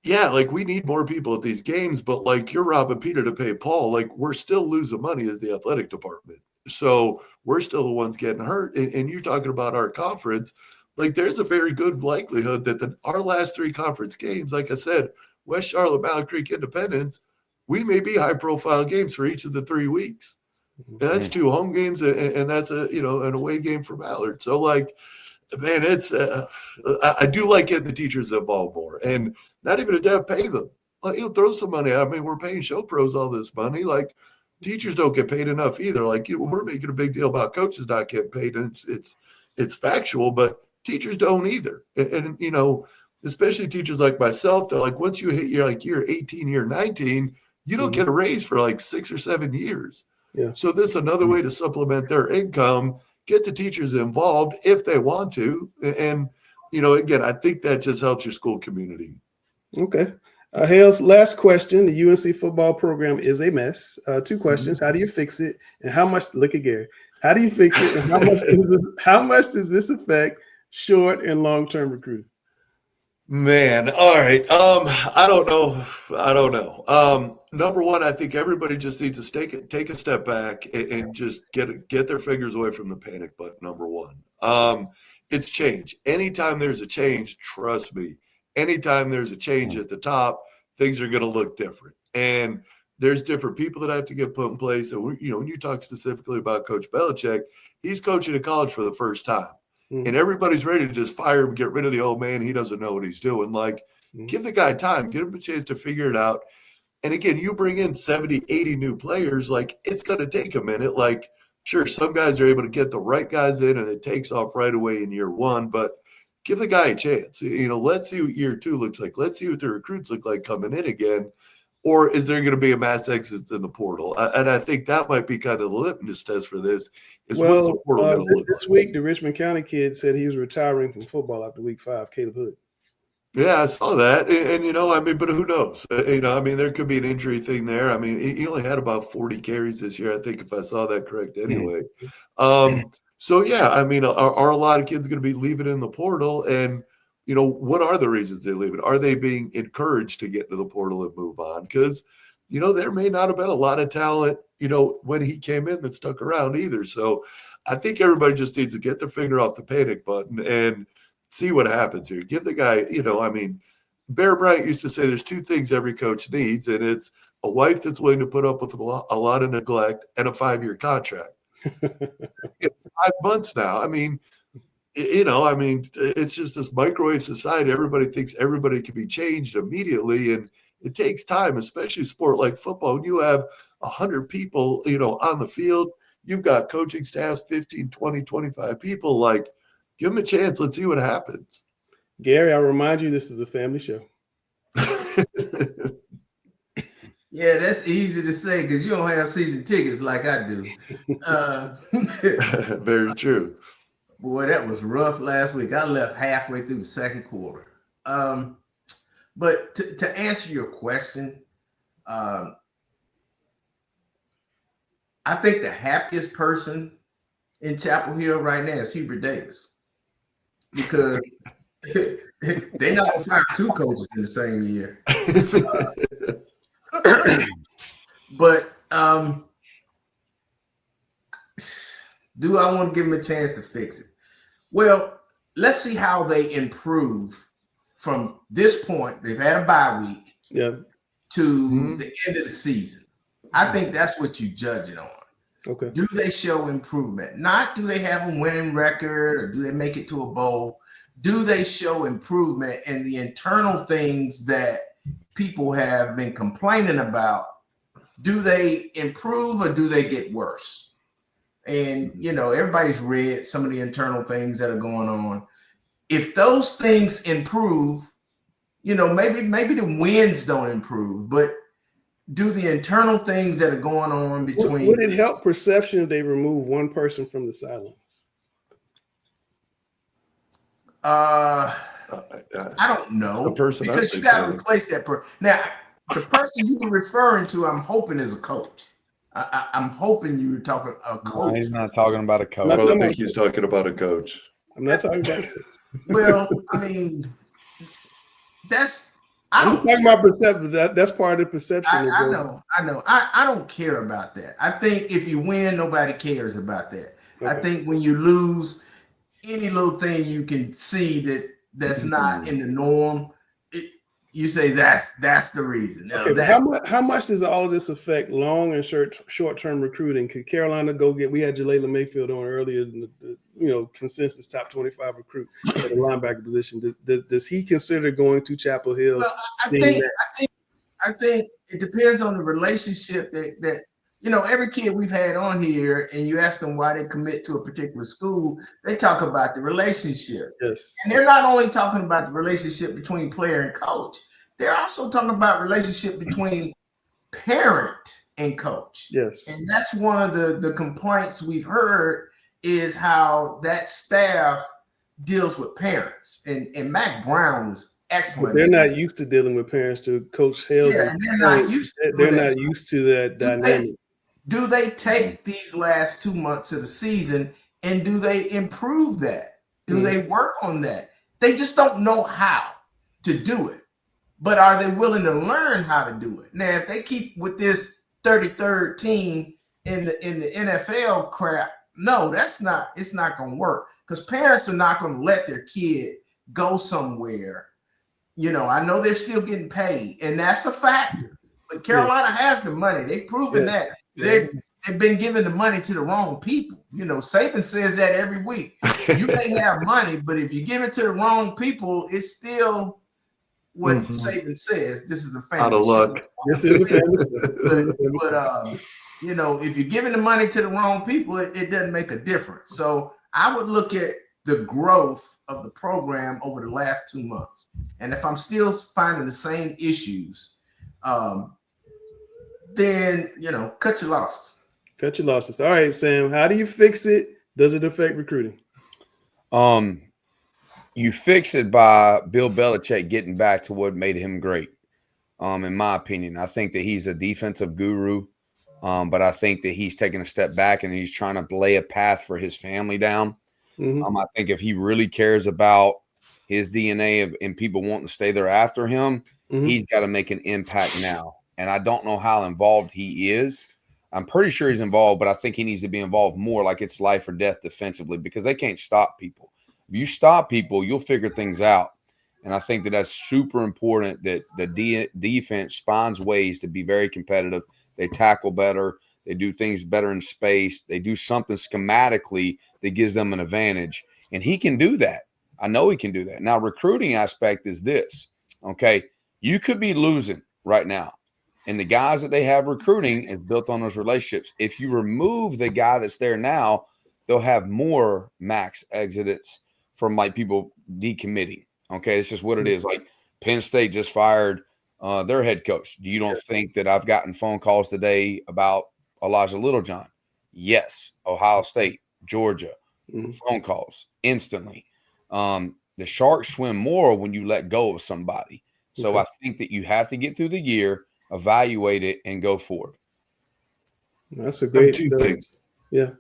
yeah, like we need more people at these games, but like you're robbing Peter to pay Paul, like we're still losing money as the athletic department. So we're still the ones getting hurt. And you're talking about our conference, like there's a very good likelihood that our last 3 conference games, like I said, West Charlotte, Mallard Creek, Independence, we may be high profile games for each of the 3 weeks. And that's 2 home games and that's an away game for Mallard. So like, man, it's I do like getting the teachers involved more, and not even to pay them. Like, you know, throw some money. I mean, we're paying show pros all this money. Like, teachers don't get paid enough either. Like, we're making a big deal about coaches not getting paid, and it's factual, but teachers don't either. And you know, especially teachers like myself, they're like, once you hit year 18, year 19, you don't get a raise for like 6 or 7 years. Yeah. So this is another way to supplement their income. Get the teachers involved if they want to. And, you know, again, I think that just helps your school community. Okay. Hales, last question. The UNC football program is a mess. 2 questions. How do you fix it? And how much, look at Gary, how do you fix it? And how much does this affect short and long-term recruiting? Man, all right. I don't know. Number one, I think everybody just needs to take a step back and just get their fingers away from the panic button. Number one, it's change. Anytime there's a change, trust me. Anytime there's a change at the top, things are going to look different. And there's different people that have to get put in place. And you know, when you talk specifically about Coach Belichick, he's coaching at college for the first time. And everybody's ready to just fire him, get rid of the old man. He doesn't know what he's doing. Like, give the guy time, give him a chance to figure it out. And again, you bring in 70, 80 new players, like it's going to take a minute. Like, sure, some guys are able to get the right guys in and it takes off right away in year 1, but give the guy a chance. You know, let's see what year 2 looks like. Let's see what the recruits look like coming in again. Or is there going to be a mass exit in the portal? And I think that might be kind of the litmus test for this. Is what's the portal going to look this like? week, the Richmond County kid said he was retiring from football after week 5. Caleb Hood. Yeah, I saw that. And you know, I mean, but who knows? You know, I mean, there could be an injury thing there. I mean, he only had about 40 carries this year, I think, if I saw that correct anyway. So, yeah, I mean, are a lot of kids going to be leaving in the portal? And, you know, what are the reasons they're leaving? Are they being encouraged to get into the portal and move on? Because, you know, there may not have been a lot of talent, you know, when he came in that stuck around either. So I think everybody just needs to get their finger off the panic button and see what happens here. Give the guy, you know, I mean, Bear Bryant used to say there's 2 things every coach needs, and it's a wife that's willing to put up with a lot of neglect and a 5-year contract. 5 months now. I mean, you know, I mean, it's just this microwave society. Everybody thinks everybody can be changed immediately, and it takes time, especially a sport like football. When you have 100 people, you know, on the field, you've got coaching staffs, 15, 20, 25 people. Like, give them a chance. Let's see what happens. Gary, I'll remind you, this is a family show. Yeah, that's easy to say because you don't have season tickets like I do. Very true. Boy, that was rough last week. I left halfway through the second quarter. But to answer your question, I think the happiest person in Chapel Hill right now is Hubert Davis, because they're not going to fire 2 coaches in the same year. But do I want to give them a chance to fix it? Well, let's see how they improve from this point. They've had a bye week to the end of the season. I think that's what you judge it on. Okay. Do they show improvement? Not do they have a winning record or do they make it to a bowl? Do they show improvement in the internal things that people have been complaining about? Do they improve or do they get worse? And, you know, everybody's read some of the internal things that are going on. If those things improve, you know, maybe the wins don't improve, but do the internal things that are going on between. Would it help perception if they remove one person from the sidelines? I don't know, because you got to replace that person. Now, the person you were referring to, I'm hoping is a coach. I'm hoping you were talking a coach. No, he's not talking about a coach. I don't think he's talking about a coach. I'm not talking about it. Well, I mean, that's I'm talking about perception. That's part of the perception. I know. I don't care about that. I think if you win, nobody cares about that. Okay. I think when you lose, any little thing you can see that's not in the norm, you say that's the reason. Okay, but how much does all of this affect long and short-term recruiting? Could Carolina go get? We had Jaleel Mayfield on earlier, consensus top 25 recruit at the linebacker position. Does he consider going to Chapel Hill? Well, I think it depends on the relationship that every kid we've had on here, and you ask them why they commit to a particular school, they talk about the relationship. Yes. And they're not only talking about the relationship between player and coach, they're also talking about relationship between parent and coach. Yes. And that's one of the complaints we've heard is how that staff deals with parents. And Mac Brown was excellent. But they're not used to dealing with parents. To Coach Hales, and they're not used to they're not used to that dynamic. Do they take these last 2 months of the season and do they improve that? Do they work on that? They just don't know how to do it. But are they willing to learn how to do it? Now, if they keep with this 33rd team in the NFL crap, no, it's not going to work, because parents are not going to let their kid go somewhere. I know they're still getting paid, and that's a factor. But Carolina has the money. They've proven that. They've been giving the money to the wrong people. Saban says that every week. You may have money, but if you give it to the wrong people, it's still what Saban says. This is a family. Out of luck. This is a family. But if you're giving the money to the wrong people, it doesn't make a difference. So I would look at the growth of the program over the last 2 months. And if I'm still finding the same issues, then cut your losses. Cut your losses. All right, Sam. How do you fix it? Does it affect recruiting? You fix it by Bill Belichick getting back to what made him great. In my opinion, I think that he's a defensive guru, but I think that he's taking a step back and he's trying to lay a path for his family down. I think if he really cares about his DNA and people wanting to stay there after him, he's got to make an impact now. And I don't know how involved he is. I'm pretty sure he's involved, but I think he needs to be involved more, like it's life or death defensively, because they can't stop people. If you stop people, you'll figure things out. And I think that that's super important, that the defense finds ways to be very competitive. They tackle better. They do things better in space. They do something schematically that gives them an advantage. And he can do that. I know he can do that. Now, recruiting aspect is this, okay? You could be losing right now. And the guys that they have recruiting is built on those relationships. If you remove the guy that's there now, they'll have more max exits from like people decommitting. Okay, it's just what it is. Like Penn State just fired their head coach. You don't think that I've gotten phone calls today about Elijah Littlejohn? Yes. Ohio State, Georgia, phone calls instantly. The Sharks swim more when you let go of somebody. So I think that you have to get through the year, evaluate it, and go forward. That's a great two things. Yeah.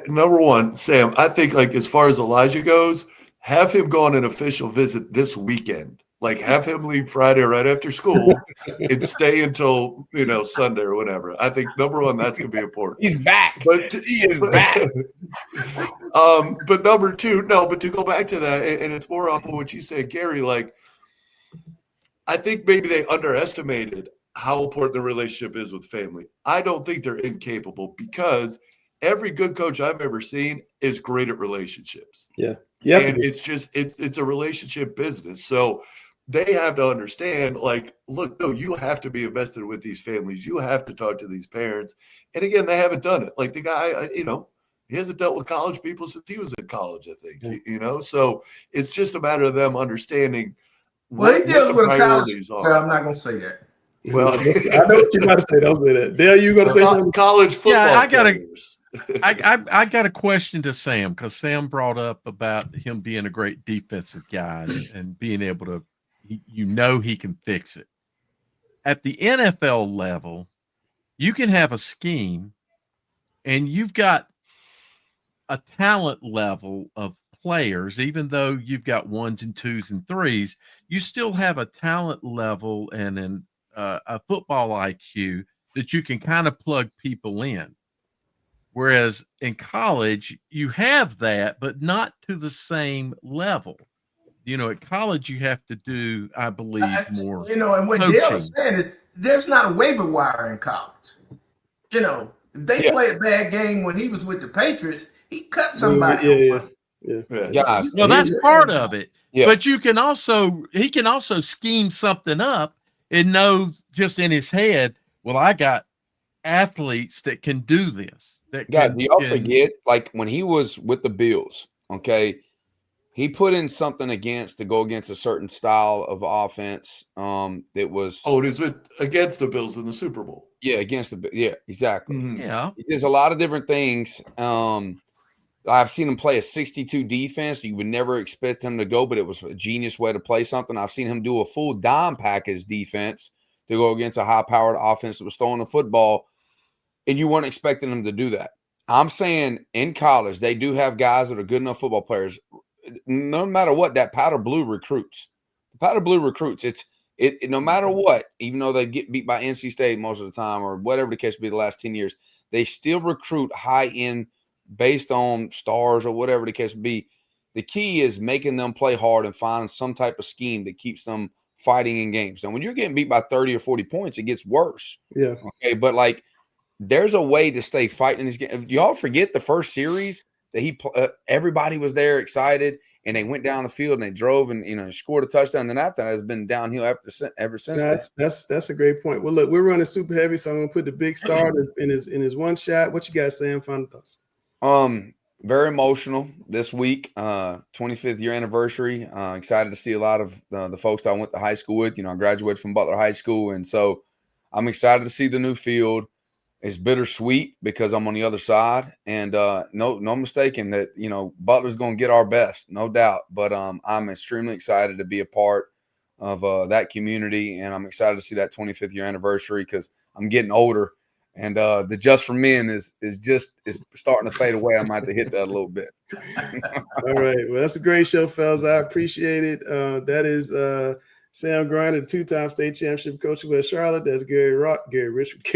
Number one, Sam, I think like as far as Elijah goes, have him go on an official visit this weekend. Like have him leave Friday right after school and stay until Sunday or whatever. I think number one, that's gonna be important. He's back. But he is back. But number two, but to go back to that, and it's more off of what you said, Gary, like I think maybe they underestimated how important the relationship is with family. I don't think they're incapable, because every good coach I've ever seen is great at relationships. Yeah. And it's just it's a relationship business. So they have to understand, like, look, no, you have to be invested with these families. You have to talk to these parents. And again, they haven't done it. Like the guy, he hasn't dealt with college people since he was in college, I think, So it's just a matter of them understanding what the deals with priorities college. are. I'm not going to say that. Well, I know what you're about to say. Don't say that. Dale, you going to say something? College football. Yeah, I got a question to Sam, because Sam brought up about him being a great defensive guy and being able to, he can fix it. at the NFL level, you can have a scheme and you've got a talent level of players, even though you've got 1s and 2s and 3s, you still have a talent level and a football IQ that you can kind of plug people in. Whereas in college, you have that, but not to the same level. At college, you have to do, I believe, more and what coaching. Dale is saying is there's not a waiver wire in college. If they played a bad game when he was with the Patriots, he cut somebody. Yeah. Well, that's part of it. Yeah. But he can also scheme something up and know just in his head, well, I got athletes that can do this. Do y'all forget, like when he was with the Bills, okay, he put in something to go against a certain style of offense. It was it was against the Bills in the Super Bowl. Yeah, exactly. Mm-hmm. Yeah, he does a lot of different things. I've seen him play a 62 defense. You would never expect him to go, but it was a genius way to play something. I've seen him do a full dime package defense to go against a high-powered offense that was throwing the football, and you weren't expecting him to do that. I'm saying in college, they do have guys that are good enough football players. No matter what, that powder blue recruits. The powder blue recruits. It no matter what, even though they get beat by NC State most of the time or whatever the case be the last 10 years, they still recruit high-end based on stars or whatever the case be. The key is making them play hard and find some type of scheme that keeps them fighting in games. Now, when you're getting beat by 30 or 40 points, it gets worse. Yeah. Okay, but like there's a way to stay fighting in these games. Y'all forget the first series that everybody was there excited and they went down the field and they drove and scored a touchdown. Then after that has been downhill ever since. That's a great point. Well, look, we're running super heavy, so I'm gonna put the big star in his one shot. What you guys saying? Final thoughts. Very emotional this week. 25th year anniversary. Excited to see a lot of the folks that I went to high school with. I graduated from Butler High School, and so I'm excited to see the new field. It's bittersweet because I'm on the other side, and no mistaking that Butler's going to get our best, no doubt. But I'm extremely excited to be a part of that community, and I'm excited to see that 25th year anniversary because I'm getting older, and the Just for Men is starting to fade away. I might have to hit that a little bit. All right, well, that's a great show, fellas. I appreciate it. That is Sam Grinder, two-time state championship coach of West Charlotte. That's Gary Richmond,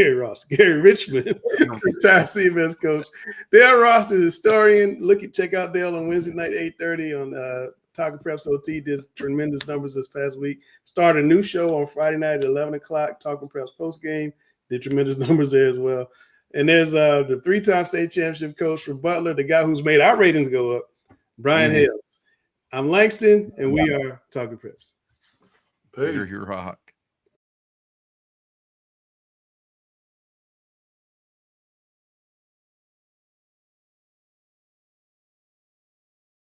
retired CMS coach. Dale Ross, the historian. Check out Dale on Wednesday night, 8:30 on Talking Preps OT. Did tremendous numbers this past week. Started a new show on Friday night at 11 o'clock, Talking Preps postgame. Did tremendous numbers there as well. And there's the three-time state championship coach from Butler, the guy who's made our ratings go up, Brian Hales. I'm Langston, and we are Talking Preps. Peace. You're rock.